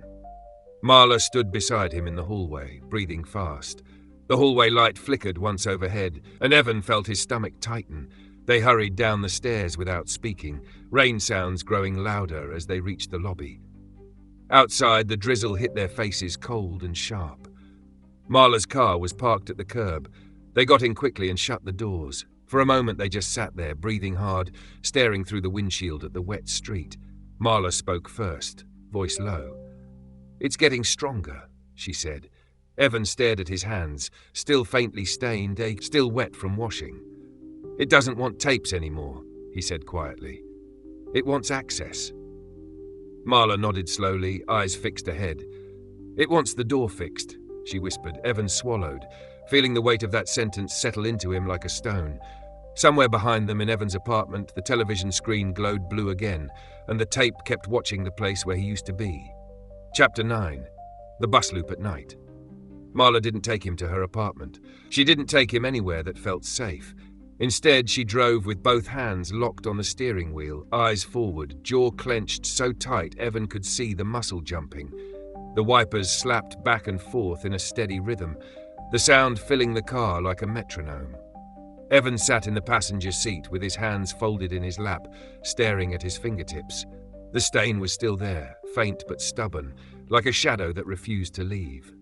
Marla stood beside him in the hallway, breathing fast. The hallway light flickered once overhead, and Evan felt his stomach tighten. They hurried down the stairs without speaking, rain sounds growing louder as they reached the lobby. Outside, the drizzle hit their faces cold and sharp. Marla's car was parked at the curb. They got in quickly and shut the doors. For a moment they just sat there, breathing hard, staring through the windshield at the wet street. Marla spoke first, voice low. "It's getting stronger," she said. Evan stared at his hands, still faintly stained, still wet from washing. "It doesn't want tapes anymore," he said quietly. "It wants access." Marla nodded slowly, eyes fixed ahead. "It wants the door fixed," she whispered. Evan swallowed, feeling the weight of that sentence settle into him like a stone. Somewhere behind them in Evan's apartment, the television screen glowed blue again, and the tape kept watching the place where he used to be. Chapter 9. The bus loop at night. Marla didn't take him to her apartment. She didn't take him anywhere that felt safe. Instead, she drove with both hands locked on the steering wheel, eyes forward, jaw clenched so tight Evan could see the muscle jumping. The wipers slapped back and forth in a steady rhythm, the sound filling the car like a metronome. Evan sat in the passenger seat with his hands folded in his lap, staring at his fingertips. The stain was still there, faint but stubborn, like a shadow that refused to leave.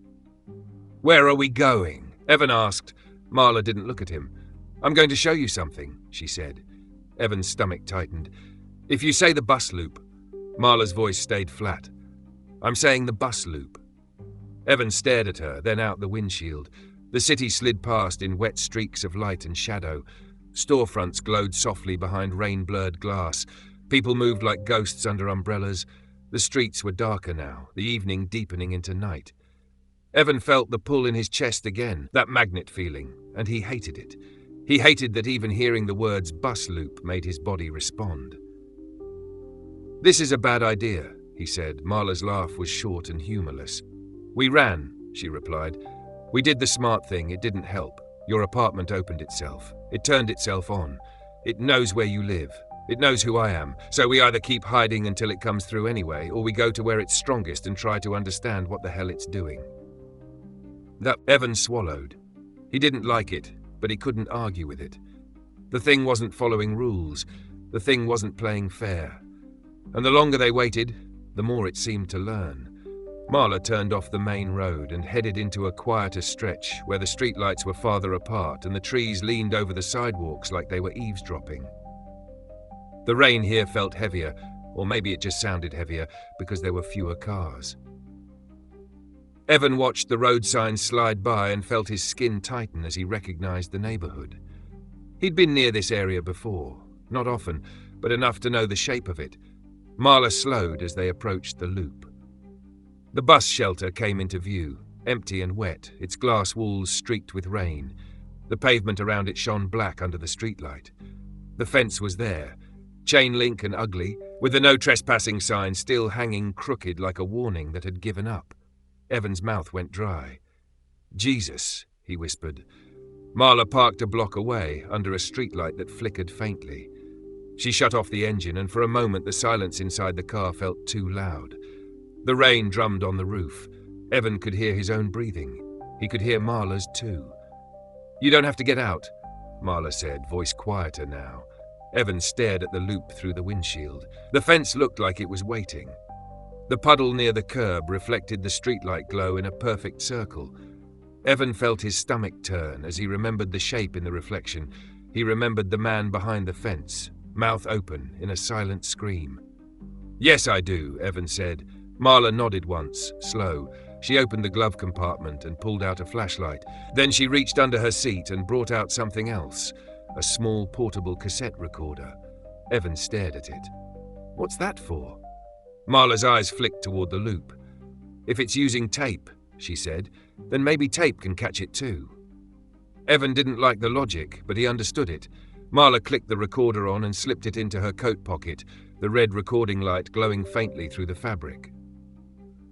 "Where are we going?" Evan asked. Marla didn't look at him. "I'm going to show you something," she said. Evan's stomach tightened. "If you say the bus loop." Marla's voice stayed flat. "I'm saying the bus loop." Evan stared at her, then out the windshield. The city slid past in wet streaks of light and shadow. Storefronts glowed softly behind rain-blurred glass. People moved like ghosts under umbrellas. The streets were darker now, the evening deepening into night. Evan felt the pull in his chest again, that magnet feeling, and he hated it. He hated that even hearing the words bus loop made his body respond. "This is a bad idea," he said. Marla's laugh was short and humorless. "We ran," she replied. "We did the smart thing. It didn't help. Your apartment opened itself. It turned itself on. It knows where you live. It knows who I am. So we either keep hiding until it comes through anyway, or we go to where it's strongest and try to understand what the hell it's doing." That Evan swallowed. He didn't like it, but he couldn't argue with it. The thing wasn't following rules. The thing wasn't playing fair. And the longer they waited, the more it seemed to learn. Marla turned off the main road and headed into a quieter stretch where the streetlights were farther apart and the trees leaned over the sidewalks like they were eavesdropping. The rain here felt heavier, or maybe it just sounded heavier because there were fewer cars. Evan watched the road signs slide by and felt his skin tighten as he recognized the neighborhood. He'd been near this area before, not often, but enough to know the shape of it. Marla slowed as they approached the loop. The bus shelter came into view, empty and wet, its glass walls streaked with rain. The pavement around it shone black under the streetlight. The fence was there, chain link and ugly, with the no trespassing sign still hanging crooked like a warning that had given up. Evan's mouth went dry. "Jesus," he whispered. Marla parked a block away, under a streetlight that flickered faintly. She shut off the engine, and for a moment the silence inside the car felt too loud. The rain drummed on the roof. Evan could hear his own breathing. He could hear Marla's too. "You don't have to get out," Marla said, voice quieter now. Evan stared at the loop through the windshield. The fence looked like it was waiting. The puddle near the curb reflected the streetlight glow in a perfect circle. Evan felt his stomach turn as he remembered the shape in the reflection. He remembered the man behind the fence, mouth open in a silent scream. "Yes, I do," Evan said. Marla nodded once, slow. She opened the glove compartment and pulled out a flashlight. Then she reached under her seat and brought out something else, a small portable cassette recorder. Evan stared at it. "What's that for?" Marla's eyes flicked toward the loop. "If it's using tape," she said, "then maybe tape can catch it too." Evan didn't like the logic, but he understood it. Marla clicked the recorder on and slipped it into her coat pocket, the red recording light glowing faintly through the fabric.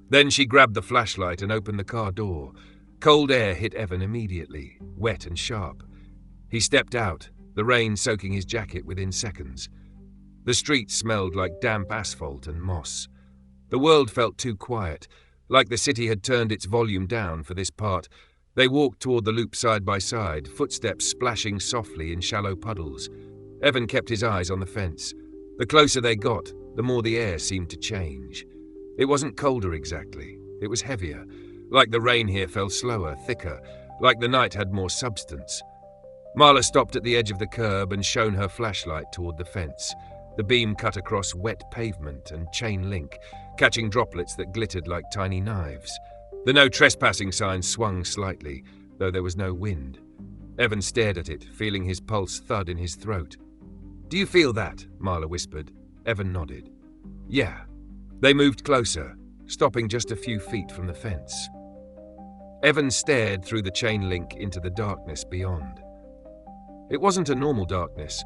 Then she grabbed the flashlight and opened the car door. Cold air hit Evan immediately, wet and sharp. He stepped out, the rain soaking his jacket within seconds. The street smelled like damp asphalt and moss. The world felt too quiet, like the city had turned its volume down for this part. They walked toward the loop side by side, footsteps splashing softly in shallow puddles. Evan kept his eyes on the fence. The closer they got, the more the air seemed to change. It wasn't colder exactly. It was heavier, like the rain here fell slower, thicker, like the night had more substance. Marla stopped at the edge of the curb and shone her flashlight toward the fence. The beam cut across wet pavement and chain link, catching droplets that glittered like tiny knives. The no trespassing sign swung slightly, though there was no wind. Evan stared at it, feeling his pulse thud in his throat. "Do you feel that?" Marla whispered. Evan nodded. "Yeah." They moved closer, stopping just a few feet from the fence. Evan stared through the chain link into the darkness beyond. It wasn't a normal darkness.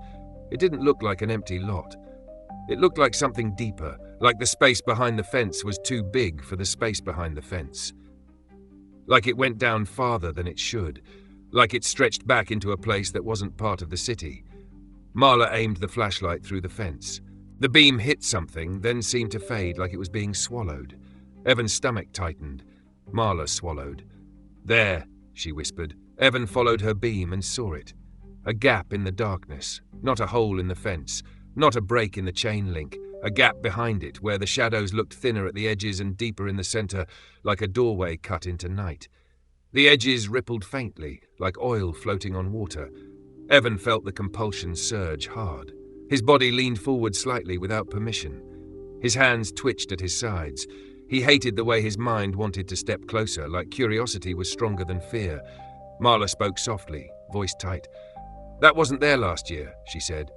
It didn't look like an empty lot. It looked like something deeper, like the space behind the fence was too big for the space behind the fence. Like it went down farther than it should, like it stretched back into a place that wasn't part of the city. Marla aimed the flashlight through the fence. The beam hit something, then seemed to fade like it was being swallowed. Evan's stomach tightened. Marla swallowed. "There," she whispered. Evan followed her beam and saw it. A gap in the darkness, not a hole in the fence, not a break in the chain link, a gap behind it where the shadows looked thinner at the edges and deeper in the center, like a doorway cut into night. The edges rippled faintly, like oil floating on water. Evan felt the compulsion surge hard. His body leaned forward slightly without permission. His hands twitched at his sides. He hated the way his mind wanted to step closer, like curiosity was stronger than fear. Marla spoke softly, voice tight. "That wasn't there last year," she said.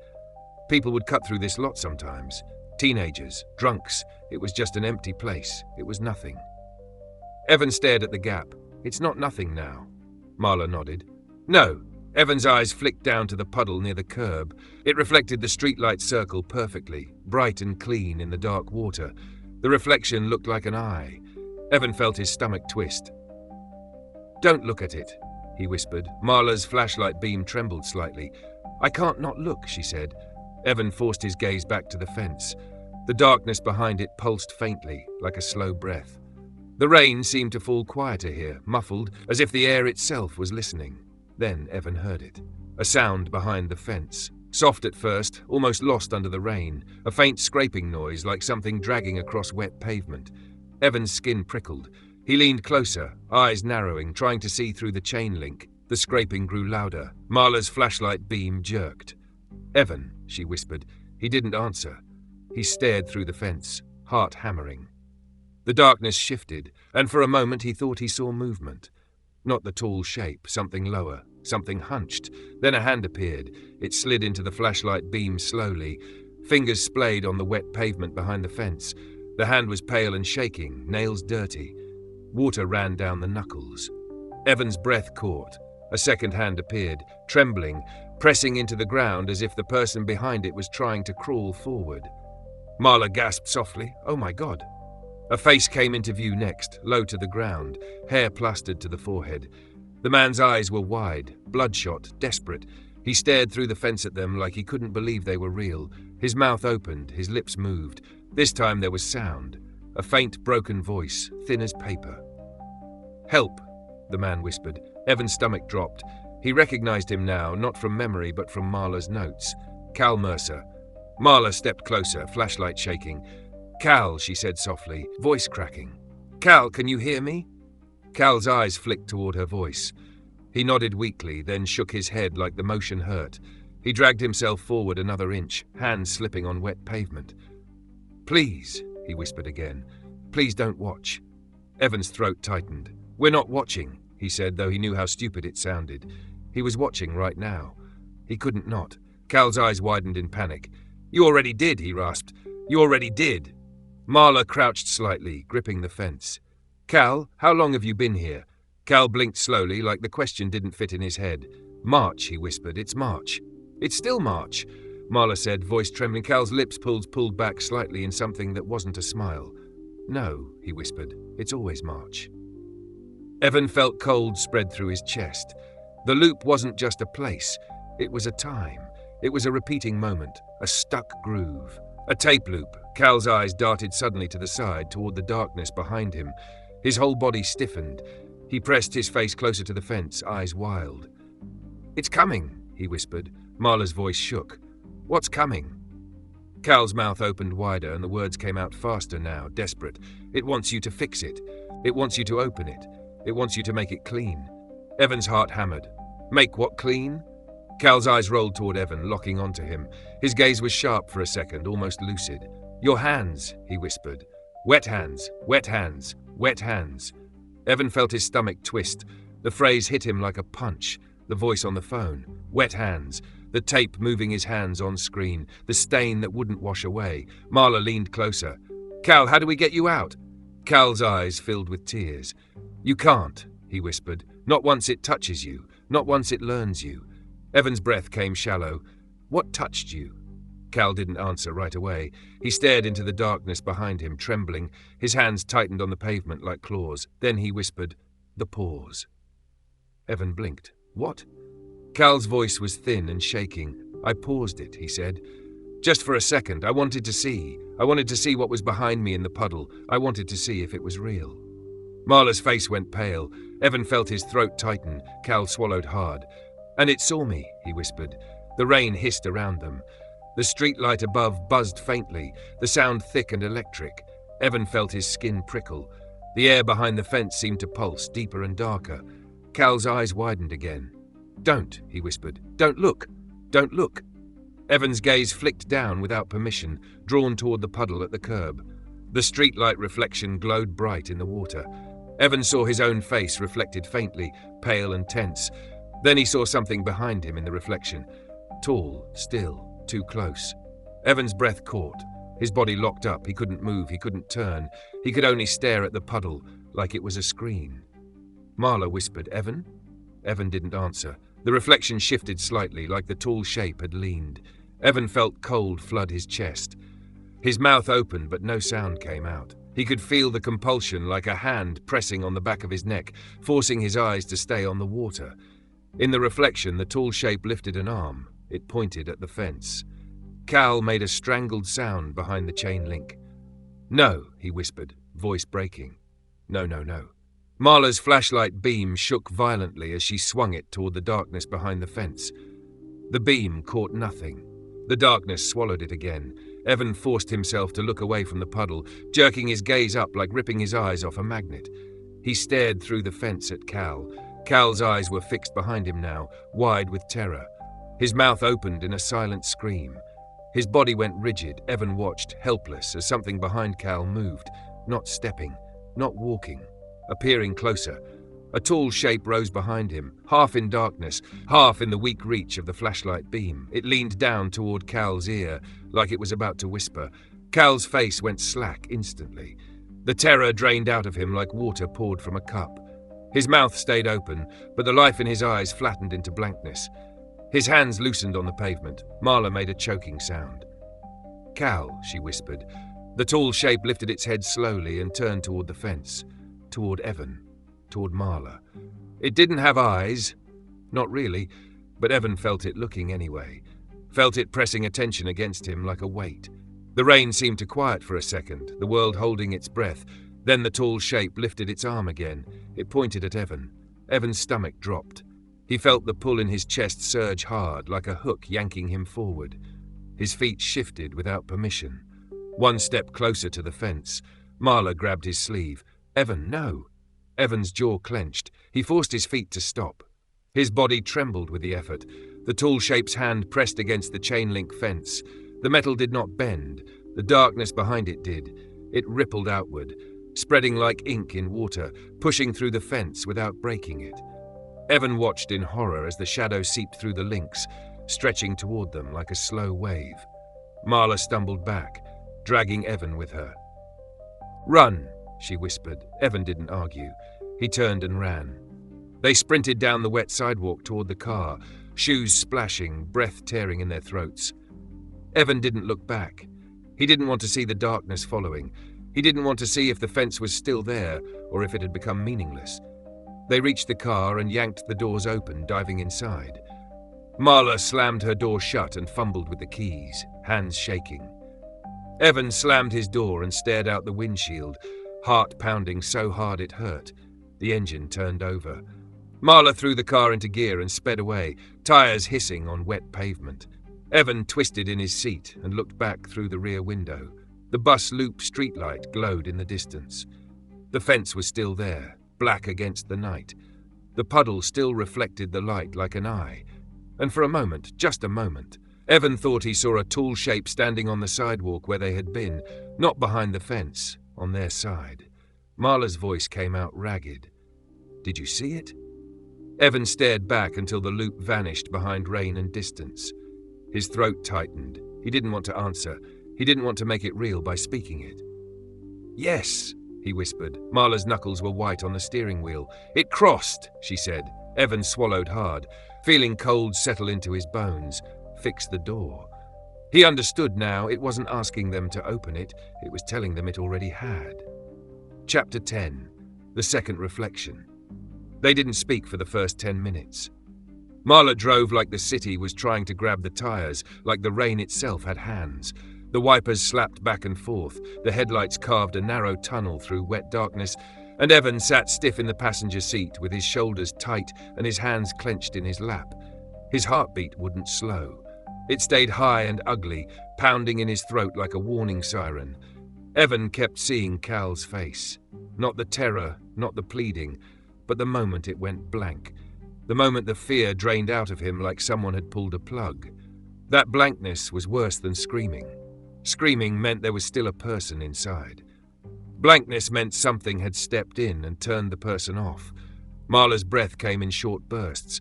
"People would cut through this lot sometimes. Teenagers, drunks. It was just an empty place. It was nothing." Evan stared at the gap. "It's not nothing now." Marla nodded. "No." Evan's eyes flicked down to the puddle near the curb. It reflected the streetlight circle perfectly, bright and clean in the dark water. The reflection looked like an eye. Evan felt his stomach twist. "Don't look at it," he whispered. Marla's flashlight beam trembled slightly. "I can't not look," she said. Evan forced his gaze back to the fence. The darkness behind it pulsed faintly, like a slow breath. The rain seemed to fall quieter here, muffled, as if the air itself was listening. Then Evan heard it. A sound behind the fence. Soft at first, almost lost under the rain. A faint scraping noise, like something dragging across wet pavement. Evan's skin prickled. He leaned closer, eyes narrowing, trying to see through the chain link. The scraping grew louder. Marla's flashlight beam jerked. "Evan," she whispered. He didn't answer. He stared through the fence, heart hammering. The darkness shifted, and for a moment he thought he saw movement. Not the tall shape, something lower, something hunched. Then a hand appeared. It slid into the flashlight beam slowly. Fingers splayed on the wet pavement behind the fence. The hand was pale and shaking, nails dirty. Water ran down the knuckles. Evan's breath caught. A second hand appeared, trembling, pressing into the ground as if the person behind it was trying to crawl forward. Marla gasped softly, "Oh my God." A face came into view next, low to the ground, hair plastered to the forehead. The man's eyes were wide, bloodshot, desperate. He stared through the fence at them like he couldn't believe they were real. His mouth opened, his lips moved. This time there was sound. A faint, broken voice, thin as paper. "Help," the man whispered. Evan's stomach dropped. He recognized him now, not from memory but from Marla's notes. Cal Mercer. Marla stepped closer, flashlight shaking. "Cal," she said softly, voice cracking. "Cal, can you hear me?" Cal's eyes flicked toward her voice. He nodded weakly, then shook his head like the motion hurt. He dragged himself forward another inch, hands slipping on wet pavement. "Please," he whispered again. "Please don't watch." Evan's throat tightened. "We're not watching," he said, though he knew how stupid it sounded. He was watching right now. He couldn't not. Cal's eyes widened in panic. "You already did," he rasped. "You already did." Marla crouched slightly, gripping the fence. "Cal, how long have you been here?" Cal blinked slowly, like the question didn't fit in his head. "March," he whispered. "It's March." "It's still March," Marla said, voice trembling. Cal's lips pulled back slightly in something that wasn't a smile. "No," he whispered. "It's always March." Evan felt cold spread through his chest. The loop wasn't just a place. It was a time. It was a repeating moment, a stuck groove. A tape loop. Cal's eyes darted suddenly to the side, toward the darkness behind him. His whole body stiffened. He pressed his face closer to the fence, eyes wild. "It's coming," he whispered. Marla's voice shook. "What's coming?" Cal's mouth opened wider, and the words came out faster now, desperate. "It wants you to fix it. It wants you to open it. It wants you to make it clean." Evan's heart hammered. "Make what clean?" Cal's eyes rolled toward Evan, locking onto him. His gaze was sharp for a second, almost lucid. "Your hands," he whispered. "Wet hands, wet hands, wet hands." Evan felt his stomach twist. The phrase hit him like a punch. The voice on the phone. Wet hands. The tape moving his hands on screen. The stain that wouldn't wash away. Marla leaned closer. "Cal, how do we get you out?" Cal's eyes filled with tears. "You can't," he whispered. "Not once it touches you. Not once it learns you." Evan's breath came shallow. "What touched you?" Cal didn't answer right away. He stared into the darkness behind him, trembling. His hands tightened on the pavement like claws. Then he whispered, "The pause." Evan blinked. "What?" Cal's voice was thin and shaking. "I paused it," he said. "Just for a second. I wanted to see. I wanted to see what was behind me in the puddle. I wanted to see if it was real." Marla's face went pale. Evan felt his throat tighten. Cal swallowed hard. "And it saw me," he whispered. The rain hissed around them. The streetlight above buzzed faintly, the sound thick and electric. Evan felt his skin prickle. The air behind the fence seemed to pulse, deeper and darker. Cal's eyes widened again. "Don't," he whispered. "Don't look. Don't look." Evan's gaze flicked down without permission, drawn toward the puddle at the curb. The streetlight reflection glowed bright in the water. Evan saw his own face reflected faintly, pale and tense. Then he saw something behind him in the reflection. Tall, still, too close. Evan's breath caught. His body locked up. He couldn't move. He couldn't turn. He could only stare at the puddle, like it was a screen. Marla whispered, "Evan?" Evan didn't answer. The reflection shifted slightly, like the tall shape had leaned. Evan felt cold flood his chest. His mouth opened, but no sound came out. He could feel the compulsion, like a hand pressing on the back of his neck, forcing his eyes to stay on the water. In the reflection, the tall shape lifted an arm. It pointed at the fence. Cal made a strangled sound behind the chain link. "No," he whispered, voice breaking. "No, no, no." Marla's flashlight beam shook violently as she swung it toward the darkness behind the fence. The beam caught nothing. The darkness swallowed it again. Evan forced himself to look away from the puddle, jerking his gaze up like ripping his eyes off a magnet. He stared through the fence at Cal. Cal's eyes were fixed behind him now, wide with terror. His mouth opened in a silent scream. His body went rigid. Evan watched, helpless, as something behind Cal moved. not stepping, not walking, appearing closer. A tall shape rose behind him, half in darkness, half in the weak reach of the flashlight beam. It leaned down toward Cal's ear, like it was about to whisper. Cal's face went slack instantly. The terror drained out of him like water poured from a cup. His mouth stayed open, but the life in his eyes flattened into blankness. His hands loosened on the pavement. Marla made a choking sound. "Cal," she whispered. The tall shape lifted its head slowly and turned toward the fence, toward Evan, toward Marla. It didn't have eyes. Not really, but Evan felt it looking anyway. Felt it pressing attention against him like a weight. The rain seemed to quiet for a second, the world holding its breath. Then the tall shape lifted its arm again. It pointed at Evan. Evan's stomach dropped. He felt the pull in his chest surge hard, like a hook yanking him forward. His feet shifted without permission. One step closer to the fence. Marla grabbed his sleeve. "Evan, no!" Evan's jaw clenched. He forced his feet to stop. His body trembled with the effort. The tall shape's hand pressed against the chain-link fence. The metal did not bend. The darkness behind it did. It rippled outward, spreading like ink in water, pushing through the fence without breaking it. Evan watched in horror as the shadow seeped through the links, stretching toward them like a slow wave. Marla stumbled back, dragging Evan with her. "Run," she whispered. Evan didn't argue. He turned and ran. They sprinted down the wet sidewalk toward the car, shoes splashing, breath tearing in their throats. Evan didn't look back. He didn't want to see the darkness following. He didn't want to see if the fence was still there or if it had become meaningless. They reached the car and yanked the doors open, diving inside. Marla slammed her door shut and fumbled with the keys, hands shaking. Evan slammed his door and stared out the windshield, heart pounding so hard it hurt. The engine turned over. Marla threw the car into gear and sped away, tires hissing on wet pavement. Evan twisted in his seat and looked back through the rear window. The bus loop streetlight glowed in the distance. The fence was still there, black against the night. The puddle still reflected the light like an eye. And for a moment, just a moment, Evan thought he saw a tall shape standing on the sidewalk where they had been, not behind the fence, on their side. Marla's voice came out ragged. "Did you see it?" Evan stared back until the loop vanished behind rain and distance. His throat tightened. He didn't want to answer. He didn't want to make it real by speaking it. "Yes," he whispered. Marla's knuckles were white on the steering wheel. "It crossed," she said. Evan swallowed hard, feeling cold settle into his bones. Fix the door. He understood now. It wasn't asking them to open it. It was telling them it already had. Chapter 10. The Second Reflection. They didn't speak for the first 10 minutes. Marla drove like the city was trying to grab the tires, like the rain itself had hands. The wipers slapped back and forth, the headlights carved a narrow tunnel through wet darkness, and Evan sat stiff in the passenger seat with his shoulders tight and his hands clenched in his lap. His heartbeat wouldn't slow. It stayed high and ugly, pounding in his throat like a warning siren. Evan kept seeing Cal's face. Not the terror, not the pleading, but the moment it went blank. The moment the fear drained out of him like someone had pulled a plug. That blankness was worse than screaming. Screaming meant there was still a person inside. Blankness meant something had stepped in and turned the person off. Marla's breath came in short bursts.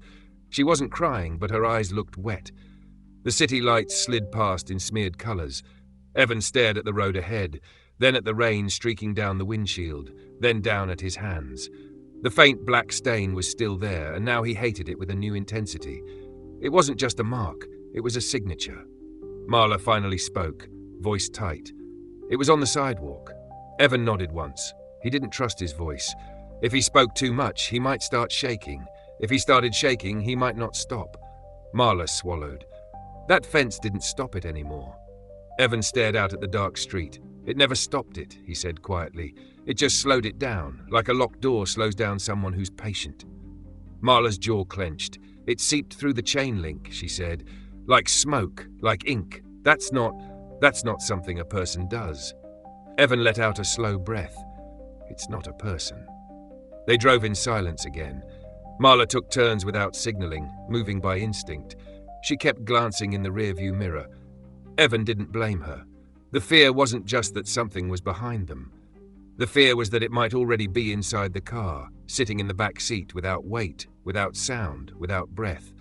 She wasn't crying, but her eyes looked wet. The city lights slid past in smeared colors. Evan stared at the road ahead, then at the rain streaking down the windshield, then down at his hands. The faint black stain was still there, and now he hated it with a new intensity. It wasn't just a mark, it was a signature. Marla finally spoke, voice tight. It was on the sidewalk. Evan nodded once. He didn't trust his voice. If he spoke too much, he might start shaking. If he started shaking, he might not stop. Marla swallowed. That fence didn't stop it anymore. Evan stared out at the dark street. It never stopped it, he said quietly. It just slowed it down, like a locked door slows down someone who's patient. Marla's jaw clenched. It seeped through the chain link, she said. Like smoke, like ink. That's not something a person does. Evan let out a slow breath. It's not a person. They drove in silence again. Marla took turns without signaling, moving by instinct. She kept glancing in the rearview mirror. Evan didn't blame her. The fear wasn't just that something was behind them. The fear was that it might already be inside the car, sitting in the back seat without weight, without sound, without breath.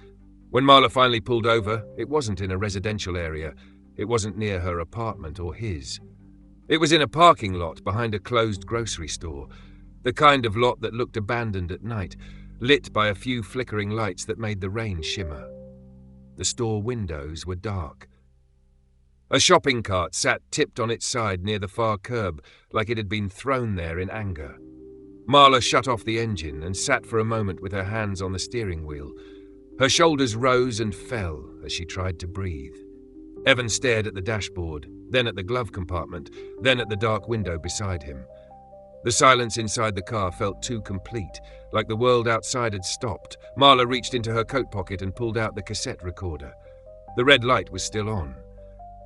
When Marla finally pulled over, it wasn't in a residential area. It wasn't near her apartment or his. It was in a parking lot behind a closed grocery store, the kind of lot that looked abandoned at night, lit by a few flickering lights that made the rain shimmer. The store windows were dark. A shopping cart sat tipped on its side near the far curb, like it had been thrown there in anger. Marla shut off the engine and sat for a moment with her hands on the steering wheel. Her shoulders rose and fell as she tried to breathe. Evan stared at the dashboard, then at the glove compartment, then at the dark window beside him. The silence inside the car felt too complete, like the world outside had stopped. Marla reached into her coat pocket and pulled out the cassette recorder. The red light was still on.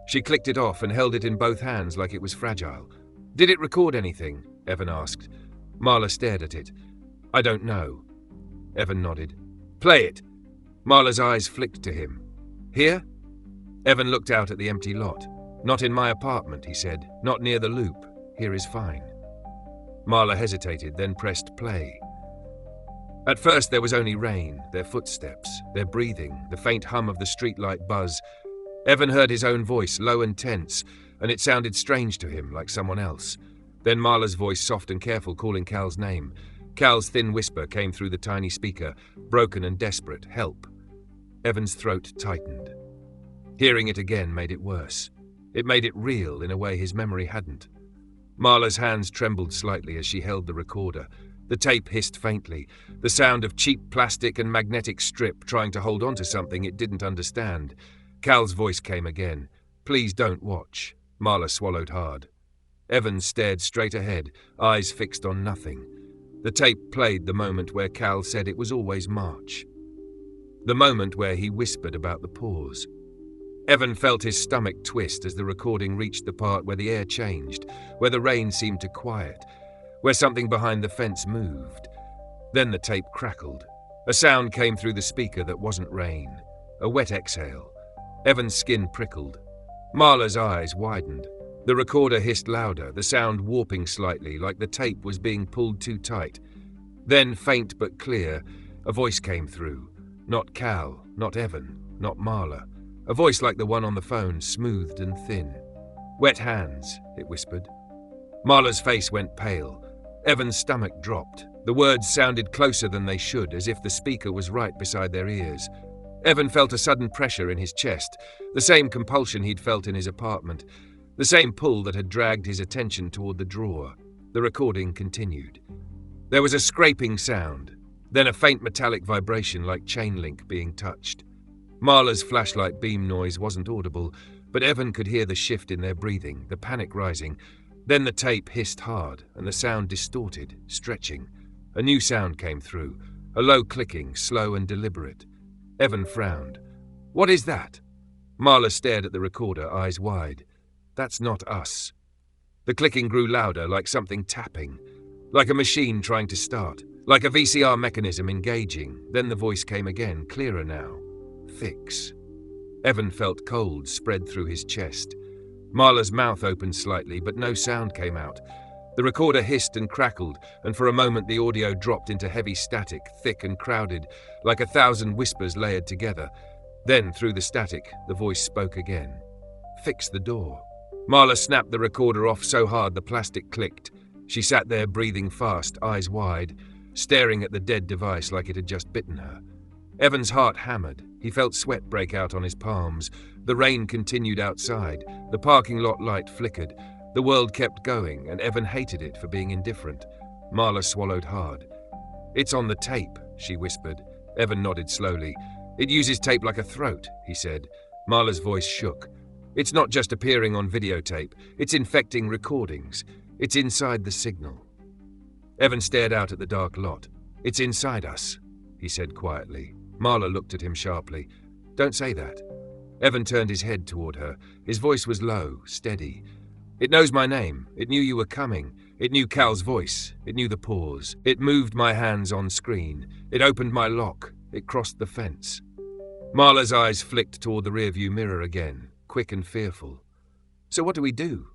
She clicked it off and held it in both hands like it was fragile. "Did it record anything?" Evan asked. Marla stared at it. "I don't know." Evan nodded. "Play it." Marla's eyes flicked to him. "Here?" Evan looked out at the empty lot. "Not in my apartment," he said. "Not near the loop. Here is fine." Marla hesitated, then pressed play. At first there was only rain, their footsteps, their breathing, the faint hum of the streetlight buzz. Evan heard his own voice, low and tense, and it sounded strange to him, like someone else. Then Marla's voice, soft and careful, calling Cal's name. Cal's thin whisper came through the tiny speaker, broken and desperate. "Help." Evan's throat tightened. Hearing it again made it worse. It made it real in a way his memory hadn't. Marla's hands trembled slightly as she held the recorder. The tape hissed faintly, the sound of cheap plastic and magnetic strip trying to hold on to something it didn't understand. Cal's voice came again. "Please don't watch." Marla swallowed hard. Evan stared straight ahead, eyes fixed on nothing. The tape played the moment where Cal said it was always March. The moment where he whispered about the pause. Evan felt his stomach twist as the recording reached the part where the air changed, where the rain seemed to quiet, where something behind the fence moved. Then the tape crackled. A sound came through the speaker that wasn't rain. A wet exhale. Evan's skin prickled. Marla's eyes widened. The recorder hissed louder, the sound warping slightly, like the tape was being pulled too tight. Then, faint but clear, a voice came through. Not Cal, not Evan, not Marla. A voice like the one on the phone, smoothed and thin. "Wet hands," it whispered. Marla's face went pale. Evan's stomach dropped. The words sounded closer than they should, as if the speaker was right beside their ears. Evan felt a sudden pressure in his chest, the same compulsion he'd felt in his apartment, the same pull that had dragged his attention toward the drawer. The recording continued. There was a scraping sound, then a faint metallic vibration like chain link being touched. Marla's flashlight beam noise wasn't audible, but Evan could hear the shift in their breathing, the panic rising. Then the tape hissed hard, and the sound distorted, stretching. A new sound came through, a low clicking, slow and deliberate. Evan frowned. "What is that?" Marla stared at the recorder, eyes wide. "That's not us." The clicking grew louder, like something tapping, like a machine trying to start, like a VCR mechanism engaging. Then the voice came again, clearer now. "Fix." Evan felt cold spread through his chest. Marla's mouth opened slightly, but no sound came out. The recorder hissed and crackled, and for a moment the audio dropped into heavy static, thick and crowded, like 1,000 whispers layered together. Then, through the static, the voice spoke again. "Fix the door." Marla snapped the recorder off so hard the plastic clicked. She sat there breathing fast, eyes wide, staring at the dead device like it had just bitten her. Evan's heart hammered. He felt sweat break out on his palms. The rain continued outside. The parking lot light flickered. The world kept going, and Evan hated it for being indifferent. Marla swallowed hard. "It's on the tape," she whispered. Evan nodded slowly. "It uses tape like a throat," he said. Marla's voice shook. "It's not just appearing on videotape. It's infecting recordings. It's inside the signal." Evan stared out at the dark lot. "It's inside us," he said quietly. Marla looked at him sharply. "Don't say that." Evan turned his head toward her. His voice was low, steady. "It knows my name. It knew you were coming. It knew Cal's voice. It knew the pause. It moved my hands on screen. It opened my lock. It crossed the fence." Marla's eyes flicked toward the rearview mirror again, quick and fearful. "So what do we do?"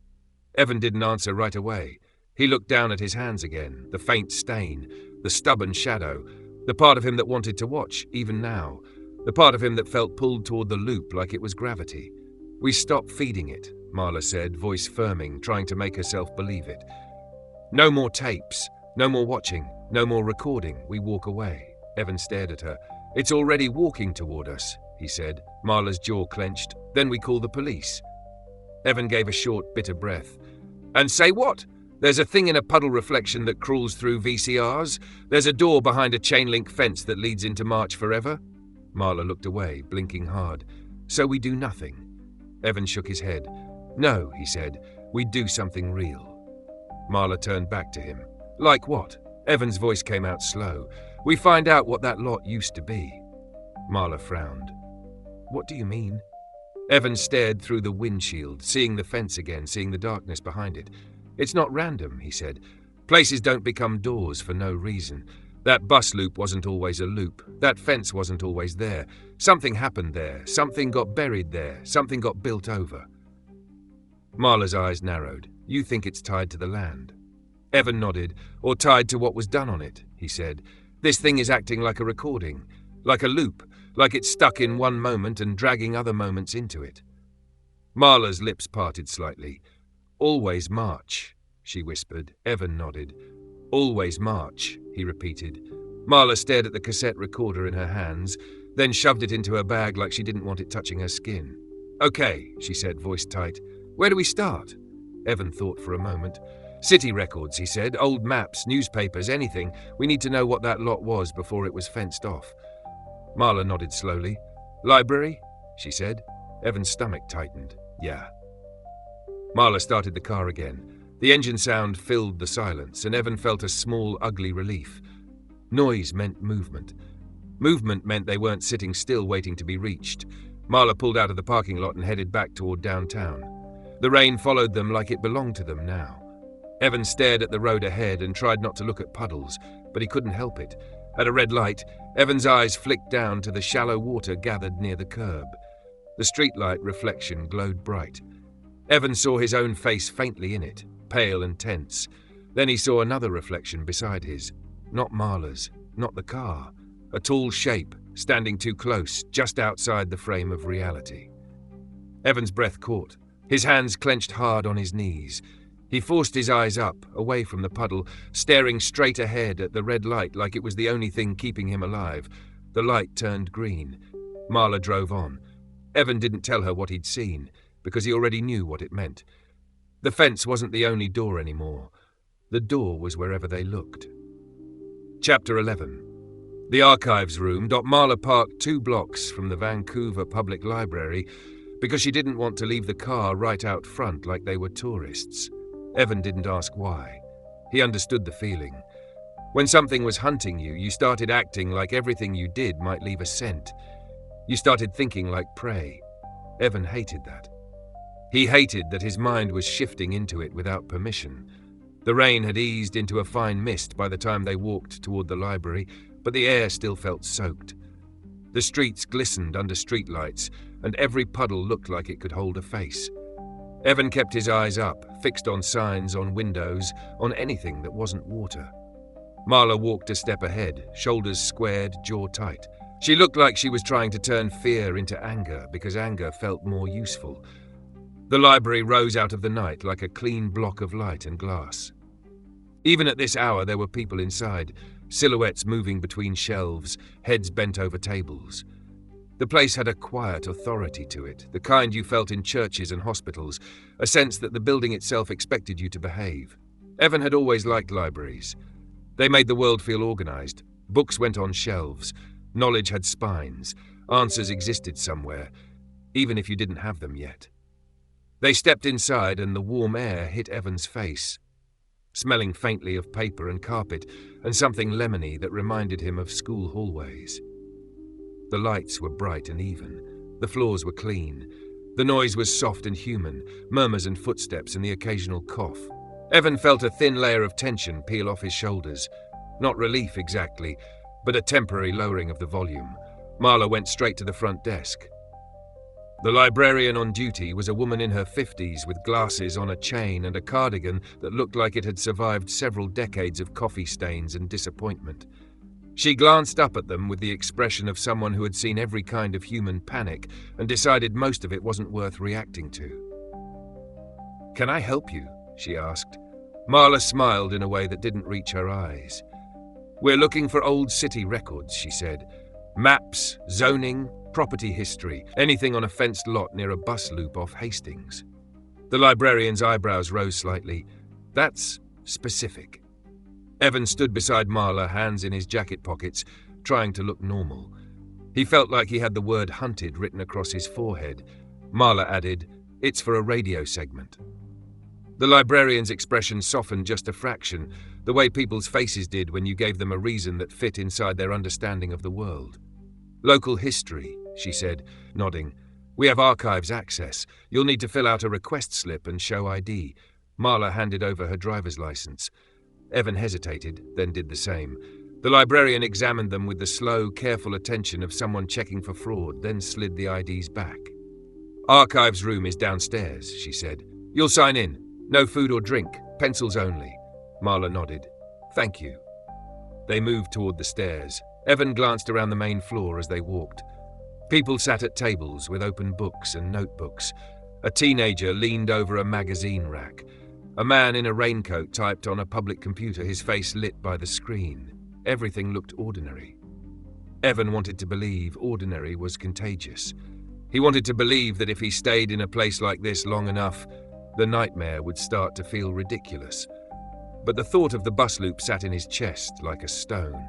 Evan didn't answer right away. He looked down at his hands again, the faint stain, the stubborn shadow, the part of him that wanted to watch, even now, the part of him that felt pulled toward the loop like it was gravity. "We stopped feeding it," Marla said, voice firming, trying to make herself believe it. "No more tapes, no more watching, no more recording. We walk away." Evan stared at her. "It's already walking toward us," he said. Marla's jaw clenched. "Then we call the police." Evan gave a short, bitter breath. "And say what? There's a thing in a puddle reflection that crawls through VCRs. There's a door behind a chain-link fence that leads into March Forever." Marla looked away, blinking hard. "So we do nothing?" Evan shook his head. "No," he said. "We do something real." Marla turned back to him. "Like what?" Evan's voice came out slow. "We find out what that lot used to be." Marla frowned. "What do you mean?" Evan stared through the windshield, seeing the fence again, seeing the darkness behind it. "It's not random," he said. "Places don't become doors for no reason. That bus loop wasn't always a loop. That fence wasn't always there. Something happened there. Something got buried there. Something got built over." Marla's eyes narrowed. "You think it's tied to the land?" Evan nodded. "Or tied to what was done on it," he said. "This thing is acting like a recording, like a loop, like it's stuck in one moment and dragging other moments into it." Marla's lips parted slightly. "Always March," she whispered. Evan nodded. "Always March," he repeated. Marla stared at the cassette recorder in her hands, then shoved it into her bag like she didn't want it touching her skin. "Okay," she said, voice tight. "Where do we start?" Evan thought for a moment. "City records," he said. "Old maps, newspapers, anything. We need to know what that lot was before it was fenced off." Marla nodded slowly. "Library?" she said. Evan's stomach tightened. "Yeah." Marla started the car again. The engine sound filled the silence, and Evan felt a small, ugly relief. Noise meant movement. Movement meant they weren't sitting still waiting to be reached. Marla pulled out of the parking lot and headed back toward downtown. The rain followed them like it belonged to them now. Evan stared at the road ahead and tried not to look at puddles, but he couldn't help it. At a red light, Evan's eyes flicked down to the shallow water gathered near the curb. The streetlight reflection glowed bright. Evan saw his own face faintly in it, pale and tense. Then he saw another reflection beside his. Not Marla's, not the car. A tall shape, standing too close, just outside the frame of reality. Evan's breath caught. His hands clenched hard on his knees. He forced his eyes up, away from the puddle, staring straight ahead at the red light like it was the only thing keeping him alive. The light turned green. Marla drove on. Evan didn't tell her what he'd seen, because he already knew what it meant. The fence wasn't the only door anymore. The door was wherever they looked. Chapter 11. The archives room. Marla parked 2 blocks from the Vancouver Public Library because she didn't want to leave the car right out front like they were tourists. Evan didn't ask why. He understood the feeling. When something was hunting you, you started acting like everything you did might leave a scent. You started thinking like prey. Evan hated that. He hated that his mind was shifting into it without permission. The rain had eased into a fine mist by the time they walked toward the library, but the air still felt soaked. The streets glistened under streetlights, and every puddle looked like it could hold a face. Evan kept his eyes up, fixed on signs, on windows, on anything that wasn't water. Marla walked a step ahead, shoulders squared, jaw tight. She looked like she was trying to turn fear into anger, because anger felt more useful. The library rose out of the night like a clean block of light and glass. Even at this hour there were people inside, silhouettes moving between shelves, heads bent over tables. The place had a quiet authority to it, the kind you felt in churches and hospitals, a sense that the building itself expected you to behave. Evan had always liked libraries. They made the world feel organized. Books went on shelves. Knowledge had spines. Answers existed somewhere, even if you didn't have them yet. They stepped inside and the warm air hit Evan's face, smelling faintly of paper and carpet and something lemony that reminded him of school hallways. The lights were bright and even. The floors were clean. The noise was soft and human, murmurs and footsteps and the occasional cough. Evan felt a thin layer of tension peel off his shoulders. Not relief exactly, but a temporary lowering of the volume. Marla went straight to the front desk. The librarian on duty was a woman in her 50s with glasses on a chain and a cardigan that looked like it had survived several decades of coffee stains and disappointment. She glanced up at them with the expression of someone who had seen every kind of human panic and decided most of it wasn't worth reacting to. "Can I help you?" she asked. Marla smiled in a way that didn't reach her eyes. "We're looking for old city records," she said. "Maps, zoning, property history, anything on a fenced lot near a bus loop off Hastings." The librarian's eyebrows rose slightly. "That's specific." Evan stood beside Marla, hands in his jacket pockets, trying to look normal. He felt like he had the word hunted written across his forehead. Marla added, "It's for a radio segment." The librarian's expression softened just a fraction, the way people's faces did when you gave them a reason that fit inside their understanding of the world. "Local history," she said, nodding. "We have archives access. You'll need to fill out a request slip and show ID." Marla handed over her driver's license. Evan hesitated, then did the same. The librarian examined them with the slow, careful attention of someone checking for fraud, then slid the IDs back. "Archives room is downstairs," she said. "You'll sign in. No food or drink, pencils only." Marla nodded. "Thank you." They moved toward the stairs. Evan glanced around the main floor as they walked. People sat at tables with open books and notebooks. A teenager leaned over a magazine rack. A man in a raincoat typed on a public computer, his face lit by the screen. Everything looked ordinary. Evan wanted to believe ordinary was contagious. He wanted to believe that if he stayed in a place like this long enough, the nightmare would start to feel ridiculous. But the thought of the bus loop sat in his chest like a stone.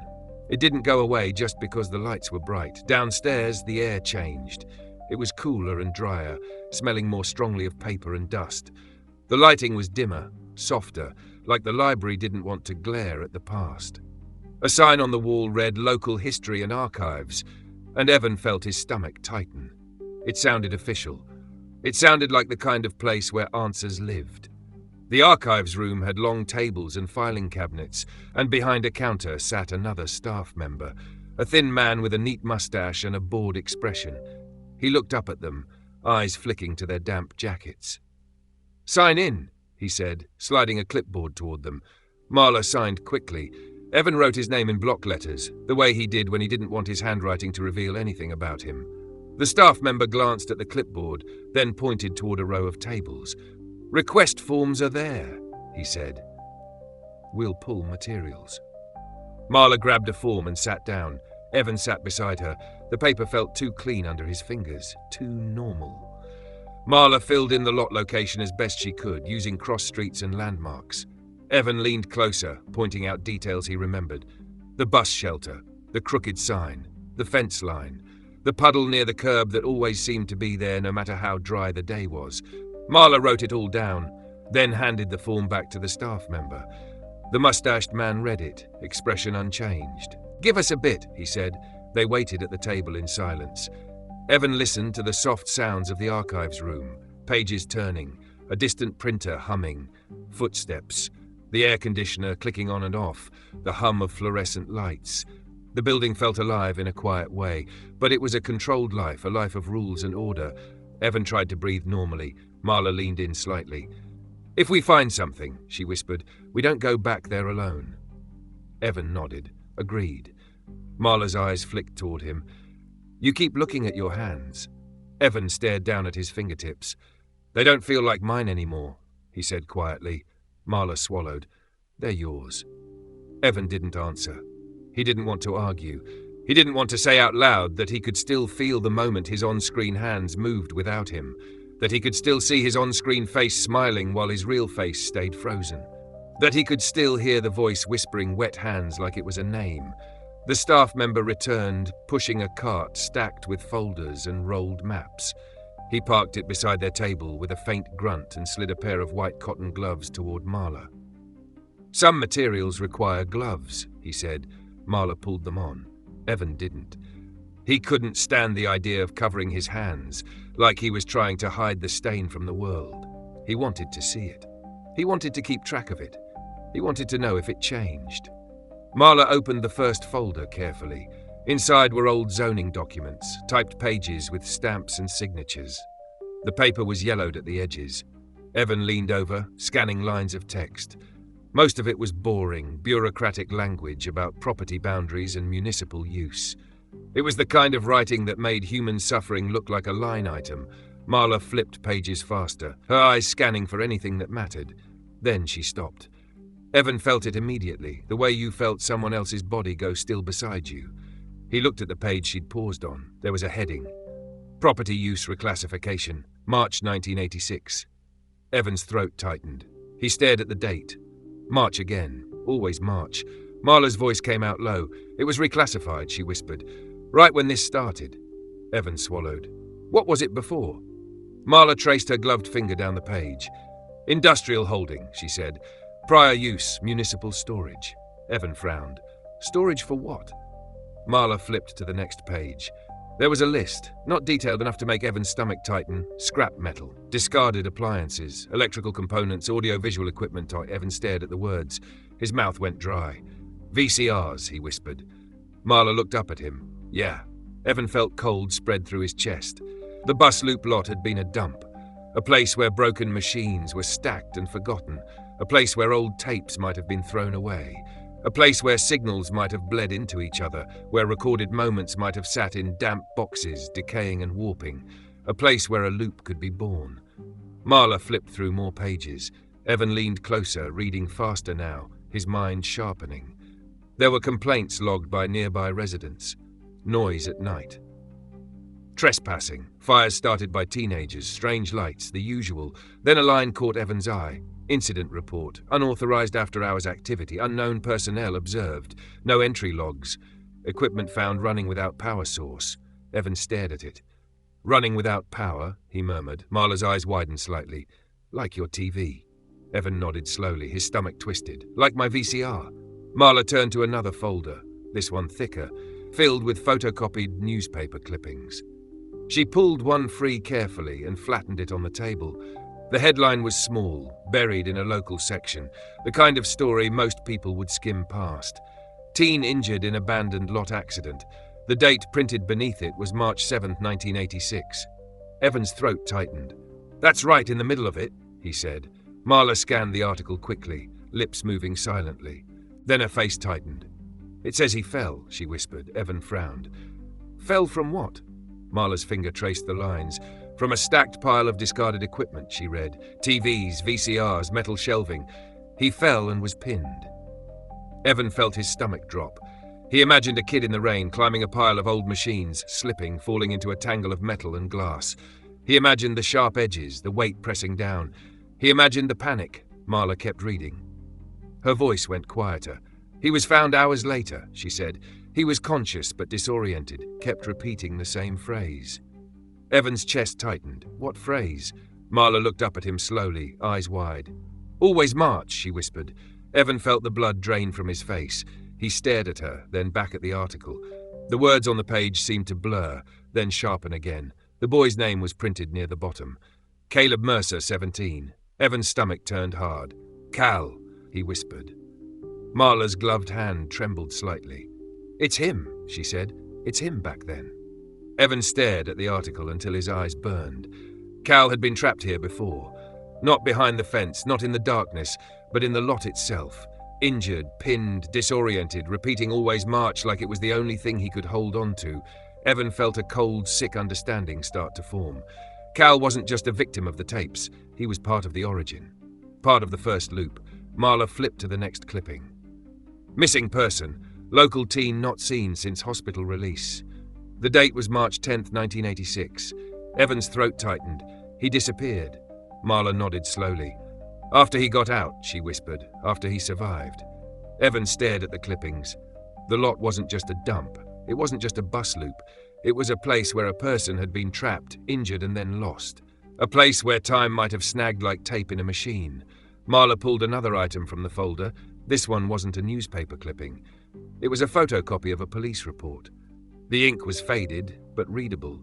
It didn't go away just because the lights were bright. Downstairs, the air changed. It was cooler and drier, smelling more strongly of paper and dust. The lighting was dimmer, softer, like the library didn't want to glare at the past. A sign on the wall read "Local History and Archives," and Evan felt his stomach tighten. It sounded official. It sounded like the kind of place where answers lived. The archives room had long tables and filing cabinets, and behind a counter sat another staff member, a thin man with a neat mustache and a bored expression. He looked up at them, eyes flicking to their damp jackets. "Sign in," he said, sliding a clipboard toward them. Marla signed quickly. Evan wrote his name in block letters, the way he did when he didn't want his handwriting to reveal anything about him. The staff member glanced at the clipboard, then pointed toward a row of tables. "Request forms are there," he said. "We'll pull materials." Marla grabbed a form and sat down. Evan sat beside her. The paper felt too clean under his fingers, too normal. Marla filled in the lot location as best she could, using cross streets and landmarks. Evan leaned closer, pointing out details he remembered. The bus shelter, the crooked sign, the fence line, the puddle near the curb that always seemed to be there no matter how dry the day was. Marla wrote it all down, then handed the form back to the staff member. The mustached man read it, expression unchanged. "Give us a bit," he said. They waited at the table in silence. Evan listened to the soft sounds of the archives room, pages turning, a distant printer humming, footsteps, the air conditioner clicking on and off, the hum of fluorescent lights. The building felt alive in a quiet way, but it was a controlled life, a life of rules and order. Evan tried to breathe normally. Marla leaned in slightly. "If we find something," she whispered, "we don't go back there alone." Evan nodded, agreed. Marla's eyes flicked toward him. "You keep looking at your hands." Evan stared down at his fingertips. "They don't feel like mine anymore," he said quietly. Marla swallowed. "They're yours." Evan didn't answer. He didn't want to argue. He didn't want to say out loud that he could still feel the moment his on-screen hands moved without him, that he could still see his on-screen face smiling while his real face stayed frozen, that he could still hear the voice whispering wet hands like it was a name. The staff member returned, pushing a cart stacked with folders and rolled maps. He parked it beside their table with a faint grunt and slid a pair of white cotton gloves toward Marla. "Some materials require gloves," he said. Marla pulled them on. Evan didn't. He couldn't stand the idea of covering his hands, like he was trying to hide the stain from the world. He wanted to see it. He wanted to keep track of it. He wanted to know if it changed. Marla opened the first folder carefully. Inside were old zoning documents, typed pages with stamps and signatures. The paper was yellowed at the edges. Evan leaned over, scanning lines of text. Most of it was boring, bureaucratic language about property boundaries and municipal use. It was the kind of writing that made human suffering look like a line item. Marla flipped pages faster, her eyes scanning for anything that mattered. Then she stopped. Evan felt it immediately, the way you felt someone else's body go still beside you. He looked at the page she'd paused on. There was a heading. Property Use Reclassification, March 1986. Evan's throat tightened. He stared at the date. March again. Always March. Marla's voice came out low. It was reclassified, she whispered. Right when this started. Evan swallowed. What was it before? Marla traced her gloved finger down the page. Industrial holding, she said. Prior use, municipal storage. Evan frowned. Storage for what? Marla flipped to the next page. There was a list, not detailed enough to make Evan's stomach tighten. Scrap metal, discarded appliances, electrical components, audio-visual equipment. Evan stared at the words. His mouth went dry. VCRs, he whispered. Marla looked up at him. Yeah. Evan felt cold spread through his chest. The bus loop lot had been a dump. A place where broken machines were stacked and forgotten. A place where old tapes might have been thrown away. A place where signals might have bled into each other, where recorded moments might have sat in damp boxes, decaying and warping. A place where a loop could be born. Marla flipped through more pages. Evan leaned closer, reading faster now, his mind sharpening. There were complaints logged by nearby residents. Noise at night. Trespassing. Fires started by teenagers, strange lights, the usual. Then a line caught Evan's eye. Incident report. Unauthorized after-hours activity. Unknown personnel observed. No entry logs. Equipment found running without power source. Evan stared at it. Running without power, he murmured. Marla's eyes widened slightly. Like your TV. Evan nodded slowly, his stomach twisted. Like my VCR. Marla turned to another folder, this one thicker, filled with photocopied newspaper clippings. She pulled one free carefully and flattened it on the table. The headline was small, buried in a local section, the kind of story most people would skim past. Teen injured in abandoned lot accident. The date printed beneath it was March 7, 1986. Evan's throat tightened. That's right in the middle of it, he said. Marla scanned the article quickly, lips moving silently. Then her face tightened. It says he fell, she whispered. Evan frowned. Fell from what? Marla's finger traced the lines. From a stacked pile of discarded equipment, she read. TVs, VCRs, metal shelving. He fell and was pinned. Evan felt his stomach drop. He imagined a kid in the rain climbing a pile of old machines, slipping, falling into a tangle of metal and glass. He imagined the sharp edges, the weight pressing down. He imagined the panic. Marla kept reading. Her voice went quieter. He was found hours later, she said. He was conscious but disoriented, kept repeating the same phrase. Evan's chest tightened. What phrase? Marla looked up at him slowly, eyes wide. Always March, she whispered. Evan felt the blood drain from his face. He stared at her, then back at the article. The words on the page seemed to blur, then sharpen again. The boy's name was printed near the bottom. Caleb Mercer, 17. Evan's stomach turned hard. Cal, he whispered. Marla's gloved hand trembled slightly. It's him, she said. It's him back then. Evan stared at the article until his eyes burned. Cal had been trapped here before. Not behind the fence, not in the darkness, but in the lot itself. Injured, pinned, disoriented, repeating always March like it was the only thing he could hold on to. Evan felt a cold, sick understanding start to form. Cal wasn't just a victim of the tapes. He was part of the origin. Part of the first loop. Marla flipped to the next clipping. Missing person. Local teen not seen since hospital release. The date was March 10, 1986. Evan's throat tightened. He disappeared. Marla nodded slowly. After he got out, she whispered. After he survived. Evan stared at the clippings. The lot wasn't just a dump. It wasn't just a bus loop. It was a place where a person had been trapped, injured and then lost. A place where time might have snagged like tape in a machine. Marla pulled another item from the folder. This one wasn't a newspaper clipping. It was a photocopy of a police report. The ink was faded, but readable.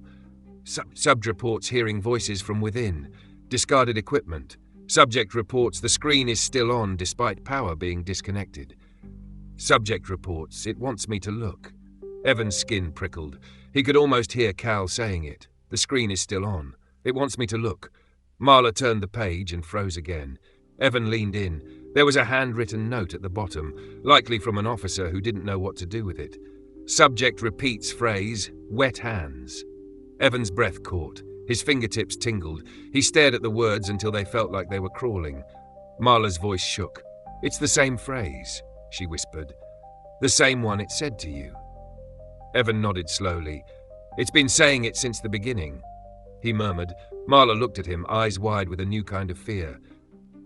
Sub-reports hearing voices from within. Discarded equipment. Subject reports the screen is still on despite power being disconnected. Subject reports it wants me to look. Evan's skin prickled. He could almost hear Cal saying it. The screen is still on. It wants me to look. Marla turned the page and froze again. Evan leaned in. There was a handwritten note at the bottom, likely from an officer who didn't know what to do with it. Subject repeats phrase, wet hands. Evan's breath caught. His fingertips tingled. He stared at the words until they felt like they were crawling. Marla's voice shook. "It's the same phrase," she whispered. "The same one it said to you." Evan nodded slowly. "It's been saying it since the beginning," he murmured. Marla looked at him, eyes wide with a new kind of fear.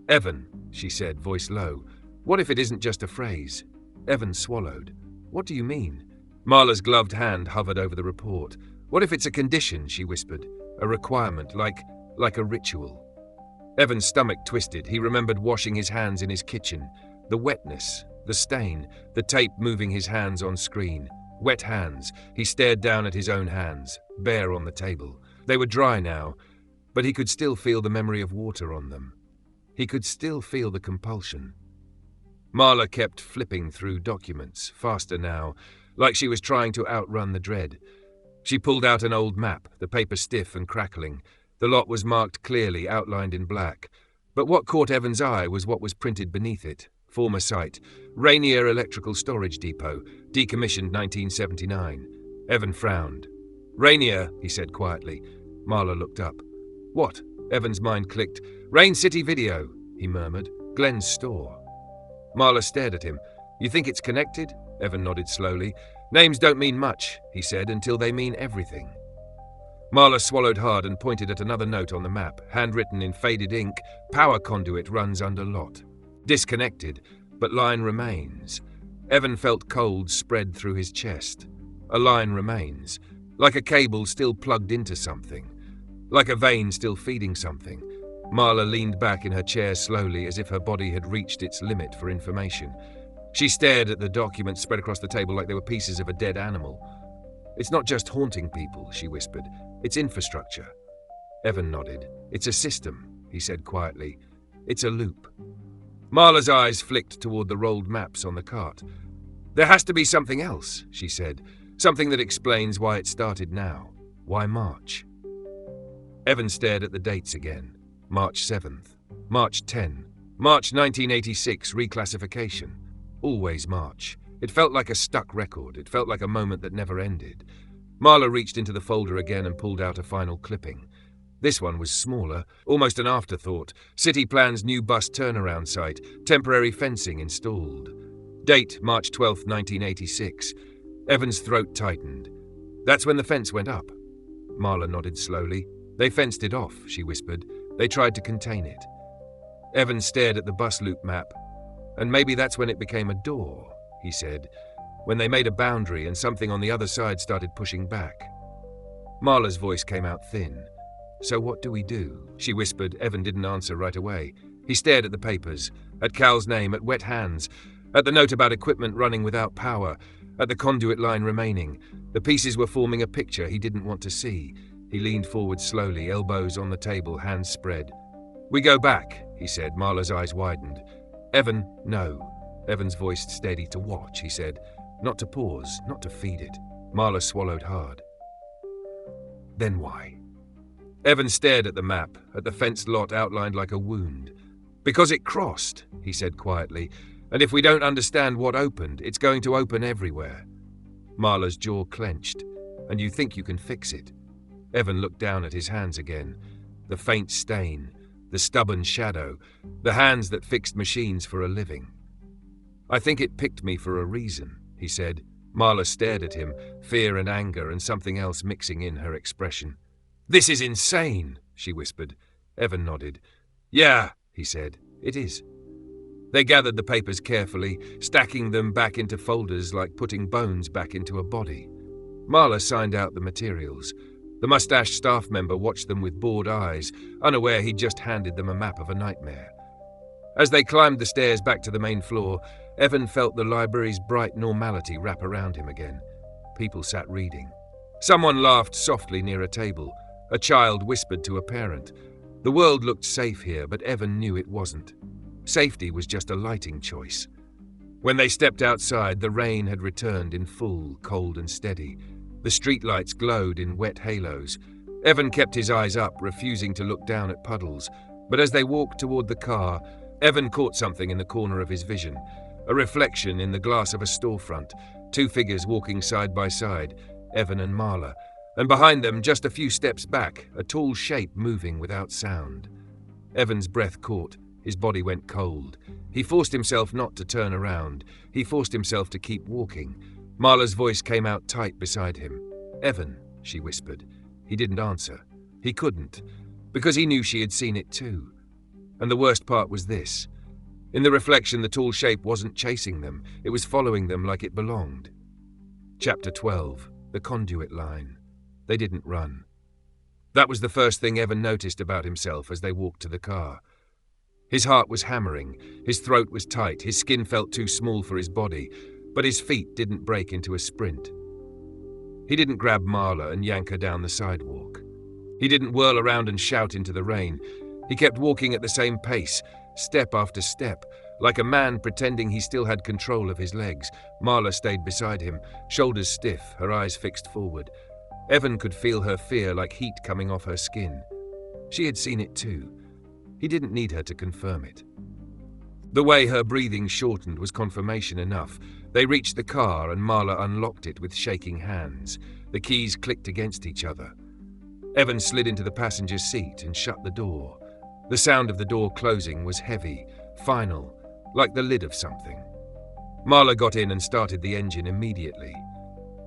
"Evan," she said, voice low, "what if it isn't just a phrase?" Evan swallowed. "What do you mean?" Marla's gloved hand hovered over the report. "What if it's a condition?" she whispered. "A requirement, like a ritual." Evan's stomach twisted. He remembered washing his hands in his kitchen. The wetness, the stain, the tape moving his hands on screen. Wet hands. He stared down at his own hands, bare on the table. They were dry now, but he could still feel the memory of water on them. He could still feel the compulsion. Marla kept flipping through documents, faster now, like she was trying to outrun the dread. She pulled out an old map, the paper stiff and crackling. The lot was marked clearly, outlined in black. But what caught Evan's eye was what was printed beneath it. Former site, Rainier Electrical Storage Depot, decommissioned 1979. Evan frowned. "Rainier," he said quietly. Marla looked up. "What?" Evan's mind clicked. "Rain City Video," he murmured. "Glenn's store." Marla stared at him. "You think it's connected?" Evan nodded slowly. "Names don't mean much," he said, "until they mean everything." Marla swallowed hard and pointed at another note on the map, handwritten in faded ink. "Power conduit runs under lot." Disconnected, but line remains. Evan felt cold spread through his chest. A line remains, like a cable still plugged into something, like a vein still feeding something. Marla leaned back in her chair slowly, as if her body had reached its limit for information. She stared at the documents spread across the table like they were pieces of a dead animal. "It's not just haunting people," she whispered. "It's infrastructure." Evan nodded. "It's a system," he said quietly. "It's a loop." Marla's eyes flicked toward the rolled maps on the cart. "There has to be something else," she said. "Something that explains why it started now. Why March?" Evan stared at the dates again. March 7th. March 10. March 1986, reclassification. Always March. It felt like a stuck record. It felt like a moment that never ended. Marla reached into the folder again and pulled out a final clipping. This one was smaller, almost an afterthought. City plans new bus turnaround site, temporary fencing installed. Date, March 12th, 1986. Evan's throat tightened. "That's when the fence went up." Marla nodded slowly. "They fenced it off," she whispered. "They tried to contain it." Evan stared at the bus loop map. "And maybe that's when it became a door," he said. "When they made a boundary and something on the other side started pushing back." Marla's voice came out thin. "So what do we do?" she whispered. Evan didn't answer right away. He stared at the papers, at Cal's name, at wet hands, at the note about equipment running without power, at the conduit line remaining. The pieces were forming a picture he didn't want to see. He leaned forward slowly, elbows on the table, hands spread. "We go back," he said. Marla's eyes widened. "Evan, no." Evan's voice steady. "To watch," he said. "Not to pause, not to feed it." Marla swallowed hard. "Then why?" Evan stared at the map, at the fenced lot outlined like a wound. "Because it crossed," he said quietly. "And if we don't understand what opened, it's going to open everywhere." Marla's jaw clenched. "And you think you can fix it?" Evan looked down at his hands again. The faint stain, the stubborn shadow, the hands that fixed machines for a living. "I think it picked me for a reason," he said. Marla stared at him, fear and anger and something else mixing in her expression. "This is insane," she whispered. Evan nodded. "Yeah," he said, "it is." They gathered the papers carefully, stacking them back into folders like putting bones back into a body. Marla signed out the materials. The mustached staff member watched them with bored eyes, unaware he'd just handed them a map of a nightmare. As they climbed the stairs back to the main floor, Evan felt the library's bright normality wrap around him again. People sat reading. Someone laughed softly near a table. A child whispered to a parent. The world looked safe here, but Evan knew it wasn't. Safety was just a lighting choice. When they stepped outside, the rain had returned in full, cold and steady. The streetlights glowed in wet halos. Evan kept his eyes up, refusing to look down at puddles. But as they walked toward the car, Evan caught something in the corner of his vision. A reflection in the glass of a storefront. Two figures walking side by side, Evan and Marla. And behind them, just a few steps back, a tall shape moving without sound. Evan's breath caught. His body went cold. He forced himself not to turn around. He forced himself to keep walking. Marla's voice came out tight beside him. "Evan," she whispered. He didn't answer. He couldn't, because he knew she had seen it too. And the worst part was this. In the reflection, the tall shape wasn't chasing them. It was following them like it belonged. Chapter 12. The Conduit Line. They didn't run. That was the first thing Evan noticed about himself as they walked to the car. His heart was hammering, his throat was tight, his skin felt too small for his body, but his feet didn't break into a sprint. He didn't grab Marla and yank her down the sidewalk. He didn't whirl around and shout into the rain. He kept walking at the same pace, step after step, like a man pretending he still had control of his legs. Marla stayed beside him, shoulders stiff, her eyes fixed forward. Evan could feel her fear like heat coming off her skin. She had seen it too. He didn't need her to confirm it. The way her breathing shortened was confirmation enough. They reached the car and Marla unlocked it with shaking hands. The keys clicked against each other. Evan slid into the passenger seat and shut the door. The sound of the door closing was heavy, final, like the lid of something. Marla got in and started the engine immediately.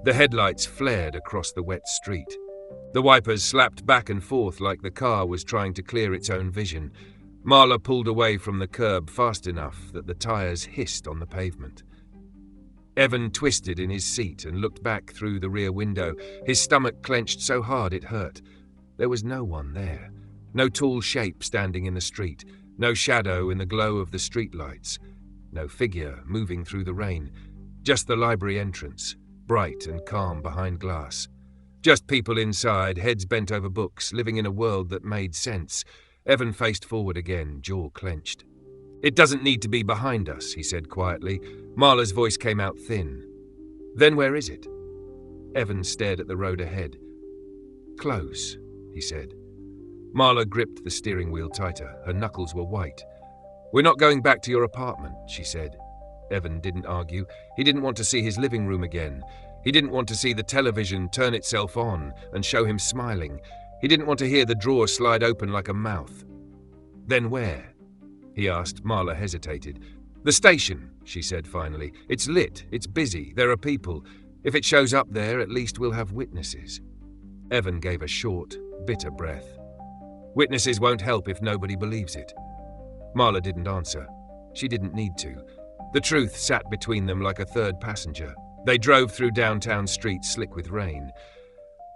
The headlights flared across the wet street. The wipers slapped back and forth like the car was trying to clear its own vision. Marla pulled away from the curb fast enough that the tires hissed on the pavement. Evan twisted in his seat and looked back through the rear window, his stomach clenched so hard it hurt. There was no one there. No tall shape standing in the street, no shadow in the glow of the streetlights, no figure moving through the rain, just the library entrance, bright and calm behind glass. Just people inside, heads bent over books, living in a world that made sense. Evan faced forward again, jaw clenched. "It doesn't need to be behind us," he said quietly. Marla's voice came out thin. "Then where is it?" Evan stared at the road ahead. "Close," he said. Marla gripped the steering wheel tighter. Her knuckles were white. "We're not going back to your apartment," she said. Evan didn't argue. He didn't want to see his living room again. He didn't want to see the television turn itself on and show him smiling. He didn't want to hear the drawer slide open like a mouth. "Then where?" he asked. Marla hesitated. "The station," she said finally. "It's lit. It's busy. There are people. If it shows up there, at least we'll have witnesses." Evan gave a short, bitter breath. "Witnesses won't help if nobody believes it." Marla didn't answer. She didn't need to. The truth sat between them like a third passenger. They drove through downtown streets slick with rain.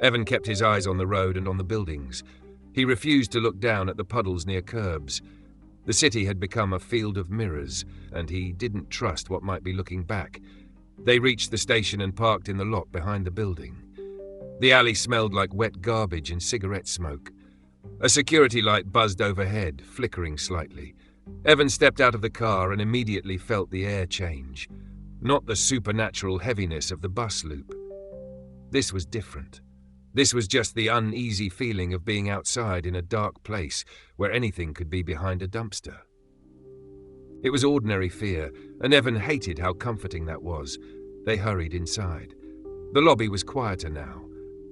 Evan kept his eyes on the road and on the buildings. He refused to look down at the puddles near curbs. The city had become a field of mirrors, and he didn't trust what might be looking back. They reached the station and parked in the lot behind the building. The alley smelled like wet garbage and cigarette smoke. A security light buzzed overhead, flickering slightly. Evan stepped out of the car and immediately felt the air change. Not the supernatural heaviness of the bus loop. This was different. This was just the uneasy feeling of being outside in a dark place where anything could be behind a dumpster. It was ordinary fear, and Evan hated how comforting that was. They hurried inside. The lobby was quieter now.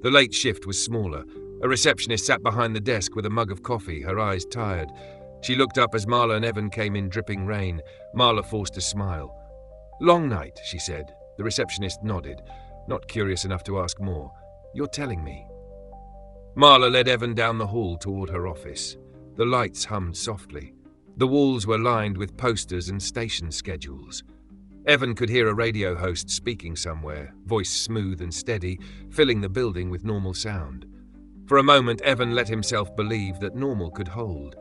The late shift was smaller. A receptionist sat behind the desk with a mug of coffee, her eyes tired. She looked up as Marla and Evan came in dripping rain. Marla forced a smile. "Long night," she said. The receptionist nodded, not curious enough to ask more. "You're telling me." Marla led Evan down the hall toward her office. The lights hummed softly. The walls were lined with posters and station schedules. Evan could hear a radio host speaking somewhere, voice smooth and steady, filling the building with normal sound. For a moment, Evan let himself believe that normal could hold.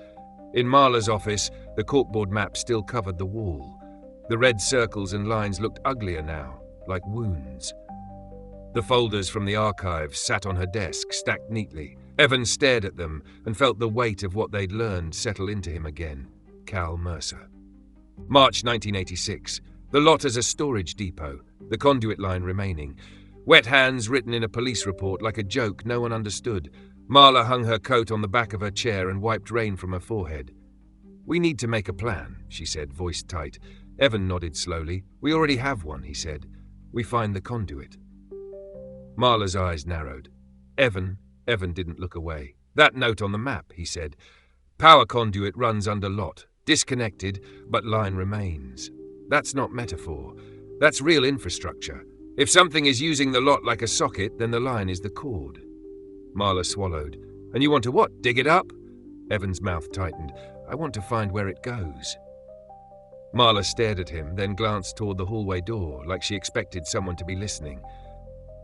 In Marla's office, the corkboard map still covered the wall. The red circles and lines looked uglier now, like wounds. The folders from the archives sat on her desk, stacked neatly. Evan stared at them and felt the weight of what they'd learned settle into him again. Cal Mercer. March 1986. The lot as a storage depot, the conduit line remaining. Wet hands written in a police report like a joke no one understood. Marla hung her coat on the back of her chair and wiped rain from her forehead. "We need to make a plan," she said, voice tight. Evan nodded slowly. "We already have one," he said. "We find the conduit." Marla's eyes narrowed. Evan didn't look away. "That note on the map," he said. "Power conduit runs under lot. Disconnected, but line remains. That's not metaphor. That's real infrastructure. If something is using the lot like a socket, then the line is the cord." Marla swallowed. "And you want to what, dig it up?" Evan's mouth tightened. "I want to find where it goes." Marla stared at him, then glanced toward the hallway door, like she expected someone to be listening.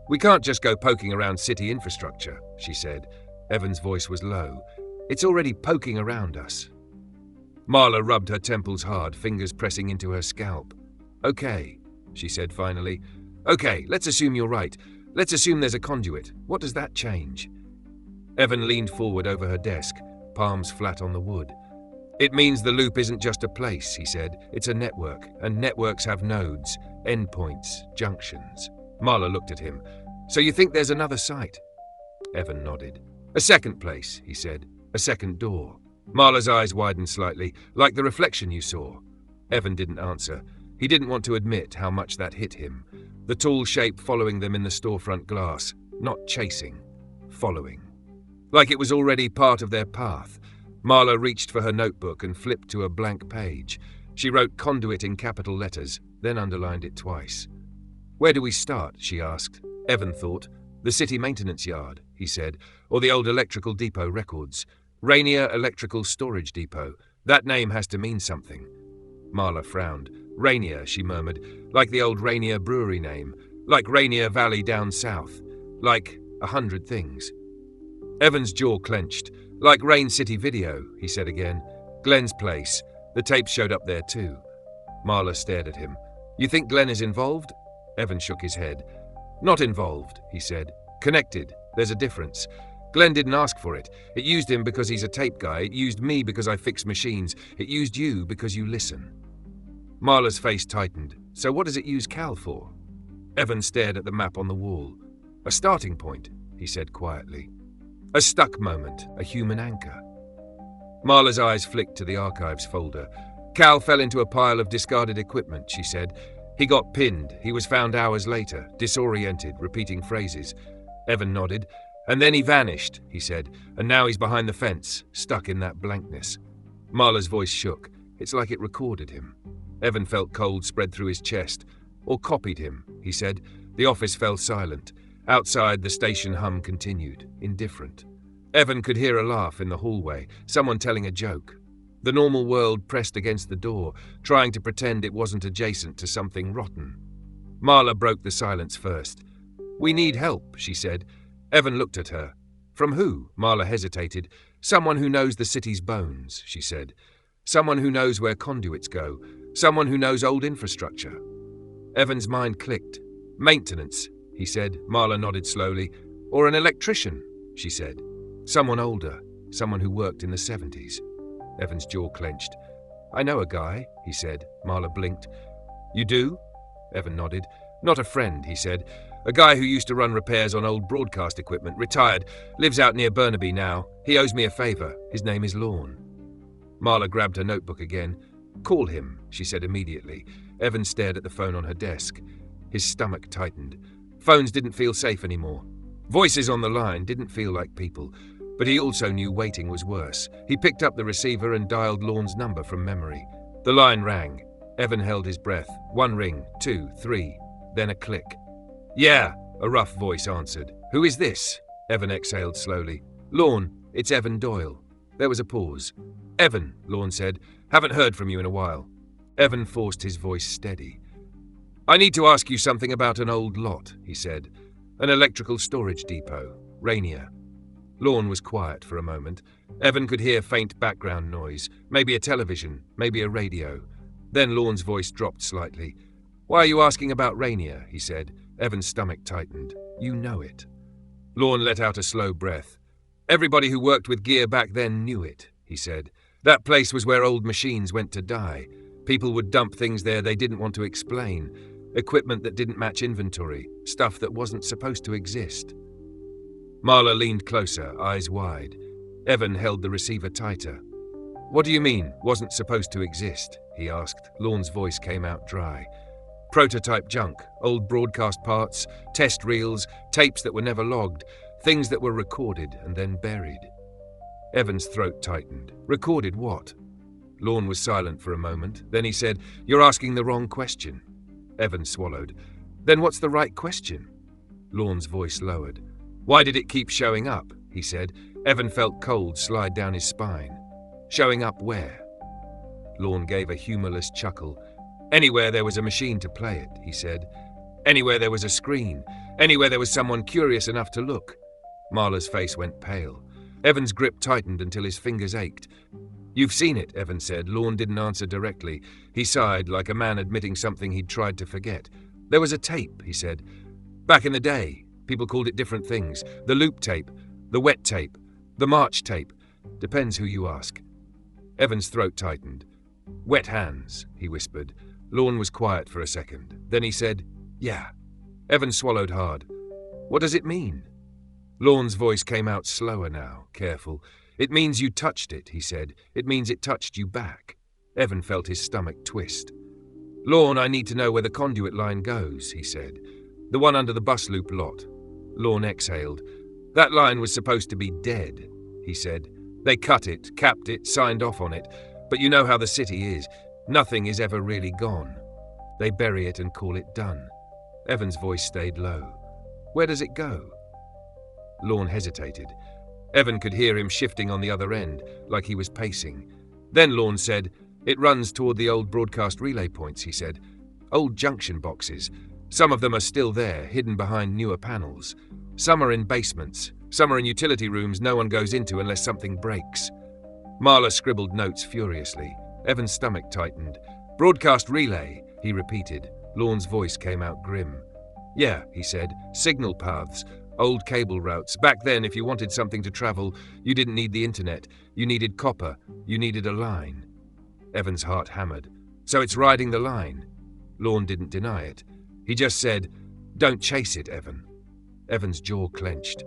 "We can't just go poking around city infrastructure," she said. Evan's voice was low. "It's already poking around us." Marla rubbed her temples hard, fingers pressing into her scalp. "Okay," she said finally. "Okay, let's assume you're right. Let's assume there's a conduit. What does that change?" Evan leaned forward over her desk, palms flat on the wood. "It means the loop isn't just a place," he said. "It's a network, and networks have nodes, endpoints, junctions." Marla looked at him. "So you think there's another site?" Evan nodded. "A second place," he said. "A second door." Marla's eyes widened slightly, like the reflection you saw. Evan didn't answer. He didn't want to admit how much that hit him. The tall shape following them in the storefront glass, not chasing, following. Like it was already part of their path. Marla reached for her notebook and flipped to a blank page. She wrote conduit in capital letters, then underlined it twice. "Where do we start?" she asked. Evan thought. "The city maintenance yard," he said, "or the old electrical depot records. Rainier Electrical Storage Depot. That name has to mean something." Marla frowned. "Rainier," she murmured, "like the old Rainier brewery name, like Rainier Valley down south, like 100 things." Evan's jaw clenched. "Like Rain City Video," he said again. "Glenn's place. The tapes showed up there too." Marla stared at him. "You think Glenn is involved?" Evan shook his head. "Not involved," he said. "Connected. There's a difference. Glenn didn't ask for it. It used him because he's a tape guy. It used me because I fix machines. It used you because you listen." Marla's face tightened. "So what does it use Cal for?" Evan stared at the map on the wall. "A starting point," he said quietly. "A stuck moment, a human anchor." Marla's eyes flicked to the archives folder. "Cal fell into a pile of discarded equipment," she said. "He got pinned. He was found hours later, disoriented, repeating phrases." Evan nodded. "And then he vanished," he said, "and now he's behind the fence, stuck in that blankness." Marla's voice shook. It's like it recorded him. Evan felt cold spread through his chest. "Or copied him," he said. The office fell silent. Outside, the station hum continued, indifferent. Evan could hear a laugh in the hallway, someone telling a joke. The normal world pressed against the door, trying to pretend it wasn't adjacent to something rotten. Marla broke the silence first. "We need help," she said. Evan looked at her. "From who?" Marla hesitated. "Someone who knows the city's bones," she said. "Someone who knows where conduits go. Someone who knows old infrastructure." Evan's mind clicked. "Maintenance," he said. Marla nodded slowly. "Or an electrician," she said. "Someone older. Someone who worked in the 70s. Evan's jaw clenched. "I know a guy," he said. Marla blinked. "You do?" Evan nodded. "Not a friend," he said. "A guy who used to run repairs on old broadcast equipment, retired, lives out near Burnaby now. He owes me a favor. His name is Lorne." Marla grabbed her notebook again. "Call him," she said immediately. Evan stared at the phone on her desk. His stomach tightened. Phones didn't feel safe anymore. Voices on the line didn't feel like people, but he also knew waiting was worse. He picked up the receiver and dialed Lorne's number from memory. The line rang. Evan held his breath. 1 ring, 2, 3, then a click. "Yeah," a rough voice answered. "Who is this?" Evan exhaled slowly. "Lorne, it's Evan Doyle." There was a pause. "Evan," Lorne said. "Haven't heard from you in a while." Evan forced his voice steady. "I need to ask you something about an old lot," he said. "An electrical storage depot. Rainier." Lorne was quiet for a moment. Evan could hear faint background noise, maybe a television, maybe a radio. Then Lorne's voice dropped slightly. "Why are you asking about Rainier?" he said. Evan's stomach tightened. "You know it." Lorne let out a slow breath. "Everybody who worked with gear back then knew it," he said. "That place was where old machines went to die. People would dump things there they didn't want to explain, equipment that didn't match inventory, stuff that wasn't supposed to exist. Marla leaned closer, eyes wide. Evan held the receiver tighter. "What do you mean, wasn't supposed to exist?" he asked. Lorne's voice came out dry. "Prototype junk, old broadcast parts, test reels, tapes that were never logged, things that were recorded and then buried." Evan's throat tightened. "Recorded what?" Lorne was silent for a moment. Then he said, "You're asking the wrong question." Evan swallowed. "Then what's the right question?" Lorne's voice lowered. "Why did it keep showing up?" he said. Evan felt cold slide down his spine. "Showing up where?" Lorne gave a humorless chuckle. "Anywhere there was a machine to play it," he said. "Anywhere there was a screen. Anywhere there was someone curious enough to look." Marla's face went pale. Evan's grip tightened until his fingers ached. "You've seen it," Evan said. Lorne didn't answer directly. He sighed, like a man admitting something he'd tried to forget. "There was a tape," he said. "Back in the day. People called it different things. The loop tape, the wet tape, the march tape. Depends who you ask." Evan's throat tightened. "Wet hands," he whispered. Lorne was quiet for a second. Then he said, "Yeah." Evan swallowed hard. "What does it mean?" Lorne's voice came out slower now, careful. "It means you touched it," he said. "It means it touched you back." Evan felt his stomach twist. "Lorne, I need to know where the conduit line goes," he said. "The one under the bus loop lot." Lorne exhaled. "That line was supposed to be dead," he said. "They cut it, capped it, signed off on it. But you know how the city is. Nothing is ever really gone. They bury it and call it done." Evan's voice stayed low. "Where does it go?" Lorne hesitated. Evan could hear him shifting on the other end, like he was pacing. Then Lorne said, "It runs toward the old broadcast relay points," he said. "Old junction boxes. Some of them are still there, hidden behind newer panels. Some are in basements. Some are in utility rooms no one goes into unless something breaks." Marla scribbled notes furiously. Evan's stomach tightened. "Broadcast relay," he repeated. Lorne's voice came out grim. "Yeah," he said. "Signal paths. Old cable routes. Back then, if you wanted something to travel, you didn't need the internet. You needed copper. You needed a line." Evan's heart hammered. "So it's riding the line?" Lorne didn't deny it. He just said, "Don't chase it, Evan." Evan's jaw clenched.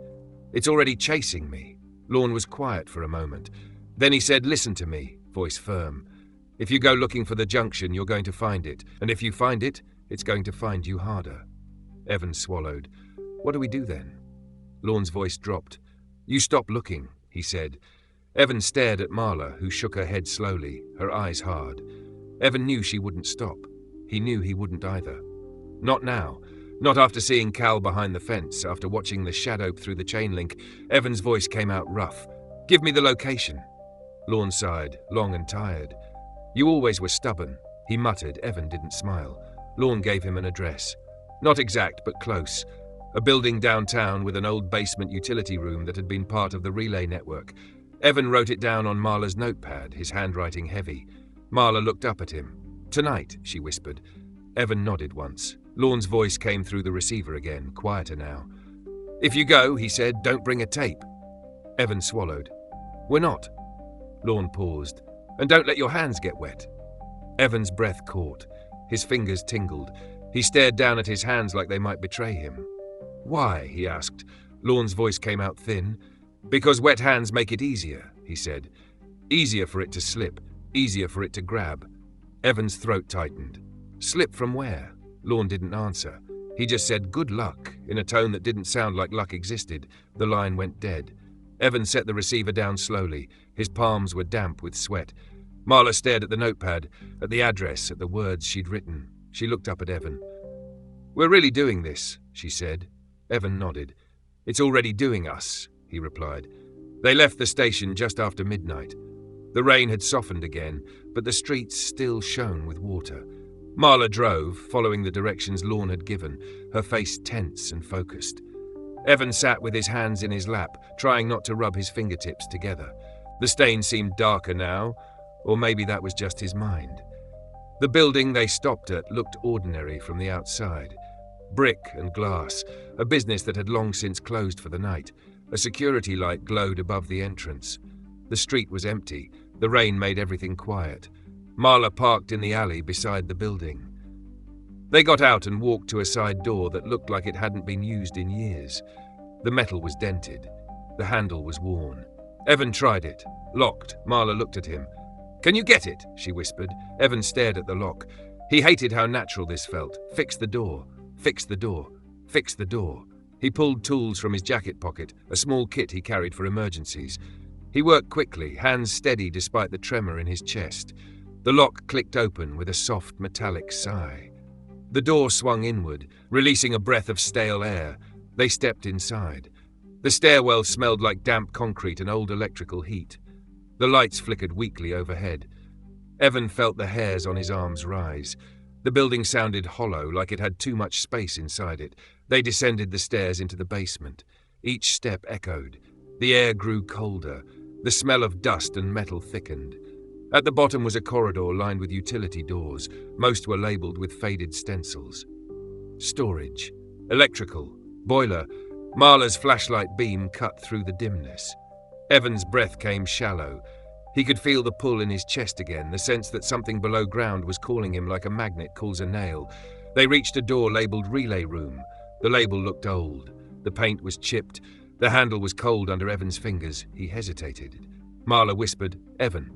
"It's already chasing me." Lorne was quiet for a moment. Then he said, "Listen to me," voice firm. "If you go looking for the junction, you're going to find it. And if you find it, it's going to find you harder." Evan swallowed. "What do we do then?" Lorne's voice dropped. "You stop looking," he said. Evan stared at Marla, who shook her head slowly, her eyes hard. Evan knew she wouldn't stop. He knew he wouldn't either. Not now. Not after seeing Cal behind the fence, after watching the shadow through the chain link. Evan's voice came out rough. "Give me the location." Lorne sighed, long and tired. "You always were stubborn," he muttered. Evan didn't smile. Lorne gave him an address. Not exact, but close. A building downtown with an old basement utility room that had been part of the relay network. Evan wrote it down on Marla's notepad, his handwriting heavy. Marla looked up at him. "Tonight," she whispered. Evan nodded once. Lorne's voice came through the receiver again, quieter now. "If you go," he said, "don't bring a tape." Evan swallowed. "We're not." Lorne paused. "And don't let your hands get wet." Evan's breath caught. His fingers tingled. He stared down at his hands like they might betray him. "Why?" he asked. Lorne's voice came out thin. "Because wet hands make it easier," he said. "Easier for it to slip, easier for it to grab." Evan's throat tightened. "Slip from where?" Lorne didn't answer. He just said, "Good luck," in a tone that didn't sound like luck existed. The line went dead. Evan set the receiver down slowly. His palms were damp with sweat. Marla stared at the notepad, at the address, at the words she'd written. She looked up at Evan. "We're really doing this," she said. Evan nodded. "It's already doing us," he replied. They left the station just after midnight. The rain had softened again, but the streets still shone with water. Marla drove, following the directions Lorne had given, her face tense and focused. Evan sat with his hands in his lap, trying not to rub his fingertips together. The stain seemed darker now, or maybe that was just his mind. The building they stopped at looked ordinary from the outside. Brick and glass, a business that had long since closed for the night. A security light glowed above the entrance. The street was empty. The rain made everything quiet. Marla parked in the alley beside the building. They got out and walked to a side door that looked like it hadn't been used in years. The metal was dented. The handle was worn. Evan tried it. Locked. Marla looked at him. "Can you get it?" she whispered. Evan stared at the lock. He hated how natural this felt. Fix the door. Fix the door. Fix the door. He pulled tools from his jacket pocket, a small kit he carried for emergencies. He worked quickly, hands steady despite the tremor in his chest. The lock clicked open with a soft metallic sigh. The door swung inward, releasing a breath of stale air. They stepped inside. The stairwell smelled like damp concrete and old electrical heat. The lights flickered weakly overhead. Evan felt the hairs on his arms rise. The building sounded hollow, like it had too much space inside it. They descended the stairs into the basement. Each step echoed. The air grew colder. The smell of dust and metal thickened. At the bottom was a corridor lined with utility doors. Most were labelled with faded stencils. Storage. Electrical. Boiler. Marla's flashlight beam cut through the dimness. Evan's breath came shallow. He could feel the pull in his chest again, the sense that something below ground was calling him like a magnet calls a nail. They reached a door labelled Relay Room. The label looked old. The paint was chipped. The handle was cold under Evan's fingers. He hesitated. Marla whispered, "Evan."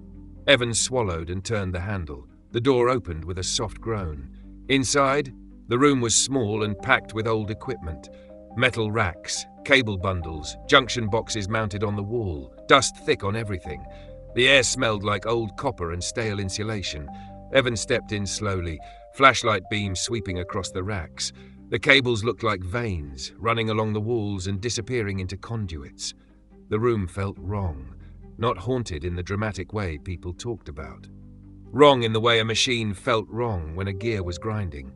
Evan swallowed and turned the handle. The door opened with a soft groan. Inside, the room was small and packed with old equipment. Metal racks, cable bundles, junction boxes mounted on the wall, dust thick on everything. The air smelled like old copper and stale insulation. Evan stepped in slowly, flashlight beam sweeping across the racks. The cables looked like veins, running along the walls and disappearing into conduits. The room felt wrong, not haunted in the dramatic way people talked about. Wrong in the way a machine felt wrong when a gear was grinding.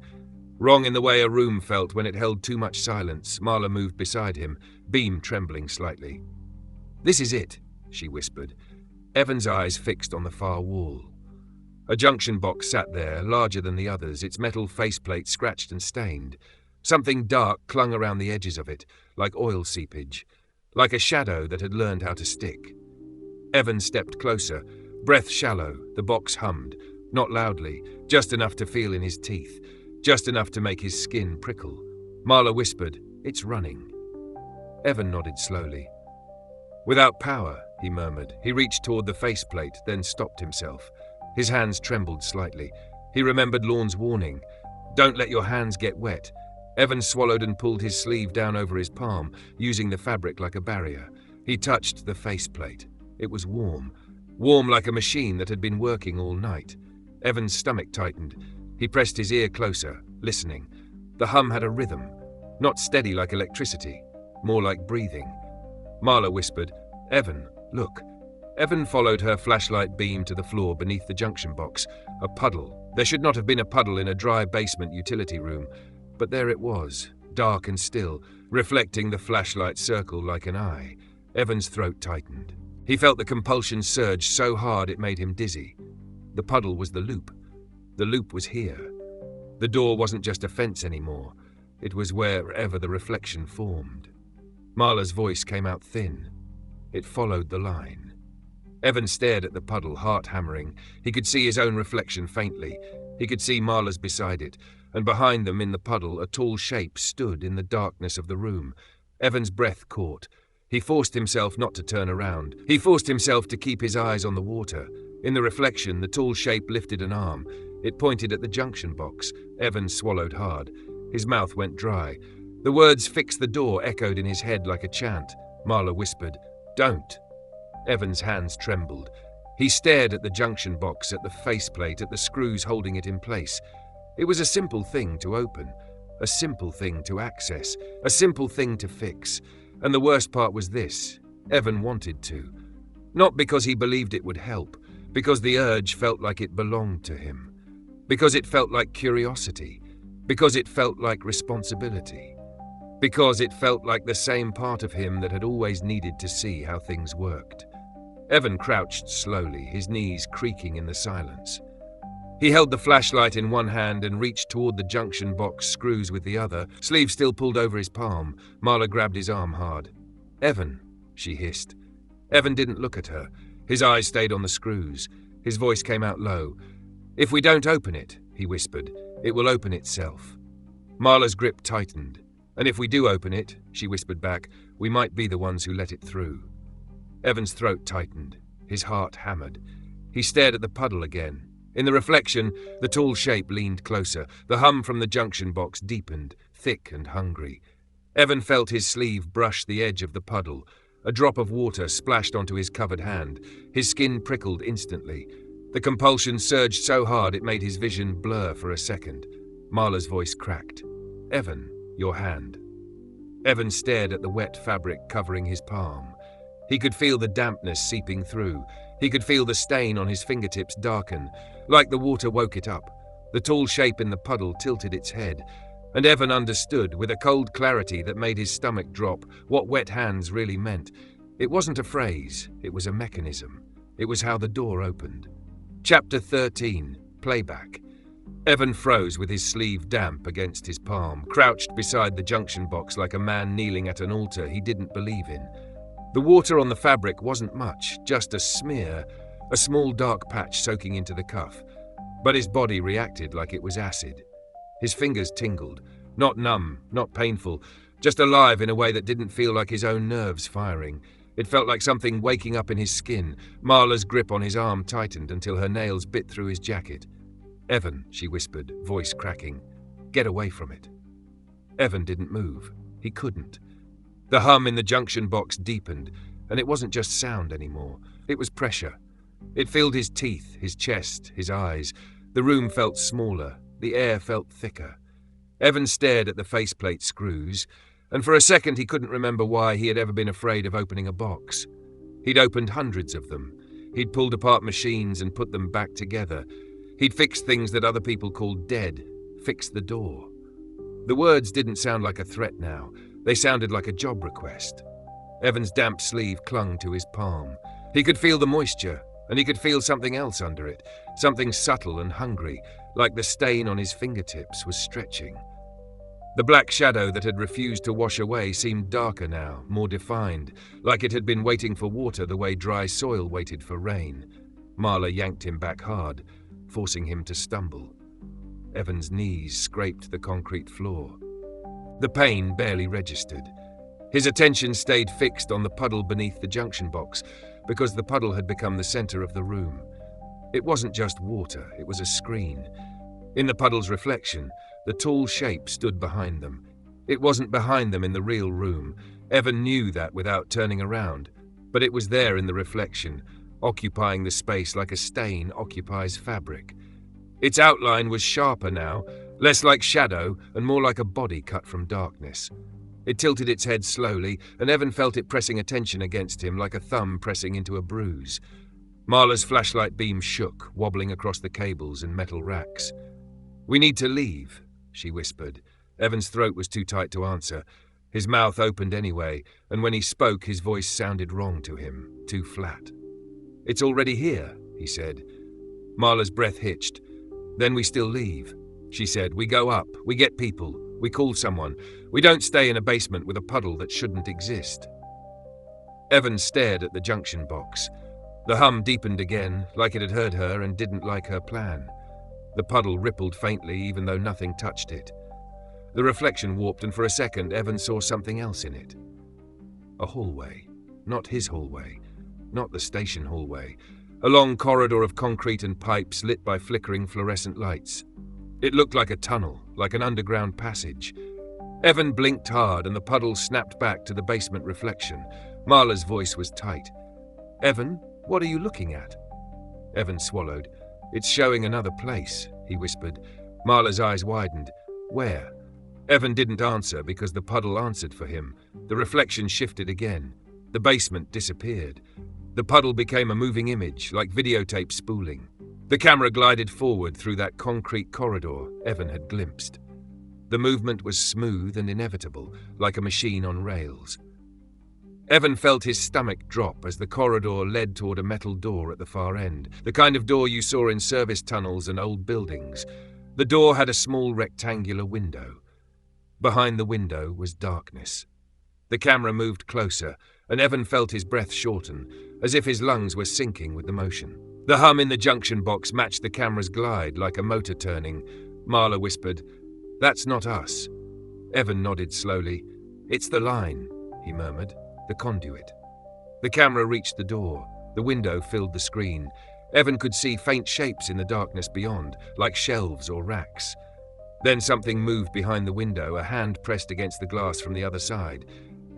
Wrong in the way a room felt when it held too much silence. Marla moved beside him, beam trembling slightly. "This is it," she whispered. Evan's eyes fixed on the far wall. A junction box sat there, larger than the others, its metal faceplate scratched and stained. Something dark clung around the edges of it, like oil seepage, like a shadow that had learned how to stick. Evan stepped closer, breath shallow. The box hummed, not loudly, just enough to feel in his teeth, just enough to make his skin prickle. Marla whispered, "It's running." Evan nodded slowly. "Without power," he murmured. He reached toward the faceplate, then stopped himself. His hands trembled slightly. He remembered Lorne's warning, "Don't let your hands get wet." Evan swallowed and pulled his sleeve down over his palm, using the fabric like a barrier. He touched the faceplate. It was warm. Warm like a machine that had been working all night. Evan's stomach tightened. He pressed his ear closer, listening. The hum had a rhythm, not steady like electricity, more like breathing. Marla whispered, "Evan, look." Evan followed her flashlight beam to the floor beneath the junction box. A puddle. There should not have been a puddle in a dry basement utility room, but there it was, dark and still, reflecting the flashlight circle like an eye. Evan's throat tightened. He felt the compulsion surge so hard it made him dizzy. The puddle was the loop. The loop was here. The door wasn't just a fence anymore. It was wherever the reflection formed. Marla's voice came out thin. It followed the line. Evan stared at the puddle, heart hammering. He could see his own reflection faintly. He could see Marla's beside it, and behind them in the puddle a tall shape stood in the darkness of the room. Evan's breath caught. He forced himself not to turn around. He forced himself to keep his eyes on the water. In the reflection, the tall shape lifted an arm. It pointed at the junction box. Evan swallowed hard. His mouth went dry. The words "fix the door" echoed in his head like a chant. Marla whispered, "Don't." Evan's hands trembled. He stared at the junction box, at the faceplate, at the screws holding it in place. It was a simple thing to open, a simple thing to access, a simple thing to fix. And the worst part was this: Evan wanted to. Not because he believed it would help, because the urge felt like it belonged to him. Because it felt like curiosity. Because it felt like responsibility. Because it felt like the same part of him that had always needed to see how things worked. Evan crouched slowly, his knees creaking in the silence. He held the flashlight in one hand and reached toward the junction box screws with the other, sleeve still pulled over his palm. Marla grabbed his arm hard. "Evan," she hissed. Evan didn't look at her. His eyes stayed on the screws. His voice came out low. "If we don't open it," he whispered, "it will open itself." Marla's grip tightened. "And if we do open it," she whispered back, "we might be the ones who let it through." Evan's throat tightened. His heart hammered. He stared at the puddle again. In the reflection, the tall shape leaned closer. The hum from the junction box deepened, thick and hungry. Evan felt his sleeve brush the edge of the puddle. A drop of water splashed onto his covered hand. His skin prickled instantly. The compulsion surged so hard it made his vision blur for a second. Marla's voice cracked. "Evan, your hand." Evan stared at the wet fabric covering his palm. He could feel the dampness seeping through. He could feel the stain on his fingertips darken, like the water woke it up. The tall shape in the puddle tilted its head, and Evan understood, with a cold clarity that made his stomach drop, what wet hands really meant. It wasn't a phrase, it was a mechanism. It was how the door opened. Chapter 13, Playback. Evan froze with his sleeve damp against his palm, crouched beside the junction box like a man kneeling at an altar he didn't believe in. The water on the fabric wasn't much, just a smear, a small dark patch soaking into the cuff. But his body reacted like it was acid. His fingers tingled, not numb, not painful, just alive in a way that didn't feel like his own nerves firing. It felt like something waking up in his skin. Marla's grip on his arm tightened until her nails bit through his jacket. "Evan," she whispered, voice cracking. "Get away from it." Evan didn't move. He couldn't. The hum in the junction box deepened, and it wasn't just sound anymore. It was pressure. It filled his teeth, his chest, his eyes. The room felt smaller. The air felt thicker. Evan stared at the faceplate screws, and for a second he couldn't remember why he had ever been afraid of opening a box. He'd opened hundreds of them. He'd pulled apart machines and put them back together. He'd fixed things that other people called dead, fixed the door. The words didn't sound like a threat now. They sounded like a job request. Evan's damp sleeve clung to his palm. He could feel the moisture, and he could feel something else under it, something subtle and hungry, like the stain on his fingertips was stretching. The black shadow that had refused to wash away seemed darker now, more defined, like it had been waiting for water the way dry soil waited for rain. Marla yanked him back hard, forcing him to stumble. Evan's knees scraped the concrete floor. The pain barely registered. His attention stayed fixed on the puddle beneath the junction box, because the puddle had become the center of the room. It wasn't just water, it was a screen. In the puddle's reflection, the tall shape stood behind them. It wasn't behind them in the real room. Evan knew that without turning around, but it was there in the reflection, occupying the space like a stain occupies fabric. Its outline was sharper now, less like shadow and more like a body cut from darkness. It tilted its head slowly, and Evan felt it pressing attention against him like a thumb pressing into a bruise. Marla's flashlight beam shook, wobbling across the cables and metal racks. "We need to leave," she whispered. Evan's throat was too tight to answer. His mouth opened anyway, and when he spoke, his voice sounded wrong to him, too flat. "It's already here," he said. Marla's breath hitched. "Then we still leave," she said. "We go up, we get people, we call someone. We don't stay in a basement with a puddle that shouldn't exist." Evan stared at the junction box. The hum deepened again, like it had heard her and didn't like her plan. The puddle rippled faintly, even though nothing touched it. The reflection warped, and for a second, Evan saw something else in it. A hallway. Not his hallway. Not the station hallway. A long corridor of concrete and pipes lit by flickering fluorescent lights. It looked like a tunnel, like an underground passage. Evan blinked hard, and the puddle snapped back to the basement reflection. Marla's voice was tight. "Evan, what are you looking at?" Evan swallowed. "It's showing another place," he whispered. Marla's eyes widened. "Where?" Evan didn't answer because the puddle answered for him. The reflection shifted again. The basement disappeared. The puddle became a moving image, like videotape spooling. The camera glided forward through that concrete corridor Evan had glimpsed. The movement was smooth and inevitable, like a machine on rails. Evan felt his stomach drop as the corridor led toward a metal door at the far end, the kind of door you saw in service tunnels and old buildings. The door had a small rectangular window. Behind the window was darkness. The camera moved closer, and Evan felt his breath shorten, as if his lungs were sinking with the motion. The hum in the junction box matched the camera's glide like a motor turning. Marla whispered, "That's not us." Evan nodded slowly. "It's the line," he murmured. "The conduit." The camera reached the door. The window filled the screen. Evan could see faint shapes in the darkness beyond, like shelves or racks. Then something moved behind the window, a hand pressed against the glass from the other side.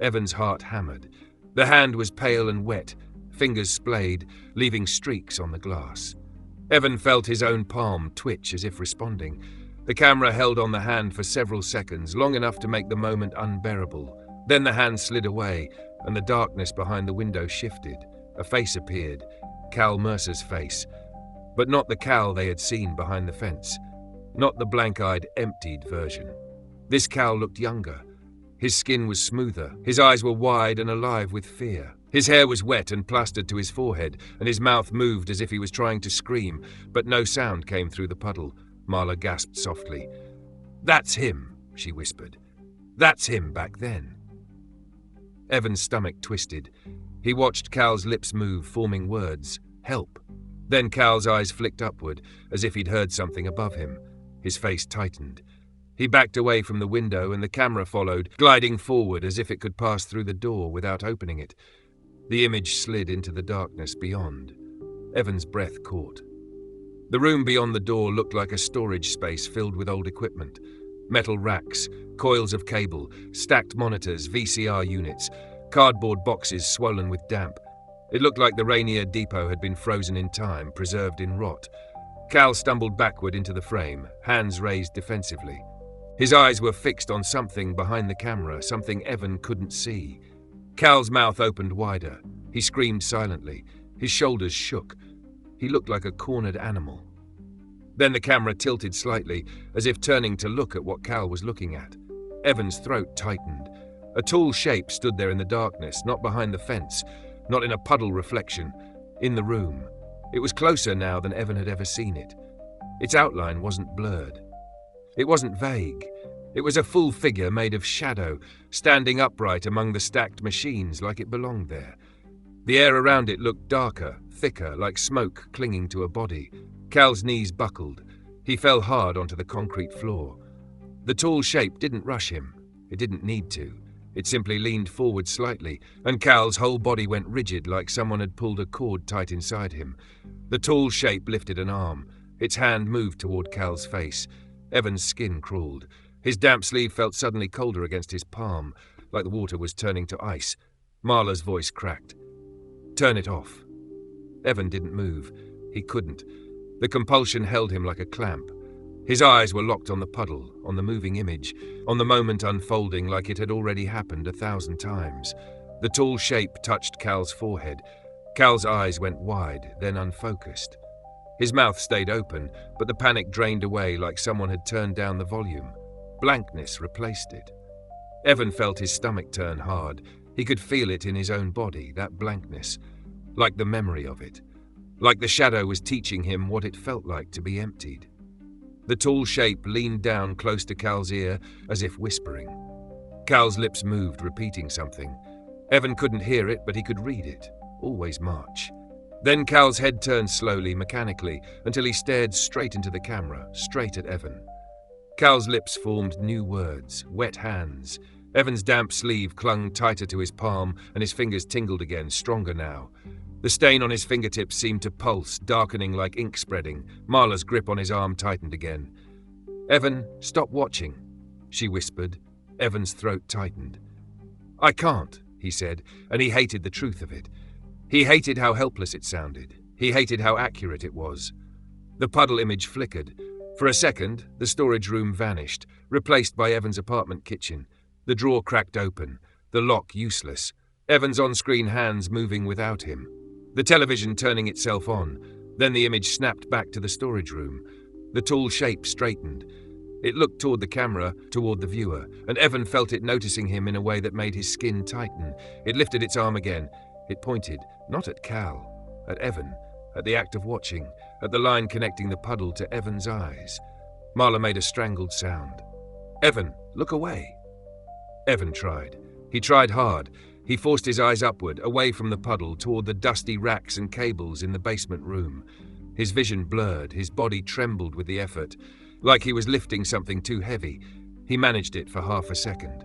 Evan's heart hammered. The hand was pale and wet, fingers splayed, leaving streaks on the glass. Evan felt his own palm twitch as if responding. The camera held on the hand for several seconds, long enough to make the moment unbearable. Then the hand slid away, and the darkness behind the window shifted. A face appeared, Cal Mercer's face, but not the Cal they had seen behind the fence. Not the blank-eyed, emptied version. This Cal looked younger. His skin was smoother, his eyes were wide and alive with fear. His hair was wet and plastered to his forehead, and his mouth moved as if he was trying to scream, but no sound came through the puddle. Marla gasped softly. "That's him," she whispered. "That's him back then." Evan's stomach twisted. He watched Cal's lips move, forming words. "Help." Then Cal's eyes flicked upward, as if he'd heard something above him. His face tightened. He backed away from the window, and the camera followed, gliding forward as if it could pass through the door without opening it. The image slid into the darkness beyond. Evan's breath caught. The room beyond the door looked like a storage space filled with old equipment. Metal racks, coils of cable, stacked monitors, VCR units, cardboard boxes swollen with damp. It looked like the Rainier depot had been frozen in time, preserved in rot. Cal stumbled backward into the frame, hands raised defensively. His eyes were fixed on something behind the camera, something Evan couldn't see. Cal's mouth opened wider. He screamed silently. His shoulders shook. He looked like a cornered animal. Then the camera tilted slightly, as if turning to look at what Cal was looking at. Evan's throat tightened. A tall shape stood there in the darkness, not behind the fence, not in a puddle reflection, in the room. It was closer now than Evan had ever seen it. Its outline wasn't blurred. It wasn't vague. It was a full figure made of shadow, standing upright among the stacked machines like it belonged there. The air around it looked darker, thicker, like smoke clinging to a body. Cal's knees buckled. He fell hard onto the concrete floor. The tall shape didn't rush him. It didn't need to. It simply leaned forward slightly, and Cal's whole body went rigid like someone had pulled a cord tight inside him. The tall shape lifted an arm. Its hand moved toward Cal's face. Evan's skin crawled. His damp sleeve felt suddenly colder against his palm, like the water was turning to ice. Marla's voice cracked. "Turn it off." Evan didn't move. He couldn't. The compulsion held him like a clamp. His eyes were locked on the puddle, on the moving image, on the moment unfolding like it had already happened 1,000 times. The tall shape touched Cal's forehead. Cal's eyes went wide, then unfocused. His mouth stayed open, but the panic drained away like someone had turned down the volume. Blankness replaced it. Evan felt his stomach turn hard. He could feel it in his own body, that blankness, like the memory of it, like the shadow was teaching him what it felt like to be emptied. The tall shape leaned down close to Cal's ear, as if whispering. Cal's lips moved, repeating something. Evan couldn't hear it, but he could read it. Always march. Then Cal's head turned slowly, mechanically, until he stared straight into the camera, straight at Evan. Cal's lips formed new words, wet hands. Evan's damp sleeve clung tighter to his palm, and his fingers tingled again, stronger now. The stain on his fingertips seemed to pulse, darkening like ink spreading. Marla's grip on his arm tightened again. "Evan, stop watching," she whispered. Evan's throat tightened. "I can't," he said, and he hated the truth of it. He hated how helpless it sounded. He hated how accurate it was. The puddle image flickered. For a second, the storage room vanished, replaced by Evan's apartment kitchen. The drawer cracked open, the lock useless. Evan's on-screen hands moving without him. The television turning itself on. Then the image snapped back to the storage room. The tall shape straightened. It looked toward the camera, toward the viewer, and Evan felt it noticing him in a way that made his skin tighten. It lifted its arm again. It pointed, not at Cal, at Evan, at the act of watching, at the line connecting the puddle to Evan's eyes. Marla made a strangled sound. "Evan, look away." Evan tried. He tried hard. He forced his eyes upward, away from the puddle, toward the dusty racks and cables in the basement room. His vision blurred, his body trembled with the effort, like he was lifting something too heavy. He managed it for half a second.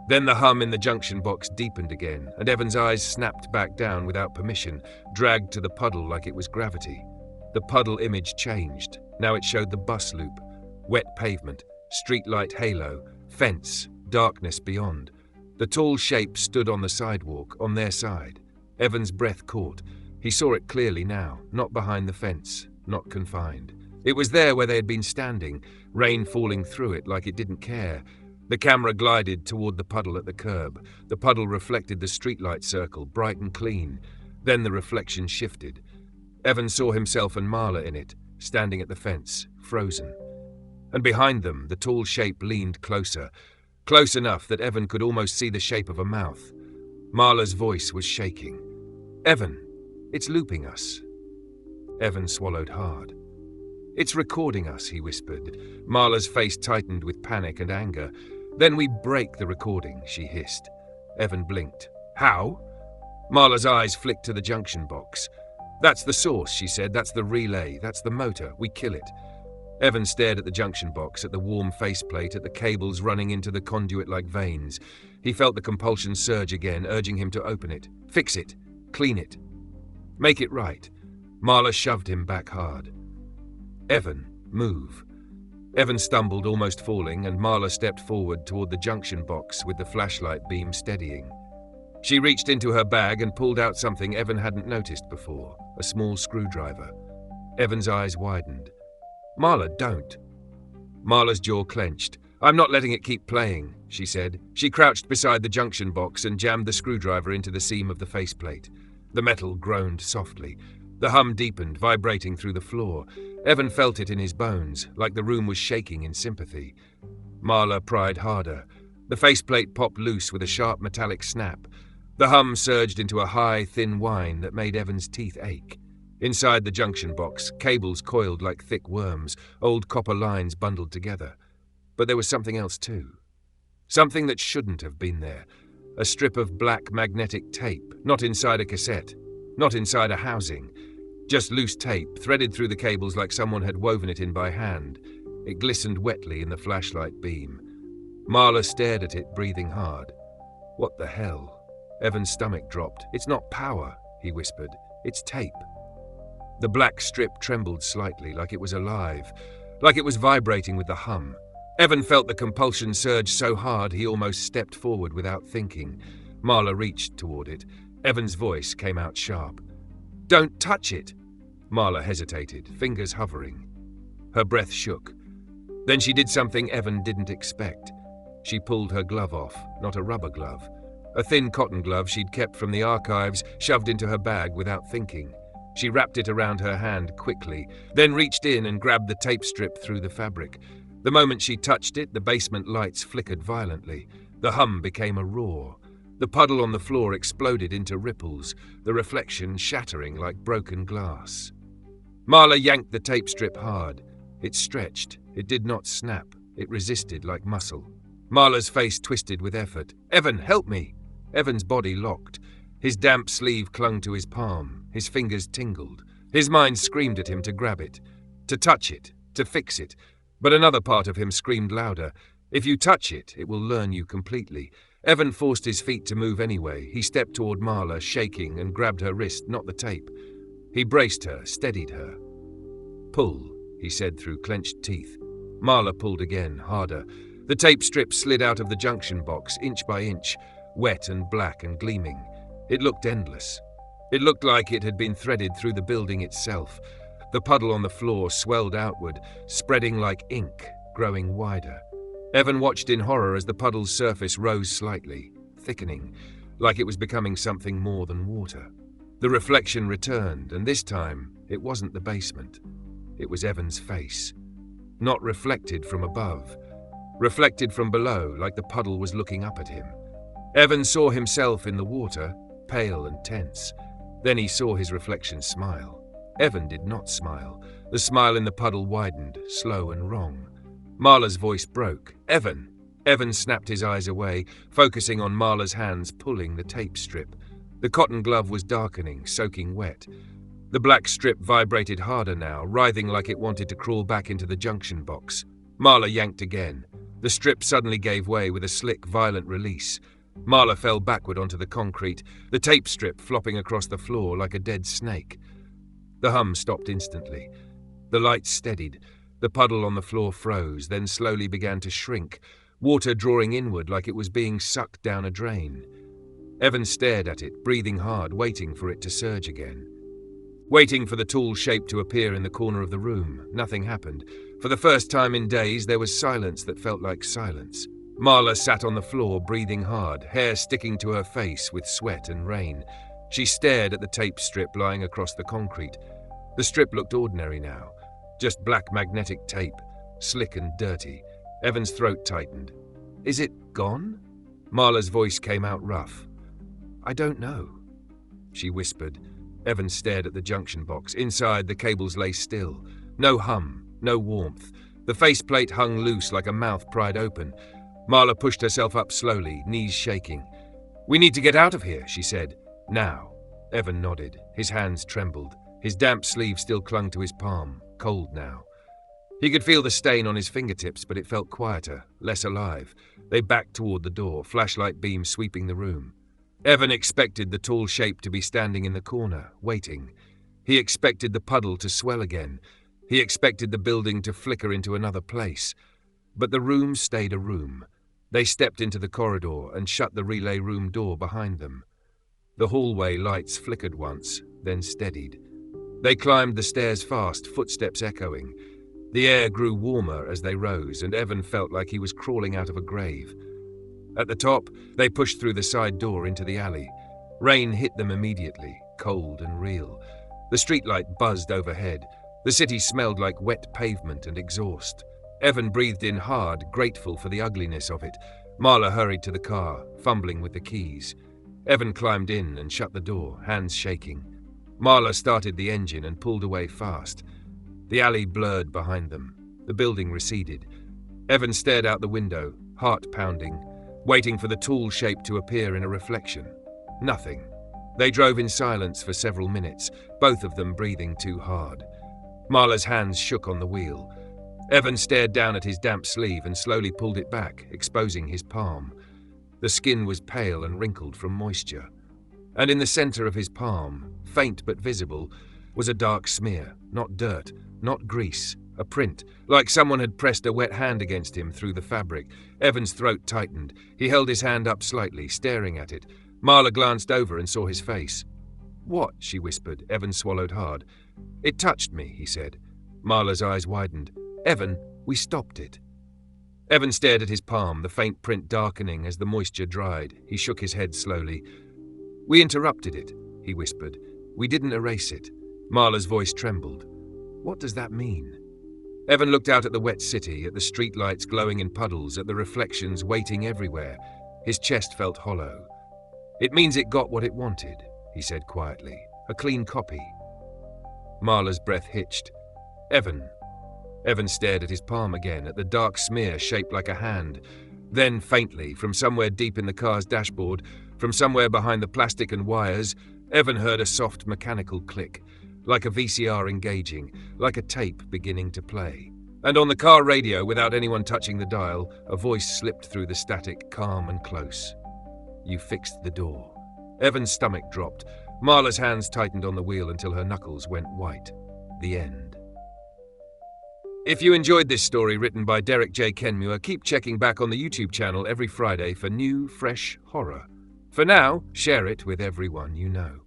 Then the hum in the junction box deepened again, and Evan's eyes snapped back down without permission, dragged to the puddle like it was gravity. The puddle image changed. Now it showed the bus loop. Wet pavement, streetlight halo, fence, darkness beyond. The tall shape stood on the sidewalk, on their side. Evan's breath caught. He saw it clearly now, not behind the fence, not confined. It was there where they had been standing, rain falling through it like it didn't care. The camera glided toward the puddle at the curb. The puddle reflected the streetlight circle, bright and clean. Then the reflection shifted. Evan saw himself and Marla in it, standing at the fence, frozen. And behind them, the tall shape leaned closer, close enough that Evan could almost see the shape of a mouth. Marla's voice was shaking. "Evan, it's looping us." Evan swallowed hard. "It's recording us," he whispered. Marla's face tightened with panic and anger. "Then we break the recording," she hissed. Evan blinked. "How?" Marla's eyes flicked to the junction box. "That's the source," she said. "That's the relay. That's the motor. We kill it." Evan stared at the junction box, at the warm faceplate, at the cables running into the conduit like veins. He felt the compulsion surge again, urging him to open it. Fix it. Clean it. Make it right. Marla shoved him back hard. "Evan, move." Evan stumbled, almost falling, and Marla stepped forward toward the junction box with the flashlight beam steadying. She reached into her bag and pulled out something Evan hadn't noticed before, a small screwdriver. Evan's eyes widened. "Marla, don't." Marla's jaw clenched. "I'm not letting it keep playing," she said. She crouched beside the junction box and jammed the screwdriver into the seam of the faceplate. The metal groaned softly. The hum deepened, vibrating through the floor. Evan felt it in his bones, like the room was shaking in sympathy. Marla pried harder. The faceplate popped loose with a sharp metallic snap. The hum surged into a high, thin whine that made Evan's teeth ache. Inside the junction box, cables coiled like thick worms, old copper lines bundled together. But there was something else too. Something that shouldn't have been there. A strip of black magnetic tape, not inside a cassette, not inside a housing. Just loose tape, threaded through the cables like someone had woven it in by hand. It glistened wetly in the flashlight beam. Marla stared at it, breathing hard. "What the hell?" Evan's stomach dropped. "It's not power," he whispered. "It's tape." The black strip trembled slightly, like it was alive, like it was vibrating with the hum. Evan felt the compulsion surge so hard he almost stepped forward without thinking. Marla reached toward it. Evan's voice came out sharp. "Don't touch it!" Marla hesitated, fingers hovering. Her breath shook. Then she did something Evan didn't expect. She pulled her glove off, not a rubber glove. A thin cotton glove she'd kept from the archives, shoved into her bag without thinking. She wrapped it around her hand quickly, then reached in and grabbed the tape strip through the fabric. The moment she touched it, the basement lights flickered violently. The hum became a roar. The puddle on the floor exploded into ripples, the reflection shattering like broken glass. Marla yanked the tape strip hard. It stretched. It did not snap. It resisted like muscle. Marla's face twisted with effort. "Evan, help me!" Evan's body locked. His damp sleeve clung to his palm. His fingers tingled. His mind screamed at him to grab it, to touch it, to fix it. But another part of him screamed louder. "If you touch it, it will learn you completely." Evan forced his feet to move anyway. He stepped toward Marla, shaking, and grabbed her wrist, not the tape. He braced her, steadied her. "Pull," he said through clenched teeth. Marla pulled again, harder. The tape strip slid out of the junction box, inch by inch, wet and black and gleaming. It looked endless. It looked like it had been threaded through the building itself. The puddle on the floor swelled outward, spreading like ink, growing wider. Evan watched in horror as the puddle's surface rose slightly, thickening, like it was becoming something more than water. The reflection returned, and this time it wasn't the basement. It was Evan's face. Not reflected from above. Reflected from below, like the puddle was looking up at him. Evan saw himself in the water, pale and tense. Then he saw his reflection smile. Evan did not smile. The smile in the puddle widened, slow and wrong. Marla's voice broke. "Evan! Evan snapped his eyes away, focusing on Marla's hands pulling the tape strip. The cotton glove was darkening, soaking wet. The black strip vibrated harder now, writhing like it wanted to crawl back into the junction box. Marla yanked again. The strip suddenly gave way with a slick, violent release. Marla fell backward onto the concrete, the tape strip flopping across the floor like a dead snake. The hum stopped instantly. The lights steadied. The puddle on the floor froze, then slowly began to shrink, water drawing inward like it was being sucked down a drain. Evan stared at it, breathing hard, waiting for it to surge again. Waiting for the tall shape to appear in the corner of the room. Nothing happened. For the first time in days, there was silence that felt like silence. Marla sat on the floor, breathing hard, hair sticking to her face with sweat and rain. She stared at the tape strip lying across the concrete. The strip looked ordinary now. Just black magnetic tape, slick and dirty. Evan's throat tightened. "Is it gone?" Marla's voice came out rough. "I don't know," she whispered. Evan stared at the junction box. Inside, the cables lay still. No hum, no warmth. The faceplate hung loose like a mouth pried open. Marla pushed herself up slowly, knees shaking. "We need to get out of here," she said. "Now." Evan nodded. His hands trembled. His damp sleeve still clung to his palm, cold now. He could feel the stain on his fingertips, but it felt quieter, less alive. They backed toward the door, flashlight beam sweeping the room. Evan expected the tall shape to be standing in the corner, waiting. He expected the puddle to swell again. He expected the building to flicker into another place. But the room stayed a room. They stepped into the corridor and shut the relay room door behind them. The hallway lights flickered once, then steadied. They climbed the stairs fast, footsteps echoing. The air grew warmer as they rose, and Evan felt like he was crawling out of a grave. At the top, they pushed through the side door into the alley. Rain hit them immediately, cold and real. The streetlight buzzed overhead. The city smelled like wet pavement and exhaust. Evan breathed in hard, grateful for the ugliness of it. Marla hurried to the car, fumbling with the keys. Evan climbed in and shut the door, hands shaking. Marla started the engine and pulled away fast. The alley blurred behind them. The building receded. Evan stared out the window, heart pounding, waiting for the tall shape to appear in a reflection. Nothing. They drove in silence for several minutes, both of them breathing too hard. Marla's hands shook on the wheel. Evan stared down at his damp sleeve and slowly pulled it back, exposing his palm. The skin was pale and wrinkled from moisture. And in the center of his palm, faint but visible, was a dark smear, not dirt, not grease, a print, like someone had pressed a wet hand against him through the fabric. Evan's throat tightened. He held his hand up slightly, staring at it. Marla glanced over and saw his face. "What?" she whispered. Evan swallowed hard. "It touched me," he said. Marla's eyes widened. "Evan, we stopped it." Evan stared at his palm, the faint print darkening as the moisture dried. He shook his head slowly. "We interrupted it," he whispered. "We didn't erase it." Marla's voice trembled. "What does that mean?" Evan looked out at the wet city, at the streetlights glowing in puddles, at the reflections waiting everywhere. His chest felt hollow. "It means it got what it wanted," he said quietly. "A clean copy." Marla's breath hitched. "Evan." Evan stared at his palm again, at the dark smear shaped like a hand. Then, faintly, from somewhere deep in the car's dashboard, from somewhere behind the plastic and wires, Evan heard a soft mechanical click, like a VCR engaging, like a tape beginning to play. And on the car radio, without anyone touching the dial, a voice slipped through the static, calm and close. "You fixed the door." Evan's stomach dropped. Marla's hands tightened on the wheel until her knuckles went white. The end. If you enjoyed this story written by Derek J. Kenmuir, keep checking back on the YouTube channel every Friday for new, fresh horror. For now, share it with everyone you know.